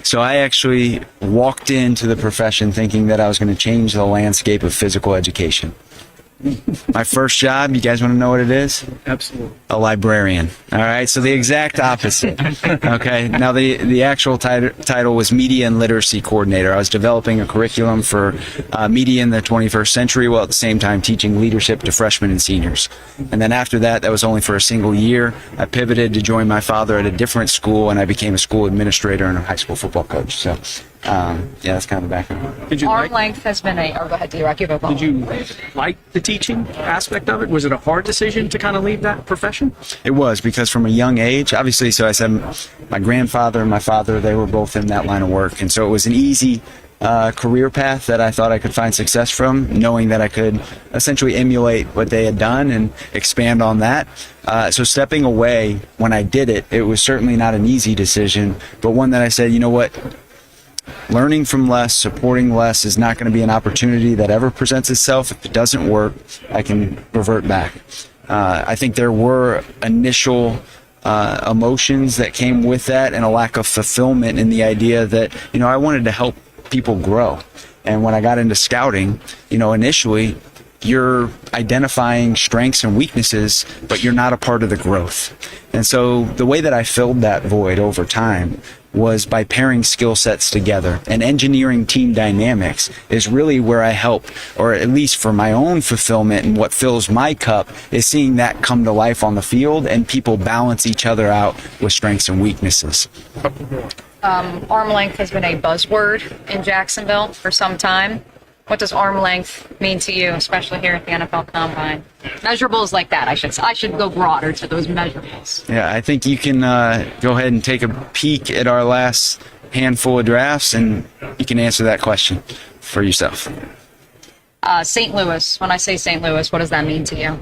So I actually walked into the profession thinking that I was going to change the landscape of physical education. My first job, you guys want to know what it is? Absolutely. A librarian. All right, so the exact opposite. Okay, now the actual title was Media and Literacy Coordinator. I was developing a curriculum for media in the 21st century, while at the same time teaching leadership to freshmen and seniors. And then after that was only for a single year. I pivoted to join my father at a different school, and I became a school administrator and a high school football coach. So that's kind of the background. Arm length has been go ahead, D-Rock, give up. Did you like the teaching aspect of it? Was it a hard decision to kind of leave that profession? It was, because from a young age, obviously, so I said my grandfather and my father, they were both in that line of work. And so it was an easy career path that I thought I could find success from, knowing that I could essentially emulate what they had done and expand on that. So stepping away, when I did it, it was certainly not an easy decision, but one that I said, you know what? Learning from less, supporting less is not going to be an opportunity that ever presents itself. If it doesn't work, I can revert back. I think there were initial emotions that came with that, and a lack of fulfillment in the idea that, I wanted to help people grow. And when I got into scouting, initially, you're identifying strengths and weaknesses, but you're not a part of the growth. And so the way that I filled that void over time was by pairing skill sets together, and engineering team dynamics is really where I help, or at least for my own fulfillment and what fills my cup is seeing that come to life on the field and people balance each other out with strengths and weaknesses. Arm length has been a buzzword in Jacksonville for some time. What does arm length mean to you, especially here at the NFL Combine? Measurables like that, I should go broader to those measurables. Yeah, I think you can go ahead and take a peek at our last handful of drafts, and you can answer that question for yourself. St. Louis. When I say St. Louis, what does that mean to you?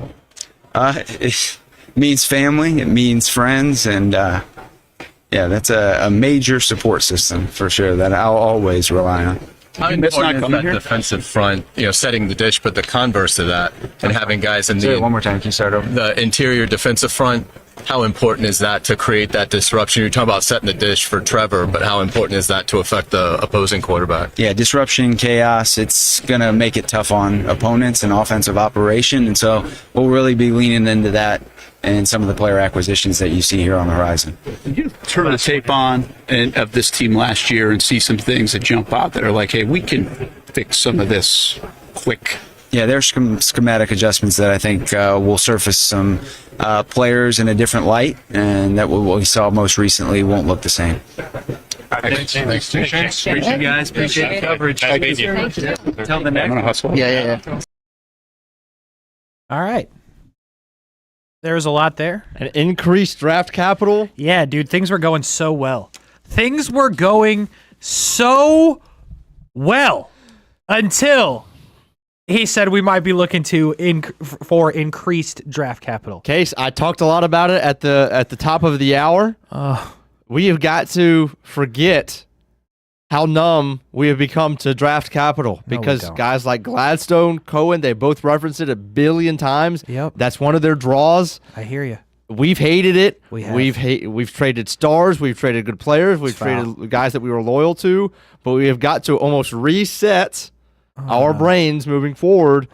It means family, it means friends, and yeah, that's a major support system for sure that I'll always rely on. How important is that defensive front, setting the dish, but the converse of that, and having guys in the one more time, can you start over? The interior defensive front, how important is that to create that disruption? You're talking about setting the dish for Trevor, but how important is that to affect the opposing quarterback? Yeah, disruption, chaos, it's going to make it tough on opponents and offensive operation, and so we'll really be leaning into that and some of the player acquisitions that you see here on the horizon. Did you turn the tape on of this team last year and see some things that jump out that are like, hey, we can fix some of this quick? Yeah, there's some schematic adjustments that I think will surface some players in a different light, and that what we saw most recently won't look the same. Thanks. Appreciate you guys. Appreciate the coverage. Thank you. Until the next. I'm gonna hustle. Yeah. All right. There's a lot there. An increased draft capital. Yeah, dude, things were going so well. Things were going so well until he said we might be looking for increased draft capital. Case, I talked a lot about it at the top of the hour. We have got to forget how numb we have become to draft capital because guys like Gladstone, Coen, they both referenced it 1 billion times. Yep. That's one of their draws. I hear you. We've hated it. We have. We've traded stars. We've traded good players. We've traded guys that we were loyal to. But we have got to almost reset our brains moving forward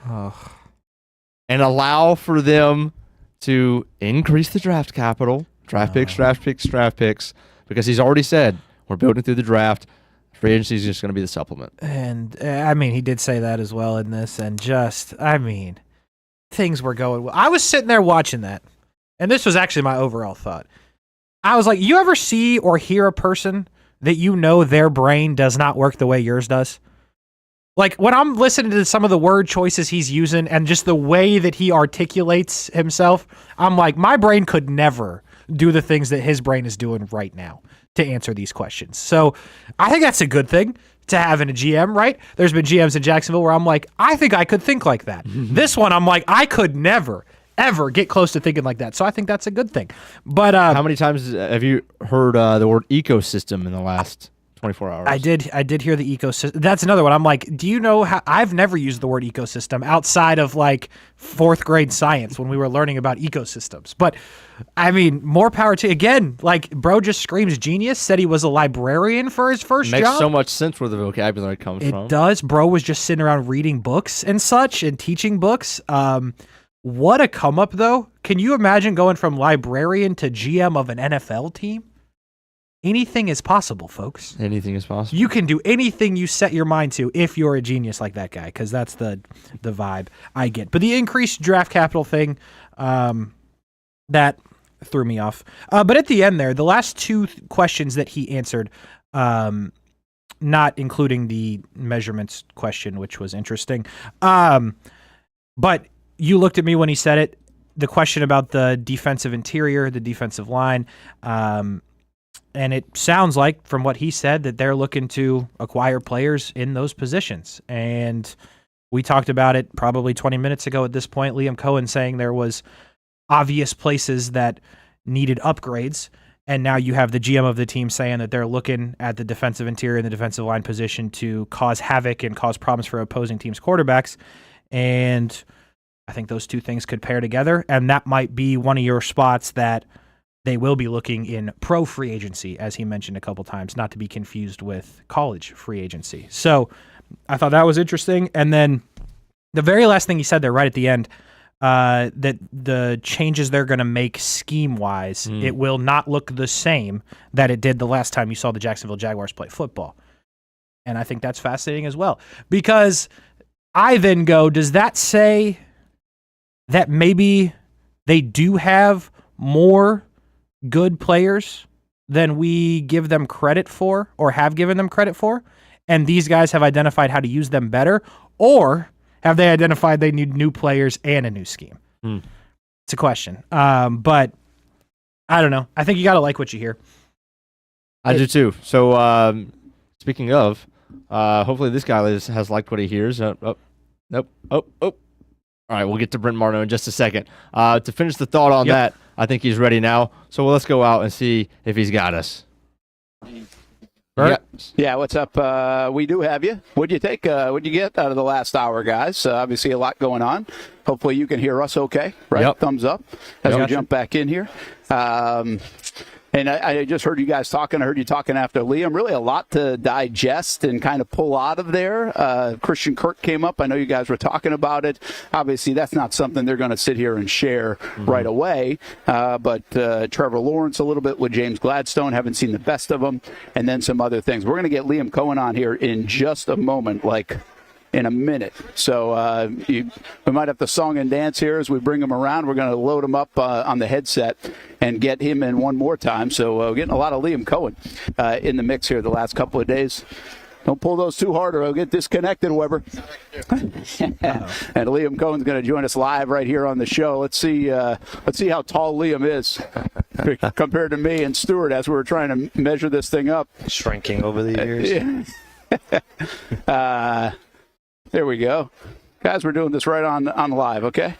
and allow for them to increase the draft capital, draft picks, because he's already said we're building through the draft. Free agency is just going to be the supplement. And, he did say that as well in this. And things were going well. I was sitting there watching that. And this was actually my overall thought. I was like, you ever see or hear a person that you know their brain does not work the way yours does? Like, when I'm listening to some of the word choices he's using and just the way that he articulates himself, I'm like, my brain could never do the things that his brain is doing right now to answer these questions. So I think that's a good thing to have in a GM, right? There's been GMs in Jacksonville where I'm like, I think I could think like that. This one, I'm like, I could never, ever get close to thinking like that. So I think that's a good thing. But how many times have you heard the word ecosystem in the last 24 hours? I did hear the ecosystem. That's another one. I'm like, do you know how I've never used the word ecosystem outside of like 4th grade science when we were learning about ecosystems. But more power to, again, like bro just screams genius, said he was a librarian for his first job. Makes so much sense where the vocabulary comes from. It does. Bro was just sitting around reading books and such and teaching books. What a come up though. Can you imagine going from librarian to GM of an NFL team? Anything is possible, folks. Anything is possible. You can do anything you set your mind to if you're a genius like that guy, because that's the vibe I get. But the increased draft capital thing, that threw me off. But at the end there, the last two questions that he answered, not including the measurements question, which was interesting. But you looked at me when he said it, the question about the defensive interior, the defensive line, and it sounds like, from what he said, that they're looking to acquire players in those positions. And we talked about it probably 20 minutes ago at this point. Liam Coen saying there was obvious places that needed upgrades. And now you have the GM of the team saying that they're looking at the defensive interior and the defensive line position to cause havoc and cause problems for opposing teams' quarterbacks. And I think those two things could pair together. And that might be one of your spots that they will be looking in pro free agency, as he mentioned a couple times, not to be confused with college free agency. So I thought that was interesting. And then the very last thing he said there right at the end, that the changes they're going to make scheme-wise, it will not look the same that it did the last time you saw the Jacksonville Jaguars play football. And I think that's fascinating as well. Because I then go, does that say that maybe they do have more good players than we give them credit for or have given them credit for? And these guys have identified how to use them better? Or have they identified they need new players and a new scheme? It's a question. But I don't know. I think you got to like what you hear. I do too. So speaking of, hopefully this guy has liked what he hears. Nope. All right, we'll get to Brent Martineau in just a second. To finish the thought on that, I think he's ready now. So let's go out and see if he's got us. Yeah, what's up? We do have you. What'd you take? What'd you get out of the last hour, guys? Obviously a lot going on. Hopefully you can hear us okay, right? Yep. Thumbs up as we jump back in here. And I just heard you guys talking. I heard you talking after Liam. Really a lot to digest and kind of pull out of there. Christian Kirk came up. I know you guys were talking about it. Obviously, that's not something they're going to sit here and share right away. But Trevor Lawrence a little bit with James Gladstone. Haven't seen the best of them. And then some other things. We're going to get Liam Coen on here in just a moment, in a minute. So we might have to song and dance here as we bring him around. We're going to load him up on the headset and get him in one more time. So we're getting a lot of Liam Coen in the mix here the last couple of days. Don't pull those too hard or I'll get disconnected, Weber. And Liam Coen's going to join us live right here on the show. Let's see how tall Liam is compared to me and Stuart as we were trying to measure this thing up. Shrinking over the years. There we go. Guys, we're doing this right on live, okay?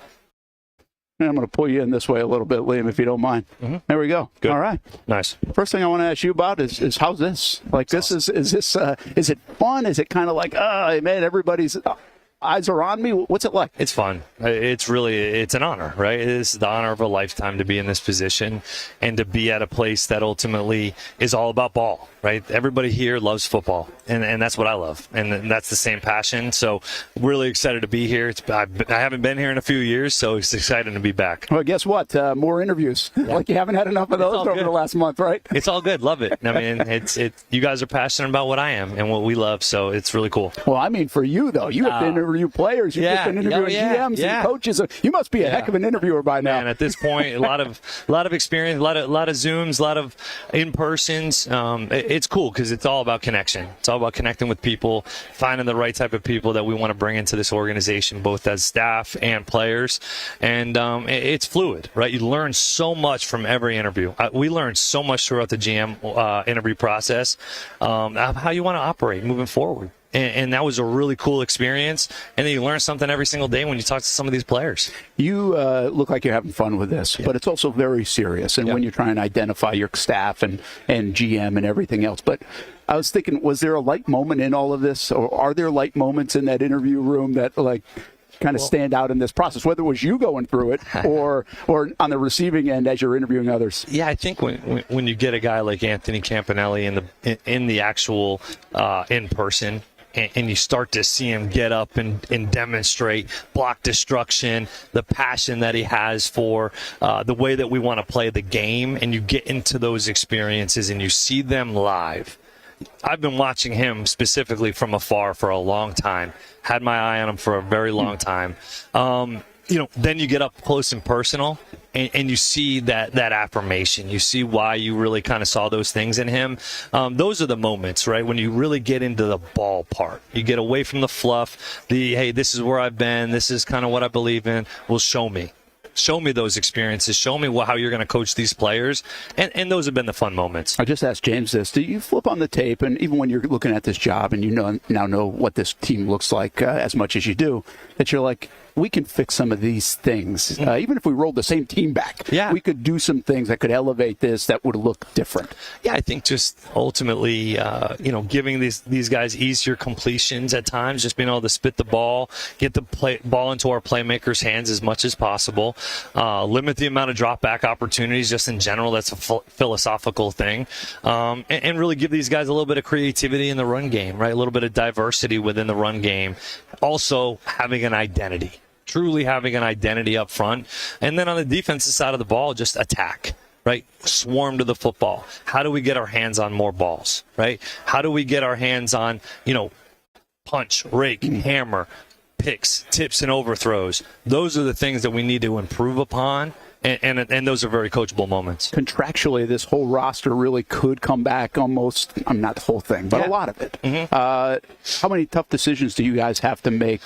And I'm going to pull you in this way a little bit, Liam, if you don't mind. There we go. Good. All right. Nice. First thing I want to ask you about is how's this? Is it fun? Is it kind of like, man, everybody's eyes are on me? What's it like? It's fun. It's an honor, right? It is the honor of a lifetime to be in this position and to be at a place that ultimately is all about ball, right? Everybody here loves football, and that's what I love, and that's the same passion. So really excited to be here. I haven't been here in a few years, so it's exciting to be back. Well, guess what? More interviews. Like you haven't had enough of those over the last month, right? It's all good. Love it. I mean, you guys are passionate about what I am and what we love, so it's really cool. Well, I mean, for you, though, you have to interview players. You've just been interviewing GMs and coaches. You must be a heck of an interviewer by now. Man, at this point, a lot of experience, a lot of Zooms, a lot of in-persons. It's cool because it's all about connection. It's all about connecting with people, finding the right type of people that we want to bring into this organization, both as staff and players. And it's fluid, right? You learn so much from every interview. We learned so much throughout the GM interview process, how you want to operate moving forward. And that was a really cool experience. And then you learn something every single day when you talk to some of these players. You look like you're having fun with this, but it's also very serious. And when you're trying to identify your staff and GM and everything else. But I was thinking, was there a light moment in all of this? Or are there light moments in that interview room that kind of stand out in this process, whether it was you going through it or on the receiving end as you're interviewing others? Yeah, I think when you get a guy like Anthony Campanelli in the actual in person, and you start to see him get up and demonstrate block destruction, the passion that he has for the way that we want to play the game, and you get into those experiences and you see them live. I've been watching him specifically from afar for a long time, had my eye on him for a very long time. Then you get up close and personal, and you see that affirmation. You see why you really kind of saw those things in him. Those are the moments, right, when you really get into the ball part. You get away from the fluff, hey, this is where I've been, this is kind of what I believe in. Well, show me. Show me those experiences. Show me how you're going to coach these players. And those have been the fun moments. I just asked James this. Do you flip on the tape, and even when you're looking at this job and you now know what this team looks like as much as you do, that you're like, we can fix some of these things. Even if we rolled the same team back, we could do some things that could elevate this that would look different. Yeah, I think just ultimately, giving these guys easier completions at times, just being able to spit the ball, get the ball into our playmakers' hands as much as possible, limit the amount of drop back opportunities just in general. That's a philosophical thing, and really give these guys a little bit of creativity in the run game, right? A little bit of diversity within the run game. Also having an identity, truly having an identity up front. And then on the defensive side of the ball, just attack, right? Swarm to the football. How do we get our hands on more balls, right? How do we get our hands on, punch, rake, hammer, picks, tips, and overthrows? Those are the things that we need to improve upon. And those are very coachable moments. Contractually, this whole roster really could come back almost, not the whole thing, but a lot of it. How many tough decisions do you guys have to make?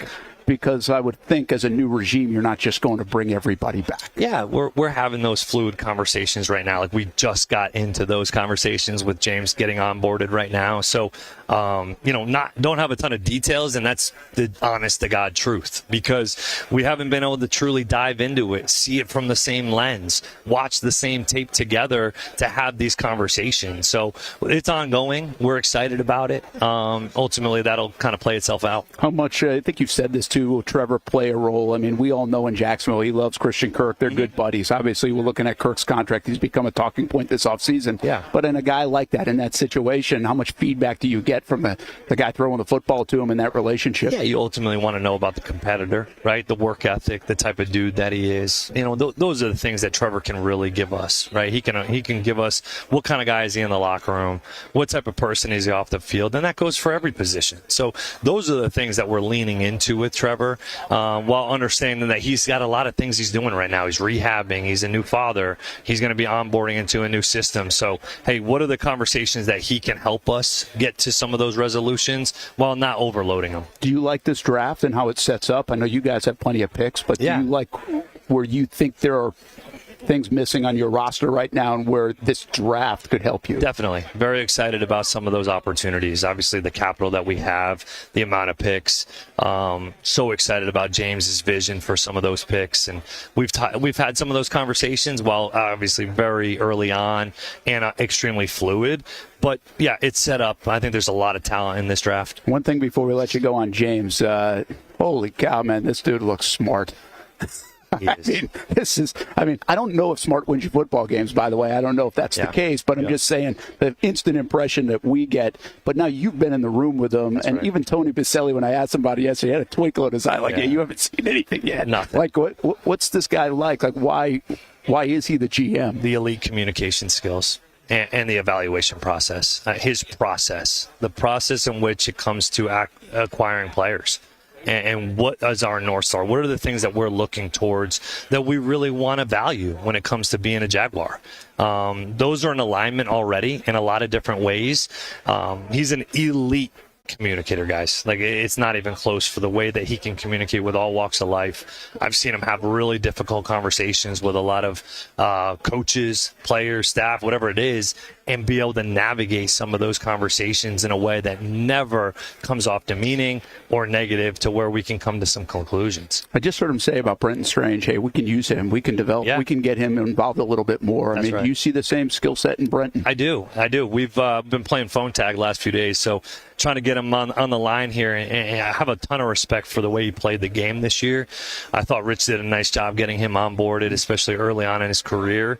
Because I would think as a new regime, you're not just going to bring everybody back. Yeah, we're having those fluid conversations right now. Like we just got into those conversations with James getting onboarded right now. So, don't have a ton of details, and that's the honest to God truth, because we haven't been able to truly dive into it, see it from the same lens, watch the same tape together to have these conversations. So it's ongoing. We're excited about it. Ultimately, that'll kind of play itself out. How much, I think you've said this too, will Trevor play a role? I mean, we all know in Jacksonville he loves Christian Kirk. They're good buddies. Obviously, we're looking at Kirk's contract. He's become a talking point this offseason. Yeah. But in a guy like that, in that situation, how much feedback do you get from the guy throwing the football to him in that relationship? Yeah, you ultimately want to know about the competitor, right? The work ethic, the type of dude that he is. Those are the things that Trevor can really give us, right? He can give us what kind of guy is he in the locker room, what type of person is he off the field, and that goes for every position. So those are the things that we're leaning into with Trevor, while understanding that he's got a lot of things he's doing right now. He's rehabbing. He's a new father. He's going to be onboarding into a new system. So, hey, what are the conversations that he can help us get to some of those resolutions while not overloading them? Do you like this draft and how it sets up? I know you guys have plenty of picks, but do you like where you think there are things missing on your roster right now and where this draft could help you? Definitely. Very excited about some of those opportunities. Obviously, the capital that we have, the amount of picks. So excited about James's vision for some of those picks. And we've had some of those conversations while obviously very early on and extremely fluid. But, yeah, it's set up. I think there's a lot of talent in this draft. One thing before we let you go on James. Holy cow, man, this dude looks smart. I don't know if smart wins you football games, by the way. I don't know if that's the case, but I'm just saying the instant impression that we get. But now you've been in the room with them, and even Tony Baselli, when I asked him about it yesterday, had a twinkle in his eye, like, you haven't seen anything yet. Nothing. Like, what's this guy like? Like, why is he the GM? The elite communication skills. And the evaluation process, his process, the process in which it comes to acquiring players. And what is our North Star? What are the things that we're looking towards that we really want to value when it comes to being a Jaguar? Those are in alignment already in a lot of different ways. He's an elite communicator, guys. Like, it's not even close for the way that he can communicate with all walks of life. I've seen him have really difficult conversations with a lot of coaches, players, staff, whatever it is, and be able to navigate some of those conversations in a way that never comes off demeaning or negative to where we can come to some conclusions. I just heard him say about Brenton Strange, hey, we can use him. We can develop. We can get him involved a little bit more. That's right. Do you see the same skill set in Brenton? I do. We've been playing phone tag the last few days, so trying to get him on the line here. And I have a ton of respect for the way he played the game this year. I thought Rich did a nice job getting him onboarded, especially early on in his career.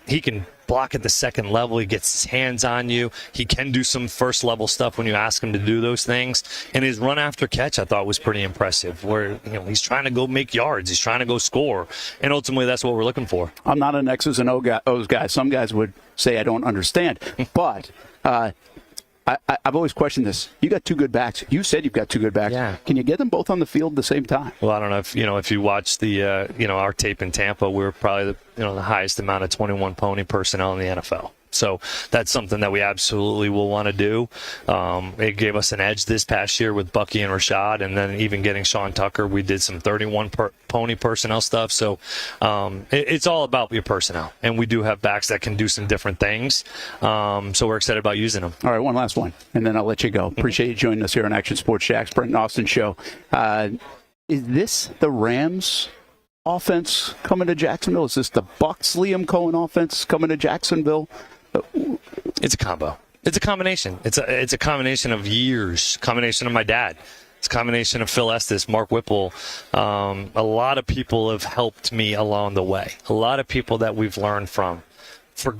He can block at the second level. He gets his hands on you. He can do some first level stuff when you ask him to do those things. And his run after catch, I thought, was pretty impressive, where he's trying to go make yards. He's trying to go score. And ultimately, that's what we're looking for. I'm not an X's and O's guy. Some guys would say I don't understand. But I've always questioned this. You got two good backs. You said you've got two good backs. Yeah. Can you get them both on the field at the same time? Well, I don't know if you watch the our tape in Tampa, we're probably the highest amount of 21 pony personnel in the NFL. So that's something that we absolutely will want to do. It gave us an edge this past year with Bucky and Rashad, and then even getting Sean Tucker. We did some 31 pony personnel stuff. So it's all about your personnel, and we do have backs that can do some different things. So we're excited about using them. All right, one last one, and then I'll let you go. Appreciate you joining us here on Action Sports Shacks, Brent and Austen Show. is this the Rams offense coming to Jacksonville? Is this the Bucs Liam Coen offense coming to Jacksonville? It's a combo. It's a combination. It's a combination of years, combination of my dad. It's a combination of Phil Estes, Mark Whipple. A lot of people have helped me along the way. A lot of people that we've learned from.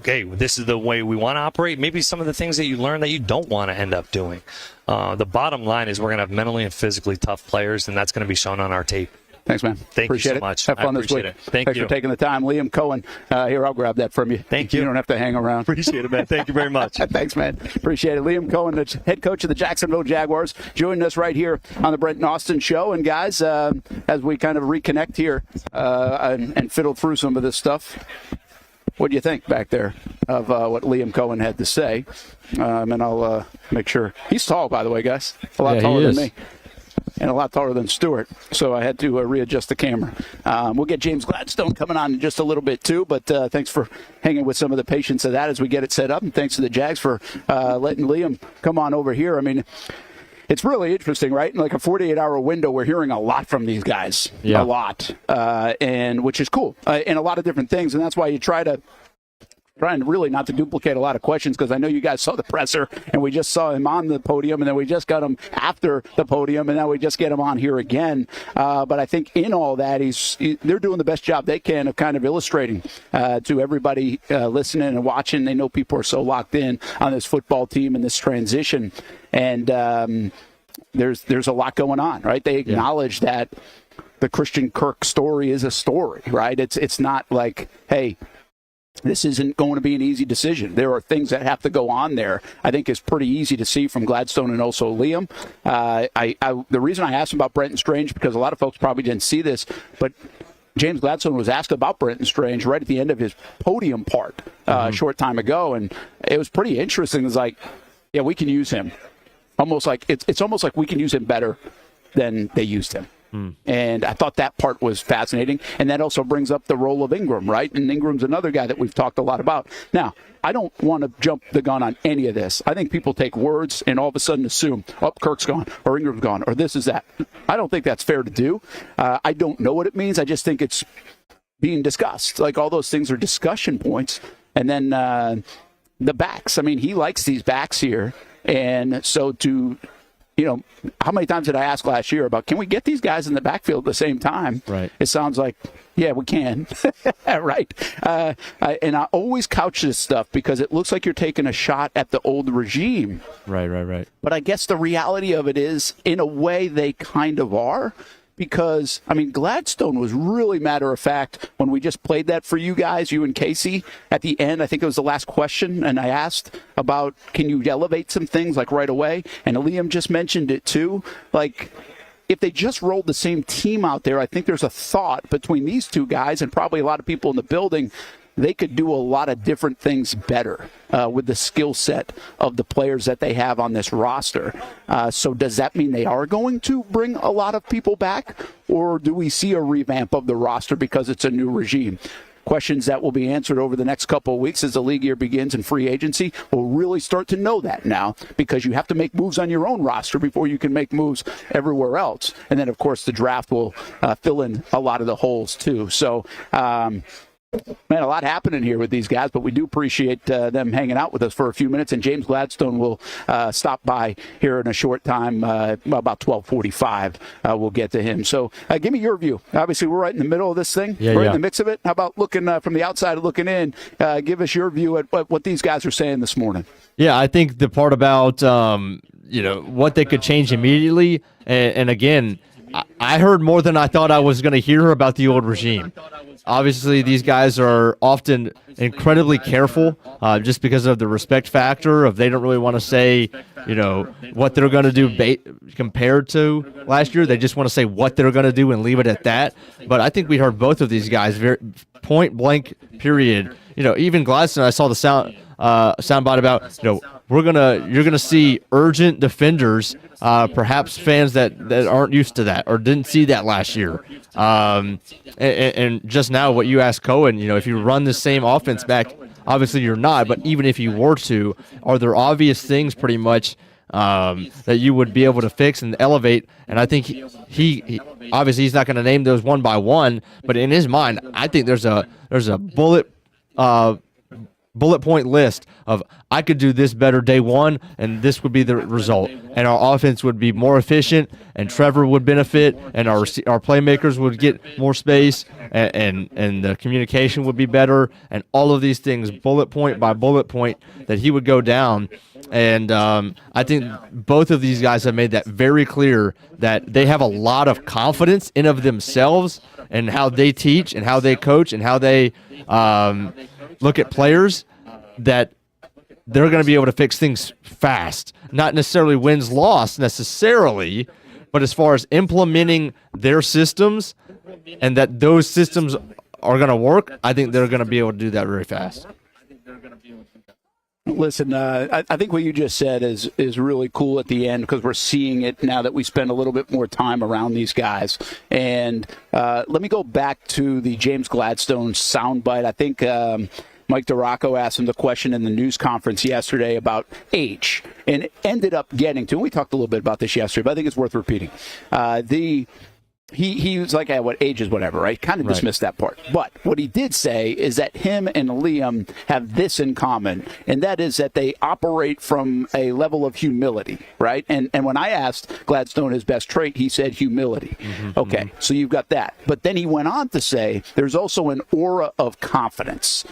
Hey, this is the way we want to operate. Maybe some of the things that you learn that you don't want to end up doing. The bottom line is we're going to have mentally and physically tough players, and that's going to be shown on our tape. Thanks, man. Appreciate you so much. Have fun this week. Thanks for taking the time. Liam Coen, here, I'll grab that from you. Thank you. You don't have to hang around. Appreciate it, man. Thank you very much. Thanks, man. Appreciate it. Liam Coen, the head coach of the Jacksonville Jaguars, joining us right here on the Brent and Austen Show. And, guys, as we kind of reconnect here and fiddle through some of this stuff, what do you think back there of what Liam Coen had to say? And I'll make sure. He's tall, by the way, guys. A lot taller than me. And a lot taller than Stewart, so I had to readjust the camera. We'll get James Gladstone coming on in just a little bit, too, but thanks for hanging with some of the patience of that as we get it set up, and thanks to the Jags for letting Liam come on over here. I mean, it's really interesting, right? In like a 48-hour window, we're hearing a lot from these guys, a lot, and which is cool, and a lot of different things, and that's why you trying really not to duplicate a lot of questions, because I know you guys saw the presser, and we just saw him on the podium, and then we just got him after the podium, and now we just get him on here again. But I think in all that, they're doing the best job they can of kind of illustrating to everybody listening and watching. They know people are so locked in on this football team and this transition, and there's a lot going on, right? They acknowledge that the Christian Kirk story is a story, right? It's not like, hey, this isn't going to be an easy decision. There are things that have to go on there. I think it's pretty easy to see from Gladstone and also Liam. The reason I asked about Brenton Strange, because a lot of folks probably didn't see this, but James Gladstone was asked about Brenton Strange right at the end of his podium part a short time ago, and it was pretty interesting. It's like, yeah, we can use him. Almost like it's almost like we can use him better than they used him. And I thought that part was fascinating. And that also brings up the role of Ingram, right? And Ingram's another guy that we've talked a lot about. Now, I don't want to jump the gun on any of this. I think people take words and all of a sudden assume, oh, Kirk's gone, or Ingram's gone, or this is that. I don't think that's fair to do. I don't know what it means. I just think it's being discussed. Like, all those things are discussion points. And then the backs. I mean, he likes these backs here. And so how many times did I ask last year about, can we get these guys in the backfield at the same time? Right. It sounds like, yeah, we can. Right. And I always couch this stuff because it looks like you're taking a shot at the old regime. Right. But I guess the reality of it is, in a way, they kind of are. Because, I mean, Gladstone was really matter of fact when we just played that for you guys, you and Casey, at the end. I think it was the last question, and I asked about, can you elevate some things, like, right away? And Liam just mentioned it, too. Like, if they just rolled the same team out there, I think there's a thought between these two guys and probably a lot of people in the building, they could do a lot of different things better with the skill set of the players that they have on this roster. So does that mean they are going to bring a lot of people back, or do we see a revamp of the roster because it's a new regime? Questions that will be answered over the next couple of weeks as the league year begins and free agency. We'll really start to know that now, because you have to make moves on your own roster before you can make moves everywhere else. And then, of course, the draft will fill in a lot of the holes, too. So, man, a lot happening here with these guys, but we do appreciate them hanging out with us for a few minutes. And James Gladstone will stop by here in a short time, about 12:45. We'll get to him. So give me your view. Obviously, we're right in the middle of this thing. We're in the mix of it. How about looking from the outside looking in? Give us your view at what these guys are saying this morning. Yeah, I think the part about what they could change immediately, and again, I heard more than I thought I was going to hear about the old regime. Obviously, these guys are often incredibly careful just because of the respect factor of they don't really want to say, what they're going to do compared to last year. They just want to say what they're going to do and leave it at that. But I think we heard both of these guys very point blank period. Even Gladstone, I saw the soundbite about, you're gonna see urgent defenders, perhaps fans that aren't used to that or didn't see that last year. And just now, what you asked Coen, if you run the same offense back, obviously you're not, but even if you were to, are there obvious things pretty much that you would be able to fix and elevate. And I think he obviously he's not going to name those one by one, but in his mind, I think there's a bullet point list of I could do this better day one, and this would be the result, and our offense would be more efficient, and Trevor would benefit, and our playmakers would get more space, and the communication would be better, and all of these things, bullet point by bullet point, that he would go down. And I think both of these guys have made that very clear, that they have a lot of confidence in of themselves and how they teach and how they coach and how they look at players, that they're going to be able to fix things fast. Not necessarily wins, loss necessarily, but as far as implementing their systems and that those systems are going to work, I think they're going to be able to do that very fast. Listen, I think what you just said is really cool at the end, because we're seeing it now that we spend a little bit more time around these guys. And let me go back to the James Gladstone soundbite. I think Mike DeRocco asked him the question in the news conference yesterday about age, and it ended up getting to, and we talked a little bit about this yesterday, but I think it's worth repeating. He was like, what age is whatever, right? Kind of dismissed that part. But what he did say is that him and Liam have this in common, and that is that they operate from a level of humility, right? And when I asked Gladstone his best trait, he said humility. Okay, so you've got that. But then he went on to say there's also an aura of confidence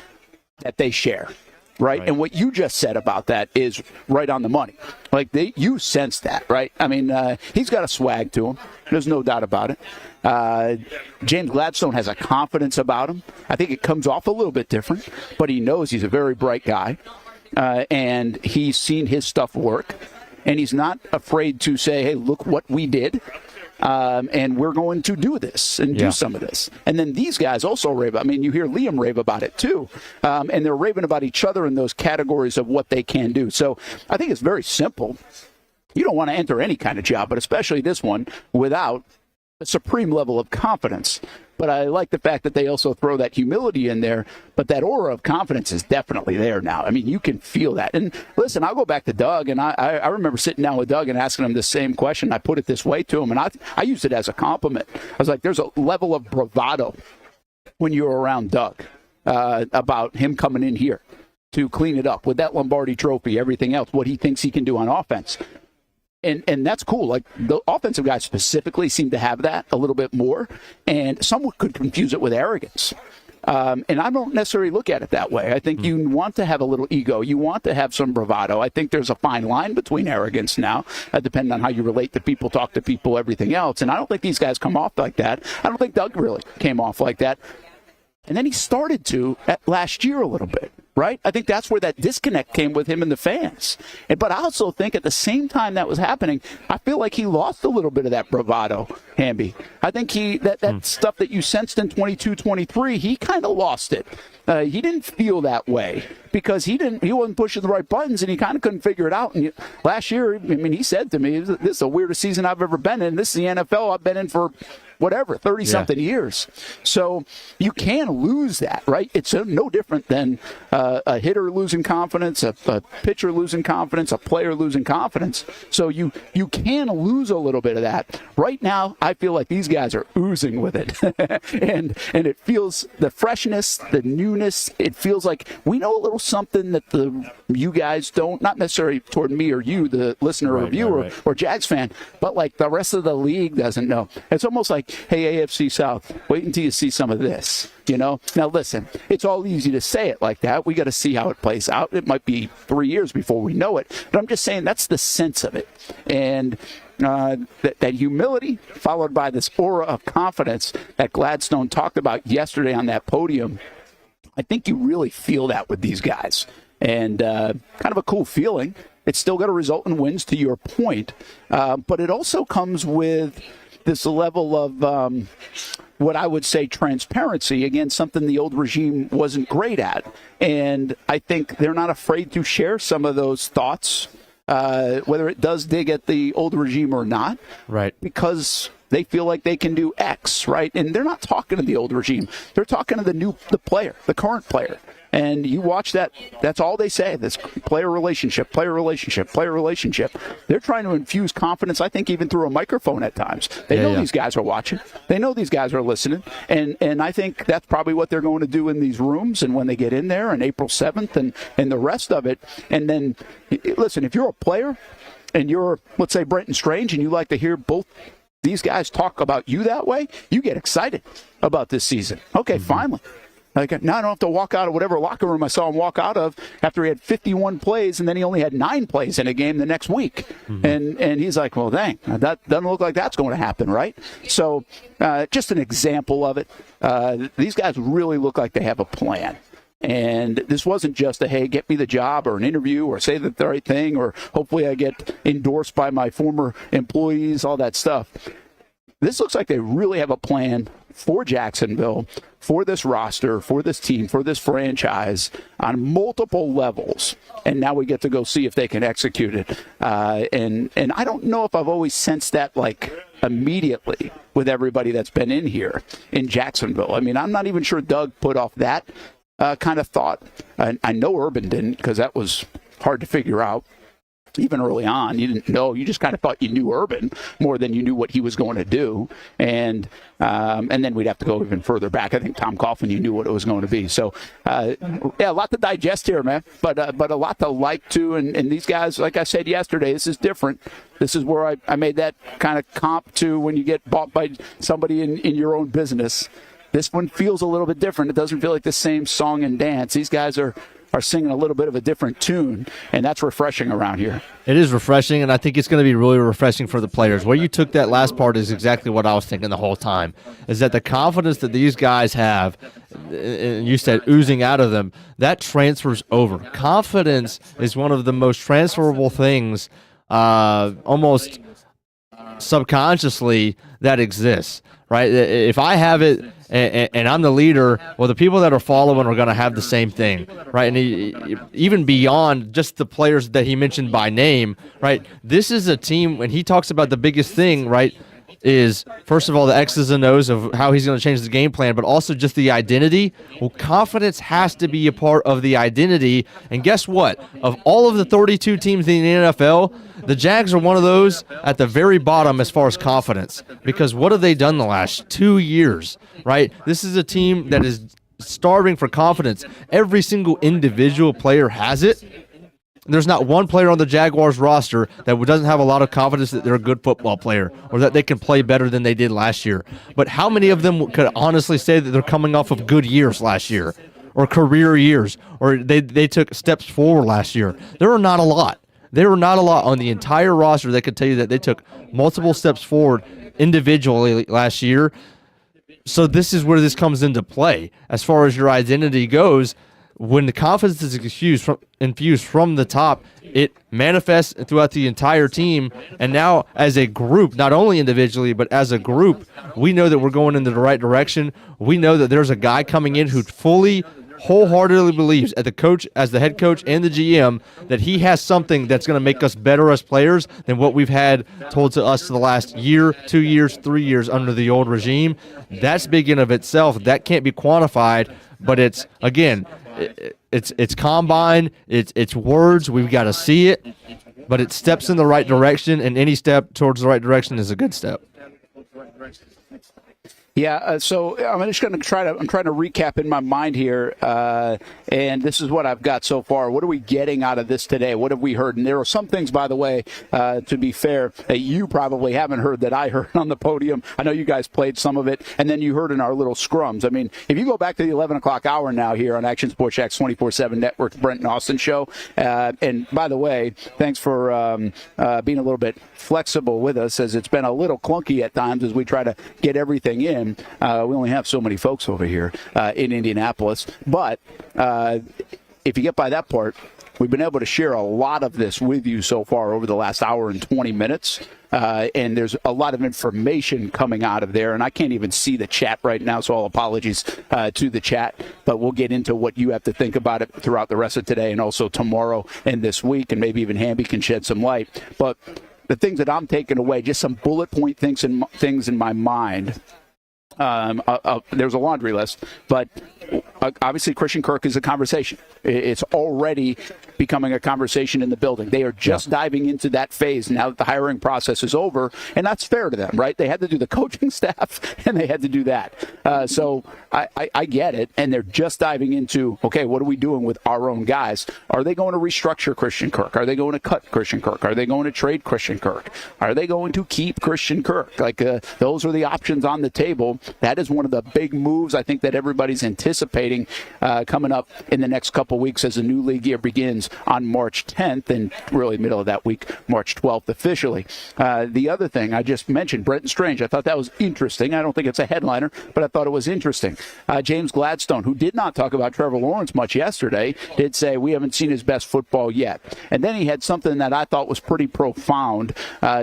that they share. Right? And what you just said about that is right on the money. Like, you sense that, right? I mean, he's got a swag to him. There's no doubt about it. James Gladstone has a confidence about him. I think it comes off a little bit different, but he knows he's a very bright guy, and he's seen his stuff work, and he's not afraid to say, hey, look what we did. And we're going to do this and do some of this. And then these guys also rave. I mean, you hear Liam rave about it too. And they're raving about each other in those categories of what they can do. So I think it's very simple. You don't want to enter any kind of job, but especially this one, without a supreme level of confidence. But I like the fact that they also throw that humility in there. But that aura of confidence is definitely there now. I mean, you can feel that. And listen, I'll go back to Doug, and I remember sitting down with Doug and asking him the same question. I put it this way to him, and I used it as a compliment. I was like, there's a level of bravado when you're around Doug about him coming in here to clean it up with that Lombardi trophy, everything else, what he thinks he can do on offense. And that's cool. Like, the offensive guys specifically seem to have that a little bit more, and some could confuse it with arrogance. And I don't necessarily look at it that way. I think you want to have a little ego. You want to have some bravado. I think there's a fine line between arrogance now, depending on how you relate to people, talk to people, everything else. And I don't think these guys come off like that. I don't think Doug really came off like that. And then he started to last year a little bit. Right? I think that's where that disconnect came with him and the fans. But I also think at the same time that was happening, I feel like he lost a little bit of that bravado, Hamby. I think that stuff that you sensed in 22-23, he kind of lost it. He didn't feel that way because he wasn't pushing the right buttons, and he kind of couldn't figure it out. And last year, I mean, he said to me, "This is the weirdest season I've ever been in. This is the NFL I've been in for whatever, 30-something years." So you can lose that, right? It's no different than a hitter losing confidence, a pitcher losing confidence, a player losing confidence. So you can lose a little bit of that. Right now, I feel like these guys are oozing with it. and it feels the freshness, the newness. It feels like we know a little something that you guys don't, not necessarily toward me or you, the listener or viewer or Jags fan, but like the rest of the league doesn't know. It's almost like, hey, AFC South, wait until you see some of this. You know, now listen, it's all easy to say it like that. We got to see how it plays out. It might be 3 years before we know it, but I'm just saying that's the sense of it. And that humility followed by this aura of confidence that Gladstone talked about yesterday on that podium. I think you really feel that with these guys, and kind of a cool feeling. It's still going to result in wins, to your point, but it also comes with this level of what I would say transparency, again, something the old regime wasn't great at. And I think they're not afraid to share some of those thoughts, whether it does dig at the old regime or not. Right. Because they feel like they can do X, right? And they're not talking to the old regime. They're talking to the player, the current player. And you watch that, that's all they say, this player relationship, player relationship, player relationship. They're trying to infuse confidence, I think, even through a microphone at times. They know these guys are watching. They know these guys are listening. And I think that's probably what they're going to do in these rooms and when they get in there on April 7th and the rest of it. And then, listen, if you're a player and you're, let's say, Brenton Strange, and you like to hear both these guys talk about you that way, you get excited about this season. Okay, finally. Like, now I don't have to walk out of whatever locker room I saw him walk out of after he had 51 plays, and then he only had 9 plays in a game the next week. And he's like, well, dang, that doesn't look like that's going to happen, right? So just an example of it. These guys really look like they have a plan. And this wasn't just a, hey, get me the job or an interview or say the right thing or hopefully I get endorsed by my former employees, all that stuff. This looks like they really have a plan for Jacksonville, for this roster, for this team, for this franchise on multiple levels. And now we get to go see if they can execute it. And I don't know if I've always sensed that like immediately with everybody that's been in here in Jacksonville. I mean, I'm not even sure Doug put off that kind of thought. I know Urban didn't because that was hard to figure out. Even early on, you didn't know. You just kind of thought you knew Urban more than you knew what he was going to do. And then we'd have to go even further back. I think Tom Coughlin, you knew what it was going to be. So, a lot to digest here, man. But a lot to like, too. And these guys, like I said yesterday, this is different. This is where I made that kind of comp to when you get bought by somebody in your own business. This one feels a little bit different. It doesn't feel like the same song and dance. These guys are singing a little bit of a different tune, and that's refreshing around here. It is refreshing, and I think it's going to be really refreshing for the players. Where you took that last part is exactly what I was thinking the whole time, is that the confidence that these guys have, and you said oozing out of them, that transfers over. Confidence is one of the most transferable things almost subconsciously that exists, right? If I have it and I'm the leader, well, the people that are following are going to have the same thing, right? And even beyond just the players that he mentioned by name, right? This is a team, when he talks about the biggest thing, right, is, first of all, the X's and O's of how he's going to change the game plan, but also just the identity. Well, confidence has to be a part of the identity. And guess what? Of all of the 32 teams in the NFL, the Jags are one of those at the very bottom as far as confidence. Because what have they done the last 2 years, right? This is a team that is starving for confidence. Every single individual player has it. There's not one player on the Jaguars roster that doesn't have a lot of confidence that they're a good football player or that they can play better than they did last year. But how many of them could honestly say that they're coming off of good years last year or career years or they took steps forward last year? There are not a lot. There are not a lot on the entire roster that could tell you that they took multiple steps forward individually last year. So this is where this comes into play. As far as your identity goes, when the confidence is infused from the top, it manifests throughout the entire team. And now as a group, not only individually, but as a group, we know that we're going in the right direction. We know that there's a guy coming in who fully, wholeheartedly believes as the head coach and the GM that he has something that's going to make us better as players than what we've had told to us the last year, 2 years, 3 years under the old regime. That's big in of itself. That can't be quantified, but it's, again, it's combine, it's words. We've got to see it, but it steps in the right direction, and any step towards the right direction is a good step. Yeah, so I'm just going to try to recap in my mind here, and this is what I've got so far. What are we getting out of this today? What have we heard? And there are some things, by the way, to be fair, that you probably haven't heard that I heard on the podium. I know you guys played some of it, and then you heard in our little scrums. I mean, if you go back to the 11 o'clock hour now here on Action Sports Jax 24/7 Network, Brent and Austen show, and by the way, thanks for being a little bit flexible with us, as it's been a little clunky at times as we try to get everything in. We only have so many folks over here in Indianapolis. But if you get by that part, we've been able to share a lot of this with you so far over the last hour and 20 minutes. And there's a lot of information coming out of there. And I can't even see the chat right now, so all apologies to the chat. But we'll get into what you have to think about it throughout the rest of today and also tomorrow and this week. And maybe even Hamby can shed some light. But the things that I'm taking away, just some bullet point things in my mind. There's a laundry list, but obviously Christian Kirk is a conversation. It's already becoming a conversation in the building. They are just diving into that phase now that the hiring process is over, and that's fair to them, right? They had to do the coaching staff, and they had to do that. So I get it, and they're just diving into, okay, what are we doing with our own guys? Are they going to restructure Christian Kirk? Are they going to cut Christian Kirk? Are they going to trade Christian Kirk? Are they going to keep Christian Kirk? Those are the options on the table. That is one of the big moves I think that everybody's anticipating coming up in the next couple weeks as the new league year begins on March 10th, and really middle of that week, March 12th officially. The other thing I just mentioned, Brenton Strange, I thought that was interesting. I don't think it's a headliner, but I thought it was interesting. James Gladstone, who did not talk about Trevor Lawrence much yesterday, did say we haven't seen his best football yet. And then he had something that I thought was pretty profound.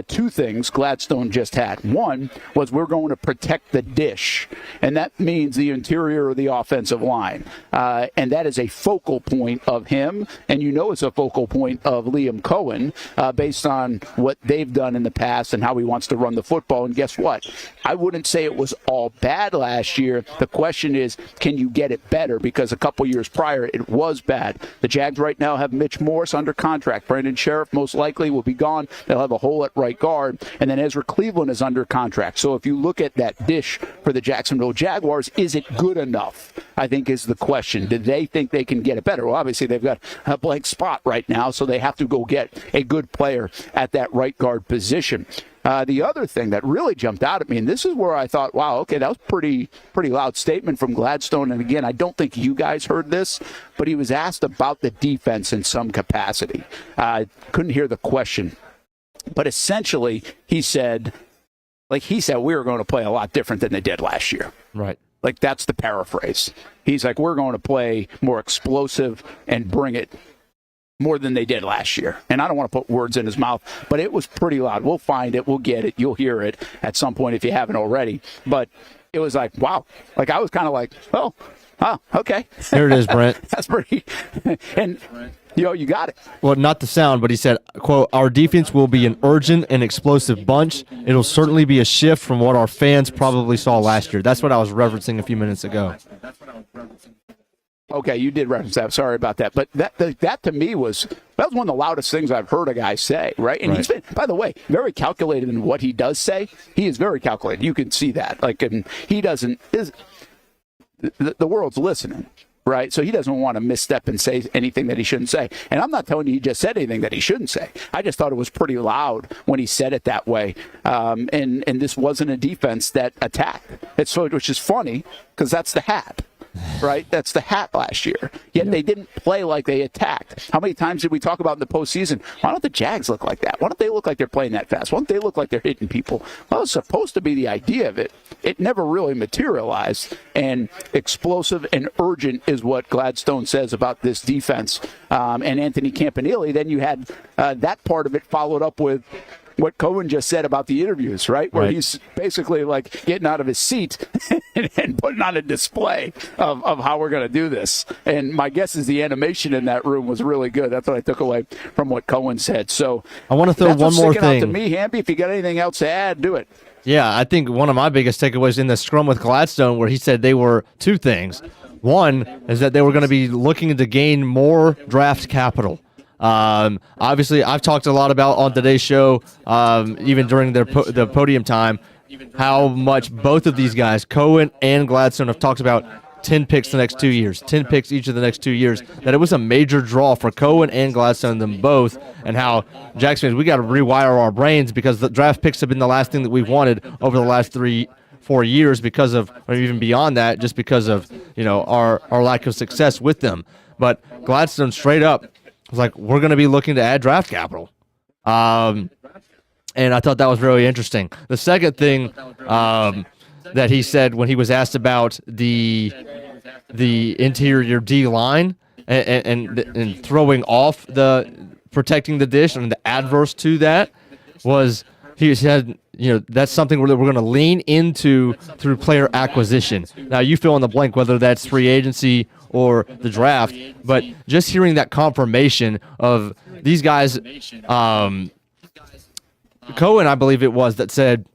Two things Gladstone just had. One was we're going to protect the dish, and that means the interior of the offensive line. And that is a focal point of him, and you know it's a focal point of Liam Coen based on what they've done in the past and how he wants to run the football. And guess what? I wouldn't say it was all bad last year. The question is, can you get it better? Because a couple years prior, it was bad. The Jags right now have Mitch Morse under contract. Brandon Sheriff most likely will be gone. They'll have a hole at right guard. And then Ezra Cleveland is under contract. So if you look at that dish for the Jacksonville Jaguars, is it good enough? I think is the question. Do they think they can get it better? Well, obviously they've got a blank spot right now, so they have to go get a good player at that right guard position. The other thing that really jumped out at me, and this is where I thought, wow, okay, that was pretty loud statement from Gladstone. And again, I don't think you guys heard this, but he was asked about the defense in some capacity. Couldn't hear the question, but essentially he said we were going to play a lot different than they did last year. Right. Like, that's the paraphrase. He's like, we're going to play more explosive and bring it more than they did last year. And I don't want to put words in his mouth, but it was pretty loud. We'll find it. We'll get it. You'll hear it at some point if you haven't already. But it was like, wow. Like, I was kind of like, oh, okay. Here it is, Brent. That's pretty. And, you got it. Well, not the sound, but he said, quote, our defense will be an urgent and explosive bunch. It'll certainly be a shift from what our fans probably saw last year. That's what I was referencing a few minutes ago. Okay, you did reference that. Sorry about that. But that to me was one of the loudest things I've heard a guy say, right? And he's been, by the way, very calculated in what he does say. He is very calculated. You can see that. And he doesn't the world's listening. Right, so he doesn't want to misstep and say anything that he shouldn't say. And I'm not telling you he just said anything that he shouldn't say. I just thought it was pretty loud when he said it that way. And this wasn't a defense that attacked. Which is funny because that's the hat. Right? That's the hat last year. Yet they didn't play like they attacked. How many times did we talk about in the postseason? Why don't the Jags look like that? Why don't they look like they're playing that fast? Why don't they look like they're hitting people? Well, it's supposed to be the idea of it. It never really materialized. And explosive and urgent is what Gladstone says about this defense. And Anthony Campanile, then you had that part of it followed up with what Coen just said about the interviews, right? Where he's basically like getting out of his seat and putting on a display of how we're going to do this. And my guess is the animation in that room was really good. That's what I took away from what Coen said. So I want to throw one more thing. Out to me, Hampy, if you got anything else to add, do it. Yeah, I think one of my biggest takeaways in the scrum with Gladstone where he said they were two things. One is that they were going to be looking to gain more draft capital. Obviously, I've talked a lot about on today's show, even during the podium time, how much both of these guys, Coen and Gladstone, have talked about 10 picks the next 2 years, 10 picks each of the next 2 years, that it was a major draw for Coen and Gladstone, them both, and how Jags fans, we got to rewire our brains because the draft picks have been the last thing that we've wanted over the last 3-4 years because of, or even beyond that, just because of, our lack of success with them. But Gladstone straight up was like, we're going to be looking to add draft capital. And I thought that was really interesting. The second thing that he said when he was asked about the interior D-line and throwing off protecting the dish and the adverse to that was he said, that's something we're going to lean into through player acquisition. Now, you fill in the blank, whether that's free agency or the draft, but just hearing that confirmation of these guys Coen, I believe it was, that said,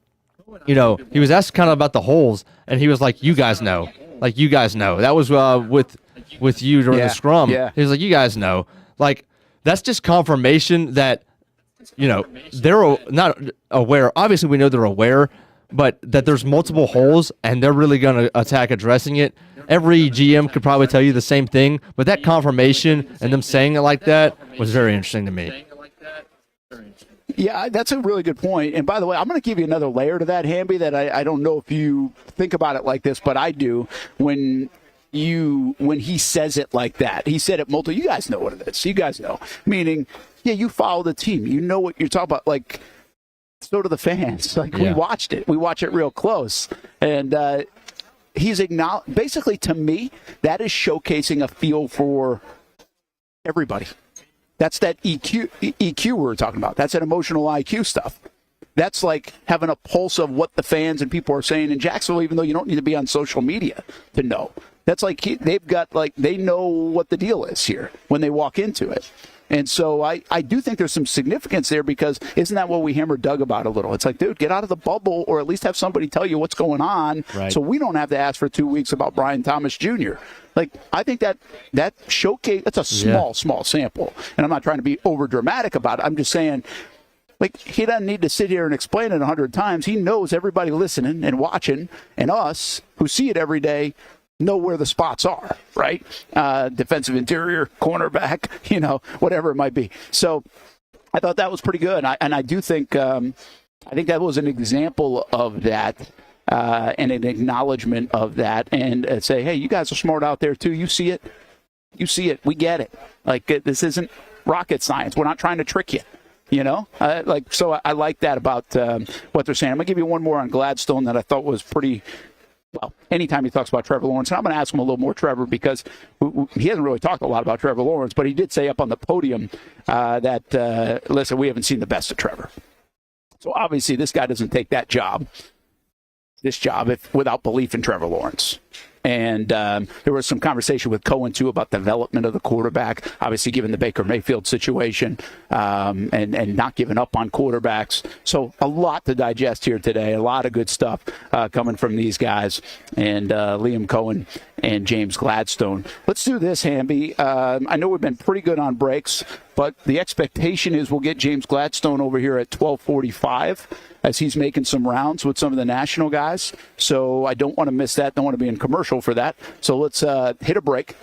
he was asked kind of about the holes, and he was like, "You guys know, That was with you during the scrum. Yeah. He was like, "You guys know." Like, that's just confirmation that they're not aware. Obviously, we know they're aware, but that there's multiple holes, and they're really going to attack addressing it. Every GM could probably tell you the same thing, but that confirmation and them saying it like that was very interesting to me. Yeah, that's a really good point. And by the way, I'm going to give you another layer to that, Hamby, that I don't know if you think about it like this, but I do. When he says it like that, he said it multiple. You guys know what it is. You guys know. Meaning, yeah, you follow the team. You know what you're talking about. Like, so do the fans. Like, we watched it. We watch it real close. And he's acknowledged. Basically, to me, that is showcasing a feel for everybody. That's that EQ we were talking about. That's that emotional IQ stuff. That's like having a pulse of what the fans and people are saying in Jacksonville, even though you don't need to be on social media to know. That's like they know what the deal is here when they walk into it. And so I do think there's some significance there, because isn't that what we hammered Doug about a little? It's like, dude, get out of the bubble, or at least have somebody tell you what's going on, so we don't have to ask for 2 weeks about Brian Thomas Jr. Like, I think that showcase, that's a small sample. And I'm not trying to be over dramatic about it. I'm just saying, like, he doesn't need to sit here and explain it 100 times. He knows everybody listening and watching, and us who see it every day, know where the spots are, right? Defensive interior, cornerback, whatever it might be. So I thought that was pretty good. And I do think, I think that was an example of that, and an acknowledgement of that, and say, hey, you guys are smart out there too. You see it. We get it. Like, this isn't rocket science. We're not trying to trick you. So I like that about what they're saying. I'm going to give you one more on Gladstone that I thought was pretty. Well, anytime he talks about Trevor Lawrence, and I'm going to ask him a little more, Trevor, because he hasn't really talked a lot about Trevor Lawrence, but he did say up on the podium that, listen, we haven't seen the best of Trevor. So obviously this guy doesn't take this job without belief in Trevor Lawrence. And there was some conversation with Coen, too, about development of the quarterback, obviously given the Baker Mayfield situation, and not giving up on quarterbacks. So a lot to digest here today, a lot of good stuff coming from these guys, and Liam Coen and James Gladstone. Let's do this, Hamby. I know we've been pretty good on breaks, but the expectation is we'll get James Gladstone over here at 12:45 as he's making some rounds with some of the national guys. So I don't want to miss that. Don't want to be in commercial for that. So let's hit a break.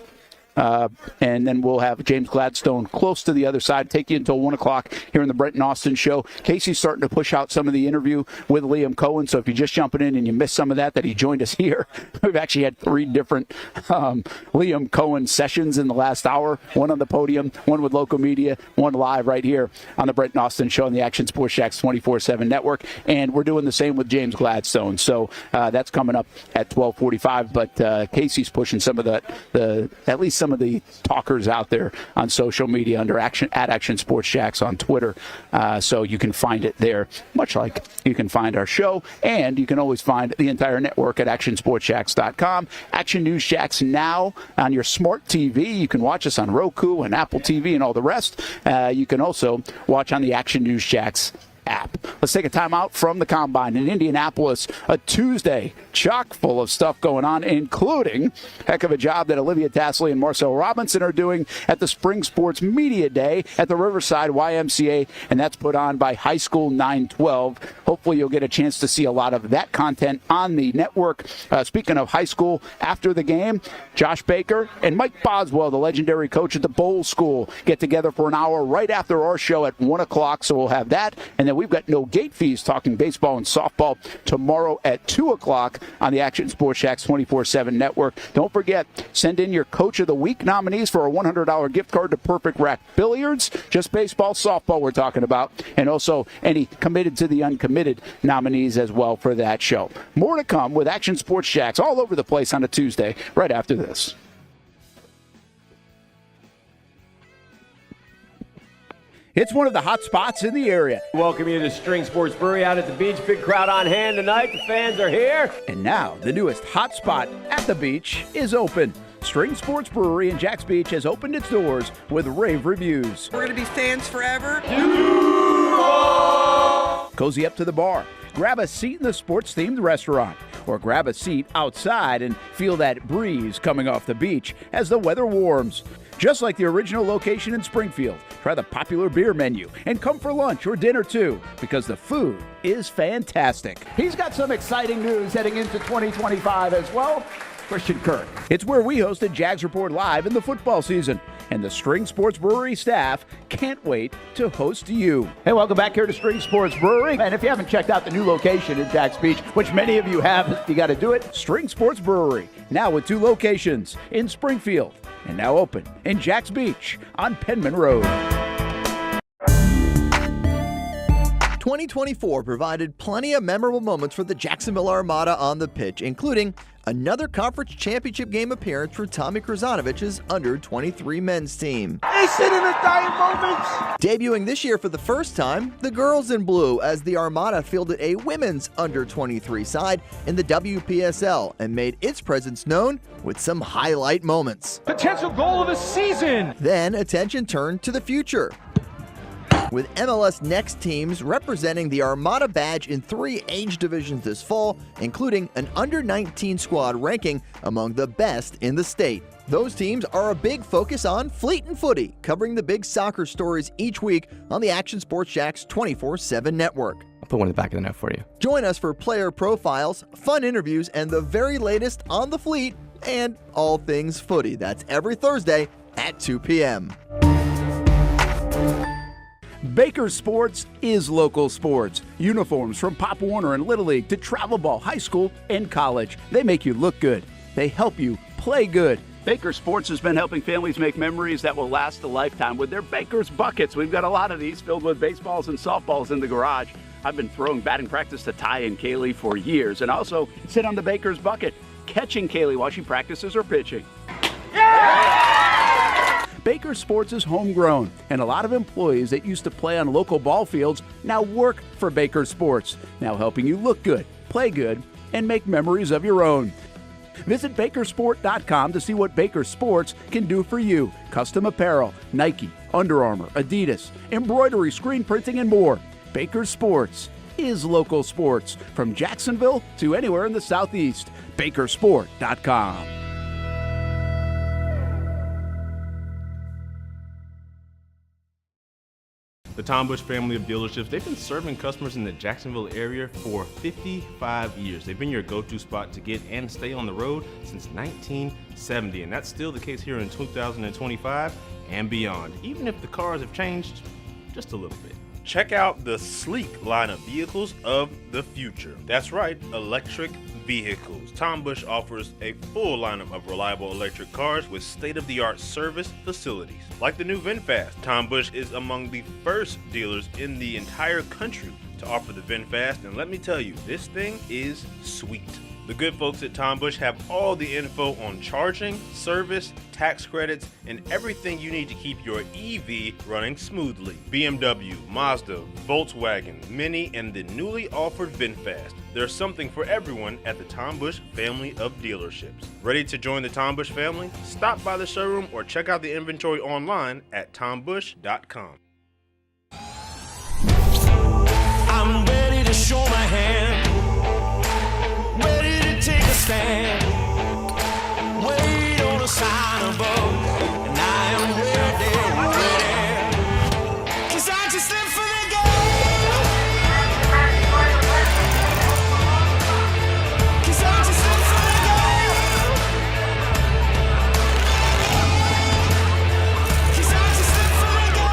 And then we'll have James Gladstone close to the other side, take you until 1 o'clock here in the Brent and Austen show. Casey's starting to push out some of the interview with Liam Coen, so if you're just jumping in and you missed some of that he joined us here, we've actually had 3 different Liam Coen sessions in the last hour, one on the podium, one with local media, one live right here on the Brent and Austen show on the Action Sports Jax 24/7 network, and we're doing the same with James Gladstone. So that's coming up at 12:45, but Casey's pushing some of at least some of the talkers out there on social media under Action Sports Jax on Twitter. So you can find it there, much like you can find our show, and you can always find the entire network at actionsportsjax.com. Action News Jax now on your smart TV. You can watch us on Roku and Apple TV and all the rest. You can also watch on the Action News Jax app. Let's take a time out from the Combine in Indianapolis. A Tuesday chock full of stuff going on, including heck of a job that Olivia Tassley and Marcel Robinson are doing at the Spring Sports Media Day at the Riverside YMCA, and that's put on by High School 912. Hopefully you'll get a chance to see a lot of that content on the network. Speaking of high school, after the game, Josh Baker and Mike Boswell, the legendary coach at the Bowl School, get together for an hour right after our show at 1 o'clock, so we'll have that. And then we've got no gate fees talking baseball and softball tomorrow at 2 o'clock on the Action Sports Jax 24/7 network. Don't forget, send in your Coach of the Week nominees for a $100 gift card to Perfect Rack Billiards. Just baseball, softball we're talking about. And also any committed to the uncommitted nominees as well for that show. More to come with Action Sports Jax all over the place on a Tuesday right after this. It's one of the hot spots in the area. Welcome you to String Sports Brewery out at the beach. Big crowd on hand tonight. The fans are here. And now the newest hot spot at the beach is open. String Sports Brewery in Jax Beach has opened its doors with rave reviews. We're going to be fans forever. Cozy up to the bar, grab a seat in the sports-themed restaurant, or grab a seat outside and feel that breeze coming off the beach as the weather warms. Just like the original location in Springfield, try the popular beer menu and come for lunch or dinner too, because the food is fantastic. He's got some exciting news heading into 2025 as well. Christian Kirk. It's where we hosted Jags Report Live in the football season, and the String Sports Brewery staff can't wait to host you. Hey, welcome back here to String Sports Brewery. And if you haven't checked out the new location in Jags Beach, which many of you have, you got to do it. String Sports Brewery, now with 2 locations in Springfield and now open in Jags Beach on Penman Road. 2024 provided plenty of memorable moments for the Jacksonville Armada on the pitch, including another conference championship game appearance for Tommy Kruzanovich's under-23 men's team. They sit in the dying moments. Debuting this year for the first time, the girls in blue, as the Armada fielded a women's under-23 side in the WPSL and made its presence known with some highlight moments. Potential goal of the season. Then attention turned to the future, with MLS Next teams representing the Armada badge in 3 age divisions this fall, including an under-19 squad ranking among the best in the state. Those teams are a big focus on Fleet and Footy, covering the big soccer stories each week on the Action Sports Jax 24/7 network. I'll put one in the back of the note for you. Join us for player profiles, fun interviews, and the very latest on the Fleet and all things footy. That's every Thursday at 2 p.m. Baker Sports is local sports. Uniforms from Pop Warner and Little League to travel ball, high school, and college. They make you look good. They help you play good. Baker Sports has been helping families make memories that will last a lifetime with their Baker's Buckets. We've got a lot of these filled with baseballs and softballs in the garage. I've been throwing batting practice to Ty and Kaylee for years, and also sit on the Baker's Bucket, catching Kaylee while she practices her pitching. Baker Sports is homegrown, and a lot of employees that used to play on local ball fields now work for Baker Sports, now helping you look good, play good, and make memories of your own. Visit Bakersport.com to see what Baker Sports can do for you. Custom apparel, Nike, Under Armour, Adidas, embroidery, screen printing, and more. Baker Sports is local sports, from Jacksonville to anywhere in the Southeast. Bakersport.com. The Tom Bush family of dealerships, they've been serving customers in the Jacksonville area for 55 years. They've been your go-to spot to get and stay on the road since 1970, and that's still the case here in 2025 and beyond, even if the cars have changed just a little bit. Check out the sleek line of vehicles of the future. That's right, electric vehicles. Tom Bush offers a full lineup of reliable electric cars with state-of-the-art service facilities. Like the new VinFast, Tom Bush is among the first dealers in the entire country to offer the VinFast, and let me tell you, this thing is sweet. The good folks at Tom Bush have all the info on charging, service, tax credits, and everything you need to keep your EV running smoothly. BMW, Mazda, Volkswagen, Mini, and the newly offered VinFast. There's something for everyone at the Tom Bush family of dealerships. Ready to join the Tom Bush family? Stop by the showroom or check out the inventory online at tombush.com. I'm ready to show my hand. Ready to take a stand. Wait on a sign above, and I am ready, ready. 'Cause I just live for the game. 'Cause I just live for the game. 'Cause I just live for the game.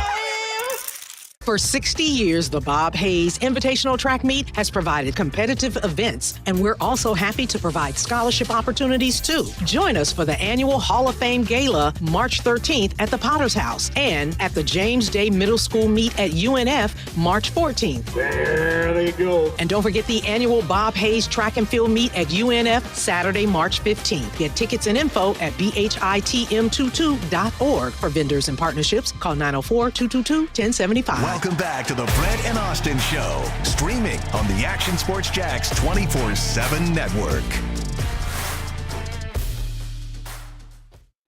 For 60 years, the Bob Hayes Invitational Track Meet has provided competitive events, and we're also happy to provide scholarship opportunities too. Join us for the annual Hall of Fame Gala March 13th at the Potter's House and at the James Day Middle School Meet at UNF March 14th. There they go. And don't forget the annual Bob Hayes Track and Field Meet at UNF Saturday, March 15th. Get tickets and info at bhitm22.org. For vendors and partnerships, call 904-222-1075. Welcome back to the Brent and Austen Show, streaming on the Action Sports Jax 24/7 network.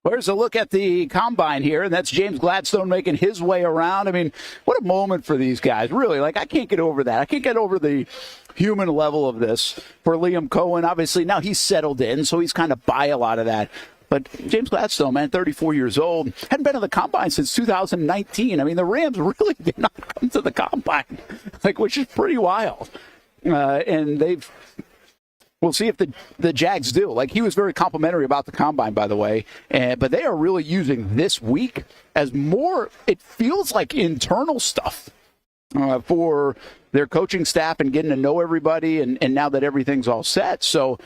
Here's a look at the combine here, and that's James Gladstone making his way around. I mean, what a moment for these guys, really. Like, I can't get over that. I can't get over the human level of this for Liam Coen. Obviously, now he's settled in, so he's kind of by a lot of that. But James Gladstone, man, 34 years old, hadn't been to the combine since 2019. I mean, the Rams really did not come to the combine, like, which is pretty wild. And we'll see if the Jags do. Like, he was very complimentary about the combine, by the way. But they are really using this week as more, it feels like, internal stuff for their coaching staff and getting to know everybody. And now that everything's all set. So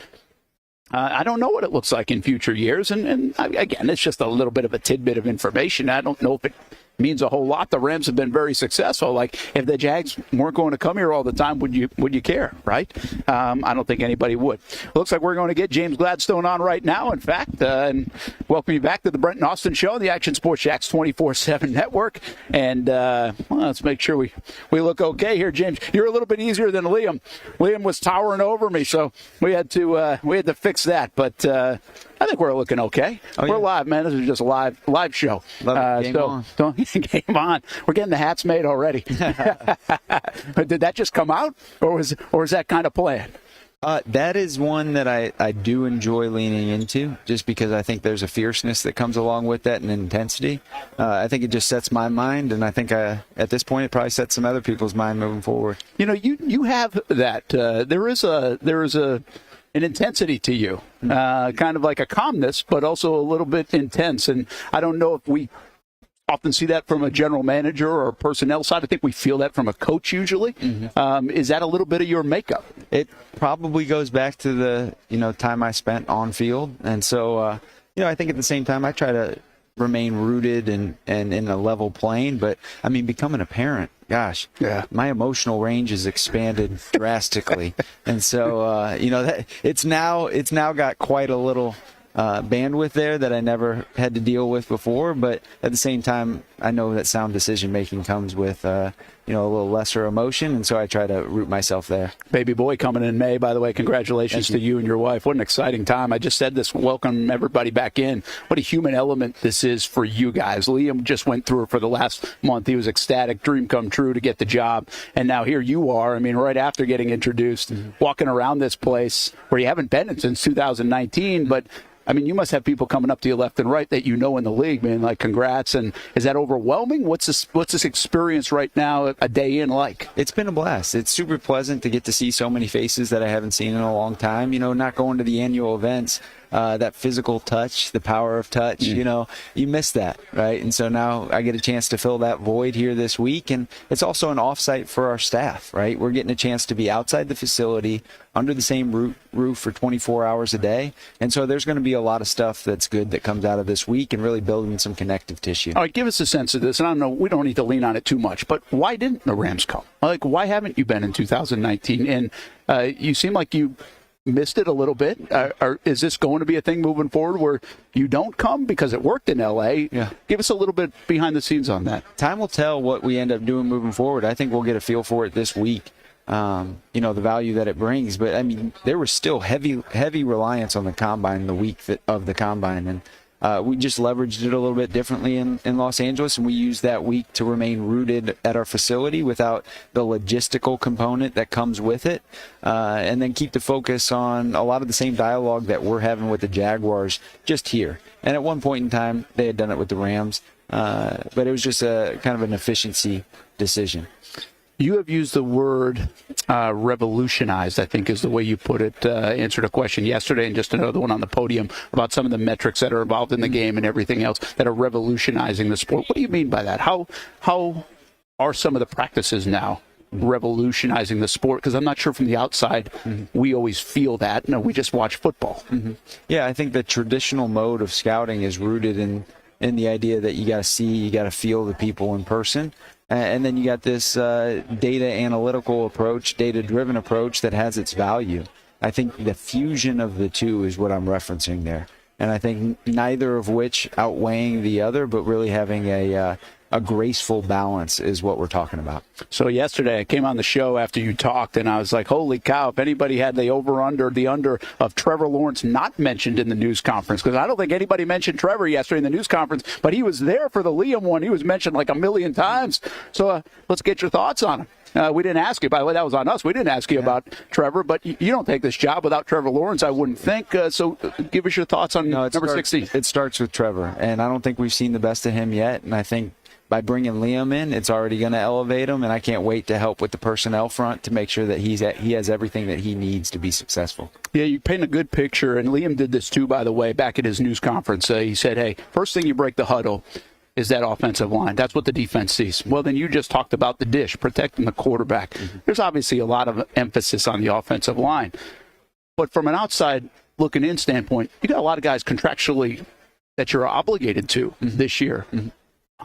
I don't know what it looks like in future years. And again, it's just a little bit of a tidbit of information. I don't know if it means a whole lot. The Rams have been very successful. Like, if the Jags weren't going to come here all the time, would you care, right? I don't think anybody would. Looks like we're going to get James Gladstone on right now, in fact, and welcome you back to the Brent and Austen Show on the Action Sports Jax 24/7 network. And let's make sure we look okay here, James. You're a little bit easier than Liam. Liam was towering over me, so we had to fix that. But I think we're looking okay. We're live, man. This is just a live show. Game on. Game on. We're getting the hats made already. Did that just come out, or was that kind of planned? That is one that I do enjoy leaning into, just because I think there's a fierceness that comes along with that and intensity. I think it just sets my mind, and I think at this point it probably sets some other people's mind moving forward. You know, you have that. There is an intensity to you, kind of like a calmness, but also a little bit intense. And I don't know if we often see that from a general manager or a personnel side. I think we feel that from a coach usually. Mm-hmm. Is that a little bit of your makeup? It probably goes back to the time I spent on field, and so I think at the same time I try to remain rooted and in a level plane. But I mean, becoming a parent, gosh, yeah, my emotional range has expanded drastically, and so that it's now got quite a little bandwidth there that I never had to deal with before. But at the same time, I know that sound decision making comes with a little lesser emotion, and so I try to root myself there. Baby boy coming in May, by the way. Congratulations to you and your wife. What an exciting time. I just said this, welcome everybody back in. What a human element this is for you guys. Liam just went through it for the last month. He was ecstatic, dream come true to get the job. And now here you are, I mean, right after getting introduced, walking around this place where you haven't been in since 2019, but I mean, you must have people coming up to you left and right that you know in the league, man. Like, congrats. And is that overwhelming? What's this experience right now, a day in, like? It's been a blast. It's super pleasant to get to see so many faces that I haven't seen in a long time. Not going to the annual events. That physical touch, the power of touch, you miss that, right? And so now I get a chance to fill that void here this week. And it's also an offsite for our staff, right? We're getting a chance to be outside the facility, under the same roof for 24 hours a day. And so there's going to be a lot of stuff that's good that comes out of this week and really building some connective tissue. All right, give us a sense of this. And I don't know, we don't need to lean on it too much, but why didn't the Rams come? Like, why haven't you been in 2019? And you seem like you missed it a little bit. Is this going to be a thing moving forward where you don't come because it worked in L.A.? Yeah. Give us a little bit behind the scenes on that. Time will tell what we end up doing moving forward. I think we'll get a feel for it this week, the value that it brings. But, I mean, there was still heavy reliance on the combine the week of the combine. And we just leveraged it a little bit differently in Los Angeles, and we used that week to remain rooted at our facility without the logistical component that comes with it, and then keep the focus on a lot of the same dialogue that we're having with the Jaguars just here. And at one point in time, they had done it with the Rams, but it was just a kind of an efficiency decision. You have used the word revolutionized, I think is the way you put it, answered a question yesterday and just another one on the podium about some of the metrics that are involved in the game and everything else that are revolutionizing the sport. What do you mean by that? How are some of the practices now revolutionizing the sport? Because I'm not sure from the outside we always feel that. No, we just watch football. Yeah, I think the traditional mode of scouting is rooted in the idea that you got to see, you got to feel the people in person. And then you got this data analytical approach, data-driven approach that has its value. I think the fusion of the two is what I'm referencing there. And I think neither of which outweighing the other, but really having a a graceful balance is what we're talking about. So yesterday I came on the show after you talked, and I was like, holy cow, if anybody had the under of Trevor Lawrence not mentioned in the news conference, because I don't think anybody mentioned Trevor yesterday in the news conference, but he was there for the Liam one. He was mentioned like a million times. So let's get your thoughts on him. We didn't ask you, by the way, that was on us. We didn't ask you about Trevor, but you don't take this job without Trevor Lawrence, I wouldn't think. So give us your thoughts on number 60. It starts with Trevor, and I don't think we've seen the best of him yet, and I think by bringing Liam in, it's already going to elevate him, and I can't wait to help with the personnel front to make sure that he has everything that he needs to be successful. Yeah, you paint a good picture, and Liam did this too, by the way, back at his news conference. He said, hey, first thing you break the huddle is that offensive line. That's what the defense sees. Well, then you just talked about the dish, protecting the quarterback. Mm-hmm. There's obviously a lot of emphasis on the offensive line. But from an outside looking in standpoint, you got a lot of guys contractually that you're obligated to this year. Mm-hmm.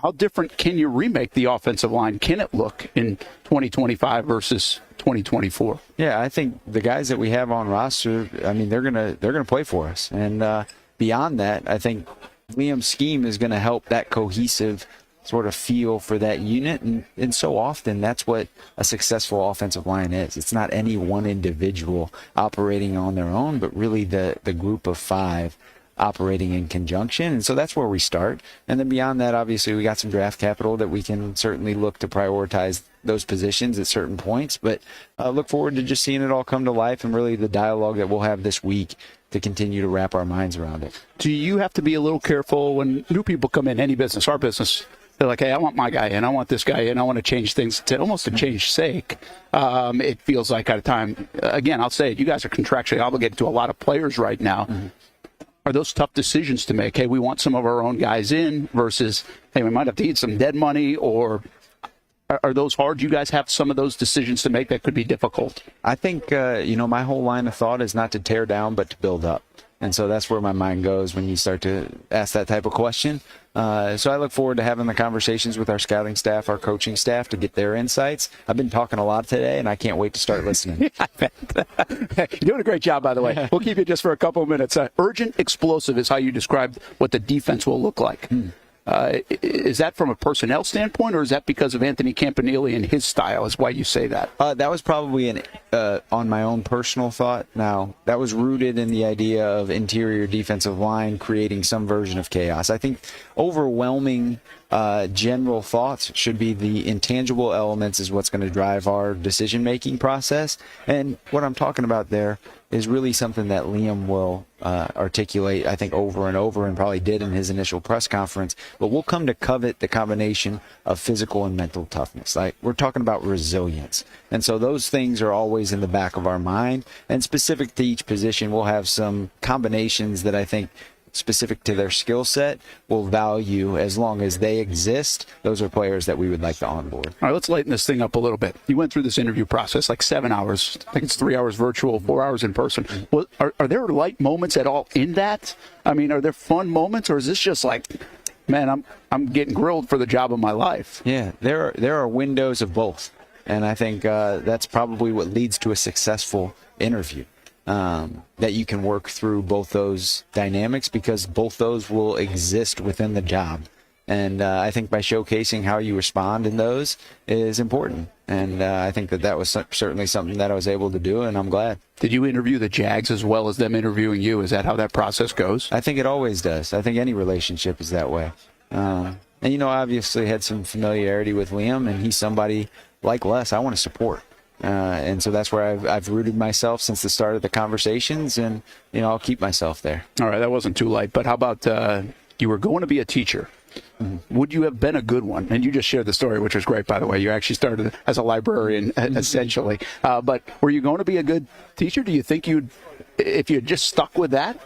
How different can you remake the offensive line? Can it look in 2025 versus 2024? Yeah, I think the guys that we have on roster, I mean, they're gonna play for us. And beyond that, I think Liam's scheme is going to help that cohesive sort of feel for that unit. And so often that's what a successful offensive line is. It's not any one individual operating on their own, but really the group of five operating in conjunction. And so that's where we start. And then beyond that, obviously, we got some draft capital that we can certainly look to prioritize those positions at certain points. But look forward to just seeing it all come to life and really the dialogue that we'll have this week to continue to wrap our minds around it. Do you have to be a little careful when new people come in, any business, our business? They're like, hey, I want my guy in, I want this guy in, I want to change things to almost a change sake. It feels like at a time, again, I'll say it, you guys are contractually obligated to a lot of players right now. Mm-hmm. Are those tough decisions to make? Hey, we want some of our own guys in versus, hey, we might have to eat some dead money, or are those hard? You guys have some of those decisions to make that could be difficult. I think, my whole line of thought is not to tear down, but to build up. And so that's where my mind goes when you start to ask that type of question. So I look forward to having the conversations with our scouting staff, our coaching staff, to get their insights. I've been talking a lot today, and I can't wait to start listening. You're doing a great job, by the way. We'll keep you just for a couple of minutes. Urgent, explosive is how you described what the defense will look like. Is that from a personnel standpoint, or is that because of Anthony Campanile and his style is why you say that? That was probably on my own personal thought. Now, that was rooted in the idea of interior defensive line creating some version of chaos. I think overwhelming general thoughts should be the intangible elements is what's going to drive our decision-making process. And what I'm talking about there is really something that Liam will articulate, I think, over and over, and probably did in his initial press conference. But we'll come to covet the combination of physical and mental toughness. Like, we're talking about resilience. And so those things are always in the back of our mind. And specific to each position, we'll have some combinations that I think specific to their skill set will value as long as they exist. Those are players that we would like to onboard. All right, let's lighten this thing up a little bit. You went through this interview process like 7 hours. I think it's 3 hours virtual, 4 hours in person. Well, are there light moments at all in that? I mean, are there fun moments, or is this just like, man, I'm getting grilled for the job of my life? Yeah, there are windows of both. And I think that's probably what leads to a successful interview. That you can work through both those dynamics, because both those will exist within the job. And I think by showcasing how you respond in those is important. And I think that was certainly something that I was able to do, and I'm glad. Did you interview the Jags as well as them interviewing you? Is that how that process goes? I think it always does. I think any relationship is that way. And, obviously had some familiarity with Liam, and he's somebody like Les I want to support. And so that's where I've rooted myself since the start of the conversations, and I'll keep myself there. All right, that wasn't too light, but how about you were going to be a teacher? Mm-hmm. Would you have been a good one? And you just shared the story, which was great, by the way. You actually started as a librarian, essentially. But were you going to be a good teacher? Do you think if you had just stuck with that,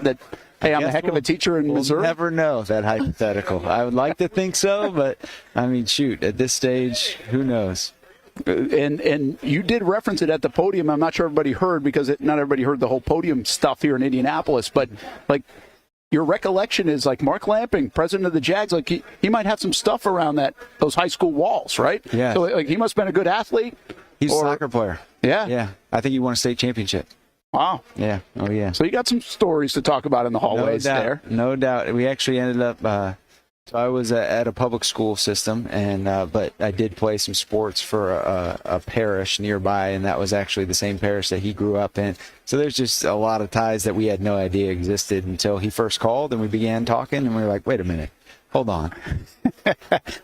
hey, I'm a heck of a teacher in Missouri? We'll never know that hypothetical. I would like to think so, but I mean, shoot, at this stage, who knows? And you did reference it at the podium. I'm not sure everybody heard, because not everybody heard the whole podium stuff here in Indianapolis. But like, your recollection is like Mark Lamping, president of the Jags, like he might have some stuff around those high school walls, right? Yeah. So like, he must have been a good athlete. He's a soccer player. Yeah. Yeah. I think he won a state championship. Wow. Yeah. Oh, yeah. So you got some stories to talk about in the hallways there. No doubt. We actually ended up So I was at a public school system, and but I did play some sports for a parish nearby, and that was actually the same parish that he grew up in. So there's just a lot of ties that we had no idea existed until he first called, and we began talking, and we were like, wait a minute, hold on.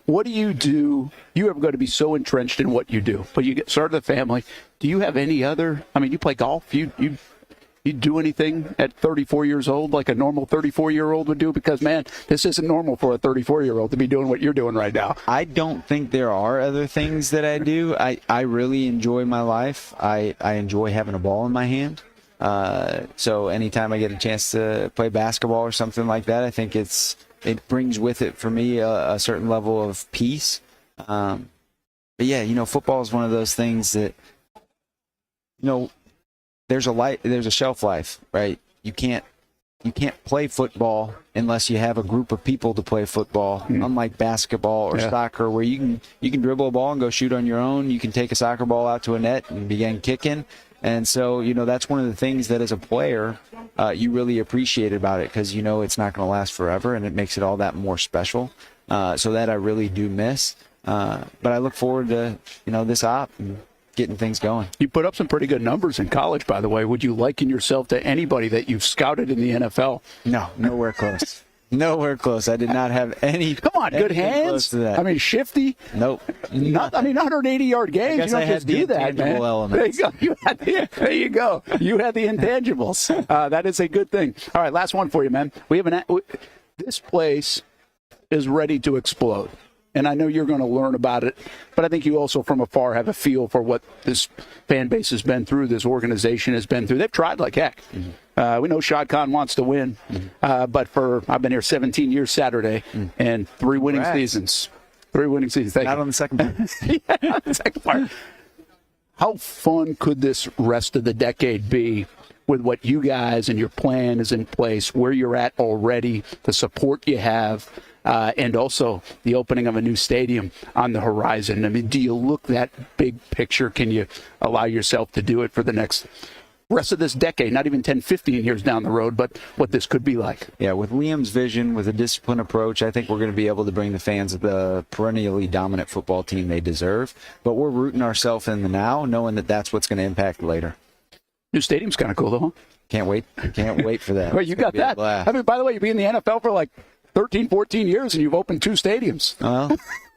What do? You are going to be so entrenched in what you do, but you get started a family. Do you have any other? I mean, you play golf. You do anything at 34 years old like a normal 34-year-old would do? Because, man, this isn't normal for a 34-year-old to be doing what you're doing right now. I don't think there are other things that I do. I really enjoy my life. I enjoy having a ball in my hand. So anytime I get a chance to play basketball or something like that, I think it brings with it for me a certain level of peace. But yeah, football is one of those things that, there's a shelf life, right? You can't play football unless you have a group of people to play football. Unlike basketball or soccer, where you can dribble a ball and go shoot on your own. You can take a soccer ball out to a net and begin kicking. And so, that's one of the things that as a player, you really appreciate about it, because it's not going to last forever, and it makes it all that more special. So that I really do miss. But I look forward to, this op and getting things going. You put up some pretty good numbers in college, by the way. Would you liken yourself to anybody that you've scouted in the NFL? No, nowhere close. Nowhere close. I did not have any. Come on, good hands. Close to that. I mean, shifty. Nope. 180-yard games. I guess you don't I had just the do that, man. elements. There you go. You had the intangibles. That is a good thing. All right, last one for you, man. This place is ready to explode. And I know you're going to learn about it, but I think you also from afar have a feel for what this fan base has been through, this organization has been through. They've tried like heck. We know Shad Khan wants to win, but I've been here 17 years Saturday and 3 winning seasons. 3 winning seasons. Not on the second part. Yeah, on the second part. How fun could this rest of the decade be with what you guys and your plan is in place, where you're at already, the support you have, and also the opening of a new stadium on the horizon? I mean, do you look that big picture? Can you allow yourself to do it for the next rest of this decade, not even 10, 15 years down the road, but what this could be like? Yeah, with Liam's vision, with a disciplined approach, I think we're going to be able to bring the fans the perennially dominant football team they deserve. But we're rooting ourselves in the now, knowing that that's what's going to impact later. New stadium's kind of cool, though, huh? Can't wait for that. Well, you got that. I mean, by the way, you've been in the NFL for like 13, 14 years, and you've opened 2 stadiums. Well,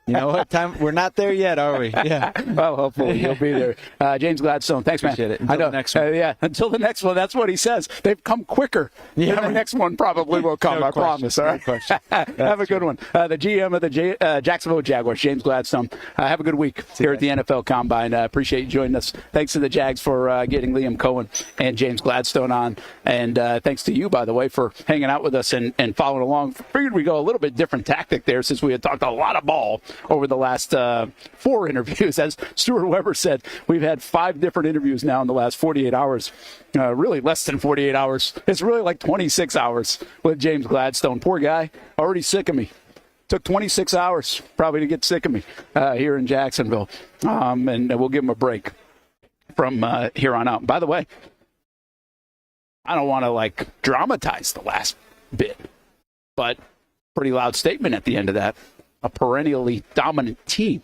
you know what? We're not there yet, are we? Yeah. Well, hopefully you'll be there. James Gladstone, thanks, man. Appreciate it. Until the next one. Yeah, until the next one. That's what he says. They've come quicker. Yeah. The next one probably will come, I promise. All right? Have a good one. The GM of the Jacksonville Jaguars, James Gladstone. Have a good week here at the NFL Combine. Appreciate you joining us. Thanks to the Jags for getting Liam Coen and James Gladstone on. And thanks to you, by the way, for hanging out with us and following along. Figured we'd go a little bit different tactic there, since we had talked a lot of ball over the last 4 interviews. As Stuart Weber said, we've had 5 different interviews now in the last 48 hours. Really less than 48 hours. It's really like 26 hours with James Gladstone. Poor guy, already sick of me. Took 26 hours probably to get sick of me here in Jacksonville. And we'll give him a break from here on out. By the way, I don't want to dramatize the last bit, but pretty loud statement at the end of that. A perennially dominant team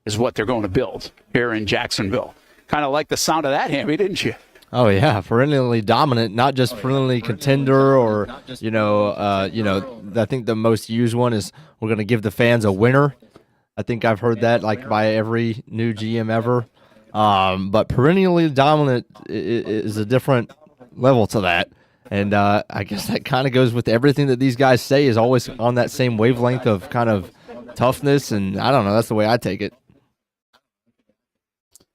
is what they're going to build here in Jacksonville. Kind of like the sound of that, Hammy, didn't you? Oh yeah, perennially dominant, not just perennially contender, or I think the most used one is we're going to give the fans a winner. I think I've heard that by every new GM ever. But perennially dominant is a different level to that. And I guess that kind of goes with everything that these guys say, is always on that same wavelength of kind of toughness. And I don't know, that's the way I take it.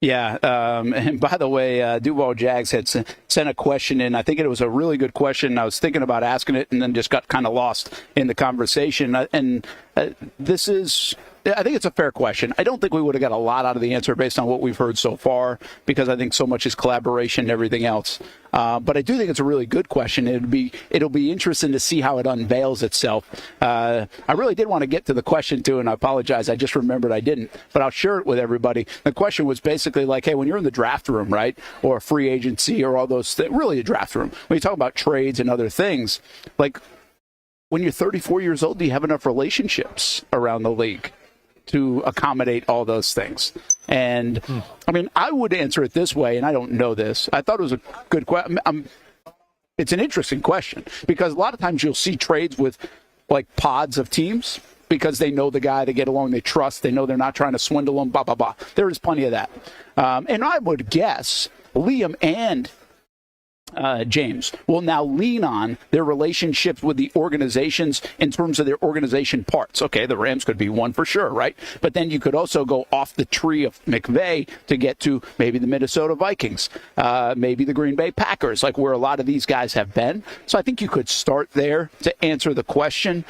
Yeah. And by the way, Duval Jags had sent a question in. I think it was a really good question. I was thinking about asking it and then just got kind of lost in the conversation. And I think it's a fair question. I don't think we would have got a lot out of the answer based on what we've heard so far, because I think so much is collaboration and everything else. But I do think it's a really good question. It'll be interesting to see how it unveils itself. I really did want to get to the question too, and I apologize. I just remembered I didn't, but I'll share it with everybody. The question was basically like, hey, when you're in the draft room, right, or free agency or all those things, really a draft room, when you talk about trades and other things, when you're 34 years old, do you have enough relationships around the league to accommodate all those things? And I mean, I would answer it this way, and I don't know this. I thought it was a good question. It's an interesting question because a lot of times you'll see trades with like pods of teams because they know the guy, they get along, they trust, they know they're not trying to swindle them, blah, blah, blah. There is plenty of that. And I would guess Liam and James will now lean on their relationships with the organizations in terms of their organization parts. Okay, the Rams could be one for sure, right? But then you could also go off the tree of McVay to get to maybe the Minnesota Vikings, maybe the Green Bay Packers, like where a lot of these guys have been. So I think you could start there to answer the question.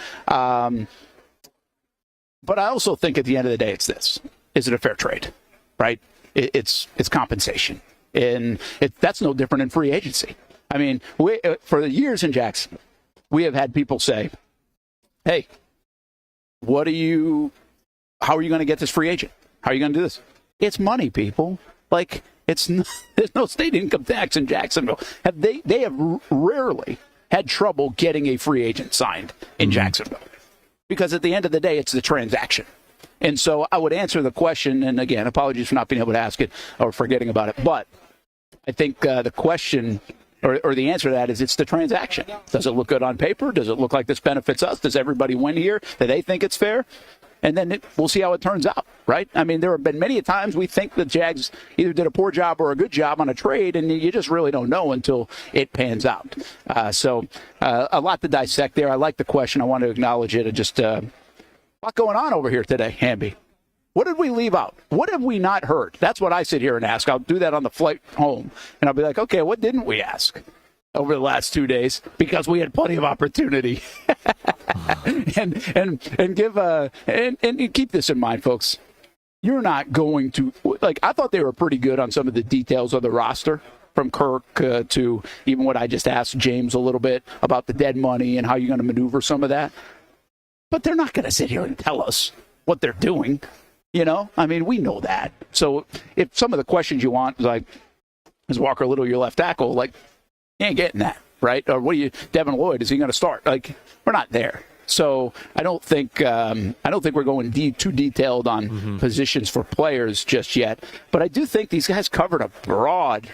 But I also think at the end of the day, it's this. Is it a fair trade, right? It's compensation. And that's no different in free agency. I mean, for years in Jacksonville, we have had people say, hey, how are you going to get this free agent? How are you going to do this? It's money, people. Like, there's no state income tax in Jacksonville. They have rarely had trouble getting a free agent signed in Jacksonville. Because at the end of the day, it's the transaction. And so I would answer the question, and again, apologies for not being able to ask it or forgetting about it, but I think the question or the answer to that is it's the transaction. Does it look good on paper? Does it look like this benefits us? Does everybody win here? Do they think it's fair? And then we'll see how it turns out, right? I mean, there have been many times we think the Jags either did a poor job or a good job on a trade, and you just really don't know until it pans out. So a lot to dissect there. I like the question. I want to acknowledge it. Just a lot going on over here today, Hamby. What did we leave out? What have we not heard? That's what I sit here and ask. I'll do that on the flight home, and I'll be like, okay, what didn't we ask over the last 2 days? Because we had plenty of opportunity. and keep this in mind, folks. You're not going to I thought they were pretty good on some of the details of the roster. From Kirk to even what I just asked James a little bit about the dead money and how you're going to maneuver some of that. But they're not going to sit here and tell us what they're doing. You know, I mean, we know that. So if some of the questions you want, like, is Walker Little your left tackle? Like, you ain't getting that, right? Or what do you, Devin Lloyd, is he going to start? Like, we're not there. So I don't think we're going too detailed on positions for players just yet. But I do think these guys covered a broad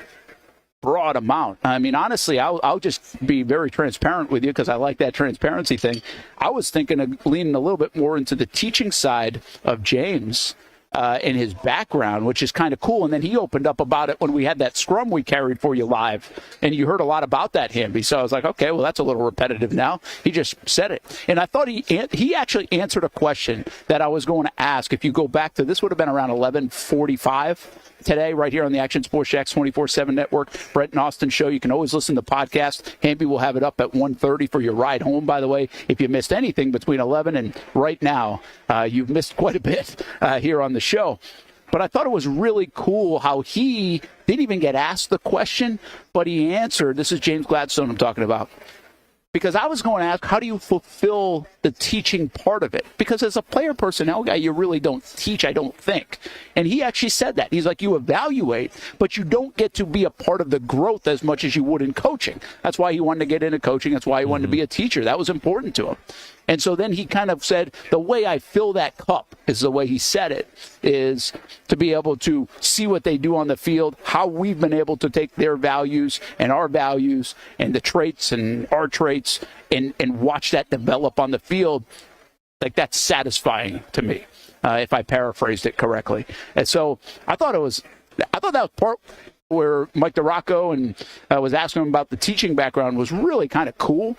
amount. I mean, honestly, I'll just be very transparent with you because I like that transparency thing. I was thinking of leaning a little bit more into the teaching side of James and his background, which is kind of cool. And then he opened up about it when we had that scrum we carried for you live. And you heard a lot about that, Hamby. So I was like, okay, well, that's a little repetitive now. He just said it. And I thought he actually answered a question that I was going to ask. If you go back to, this would have been around 11:45 today, right here on the Action Sports Jax 24/7 network, Brent and Austen show. You can always listen to the podcast. Hamby will have it up at 1:30 for your ride home, by the way. If you missed anything between 11 and right now, you've missed quite a bit here on the show. But I thought it was really cool how he didn't even get asked the question, but he answered. This is James Gladstone I'm talking about. Because I was going to ask, how do you fulfill the teaching part of it? Because as a player personnel guy, you really don't teach, I don't think. And he actually said that. He's like, you evaluate, but you don't get to be a part of the growth as much as you would in coaching. That's why he wanted to get into coaching. That's why he wanted to be a teacher. That was important to him. And so then he kind of said, the way I fill that cup is the way he said it, is to be able to see what they do on the field, how we've been able to take their values and our values and the traits and our traits and watch that develop on the field. Like, that's satisfying to me, if I paraphrased it correctly. And so I thought that was part where Mike DeRocco and was asking him about the teaching background was really kind of cool.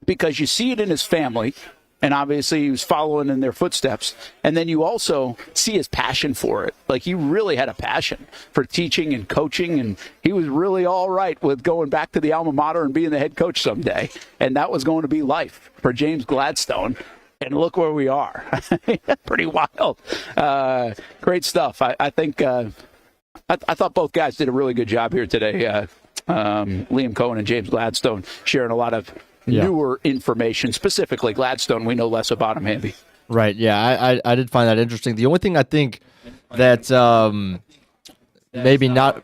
Because you see it in his family, and obviously he was following in their footsteps. And then you also see his passion for it. Like, he really had a passion for teaching and coaching, and he was really all right with going back to the alma mater and being the head coach someday. And that was going to be life for James Gladstone. And look where we are. Pretty wild. Great stuff. I think I thought both guys did a really good job here today. Liam Coen and James Gladstone sharing a lot of newer information. Specifically, Gladstone, we know less about him, Hamby. Right, yeah, I did find that interesting. The only thing I think that maybe not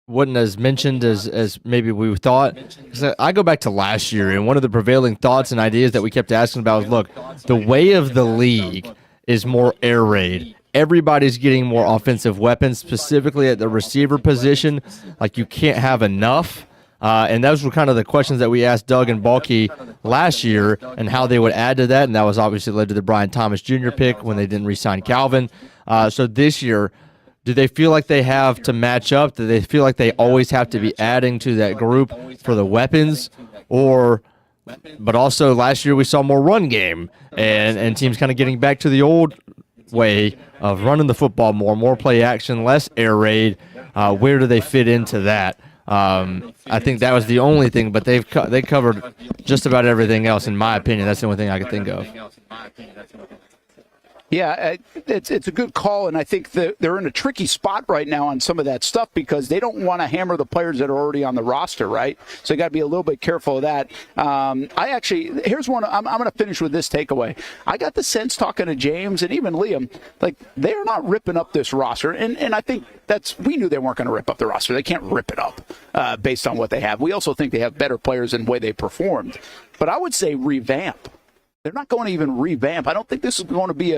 wasn't as mentioned as maybe we thought. I go back to last year, and one of the prevailing thoughts and ideas that we kept asking about was, look, the way of the league is more air raid. Everybody's getting more offensive weapons, specifically at the receiver position. Like, you can't have enough. And those were kind of the questions that we asked Doug and Balky last year and how they would add to that. And that was obviously led to the Brian Thomas Jr. pick when they didn't re-sign Calvin. So this year, do they feel like they have to match up? Do they feel like they always have to be adding to that group for the weapons? But also last year we saw more run game and teams kind of getting back to the old way of running the football more play action, less air raid. Where do they fit into that? I think that was the only thing, but they covered just about everything else, in my opinion. That's the only thing I could think of. Yeah, it's a good call, and I think that they're in a tricky spot right now on some of that stuff because they don't want to hammer the players that are already on the roster, right? So you got to be a little bit careful of that. Here's one. I'm going to finish with this takeaway. I got the sense talking to James and even Liam, like they're not ripping up this roster, and I think we knew they weren't going to rip up the roster. They can't rip it up based on what they have. We also think they have better players in the way they performed, but I would say revamp. They're not going to even revamp. I don't think this is going to be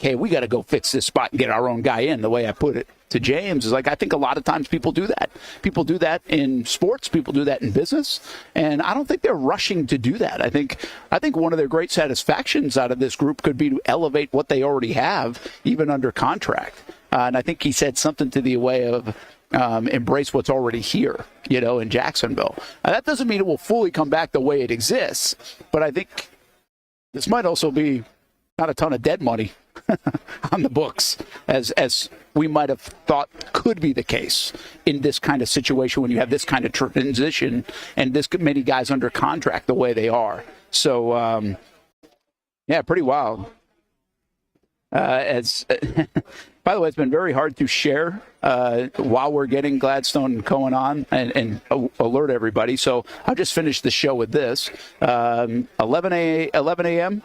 hey, we got to go fix this spot and get our own guy in. The way I put it to James is I think a lot of times people do that. People do that in sports. People do that in business. And I don't think they're rushing to do that. I think one of their great satisfactions out of this group could be to elevate what they already have, even under contract. And I think he said something to the way of, embrace what's already here, in Jacksonville. That doesn't mean it will fully come back the way it exists, but I think this might also be not a ton of dead money on the books, as we might have thought could be the case in this kind of situation when you have this kind of transition and this many guys under contract the way they are. So, pretty wild. By the way, it's been very hard to share while we're getting Gladstone and Coen on and alert everybody. So I'll just finish the show with this. 11 a.m.,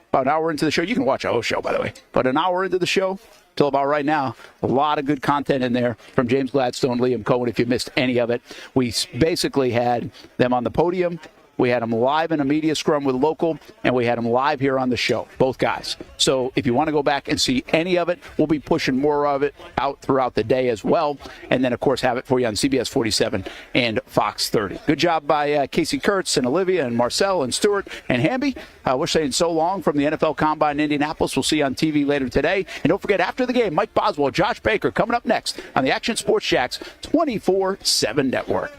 about an hour into the show. You can watch a whole show, by the way. But an hour into the show, till about right now, a lot of good content in there from James Gladstone, Liam Coen, if you missed any of it. We basically had them on the podium. We had them live in a media scrum with Local, and we had them live here on the show, both guys. So if you want to go back and see any of it, we'll be pushing more of it out throughout the day as well. And then, of course, have it for you on CBS 47 and Fox 30. Good job by Casey Kurtz and Olivia and Marcel and Stuart and Hamby. We're saying so long from the NFL Combine in Indianapolis. We'll see you on TV later today. And don't forget, after the game, Mike Boswell, Josh Baker coming up next on the Action Sports Jax 24/7 Network.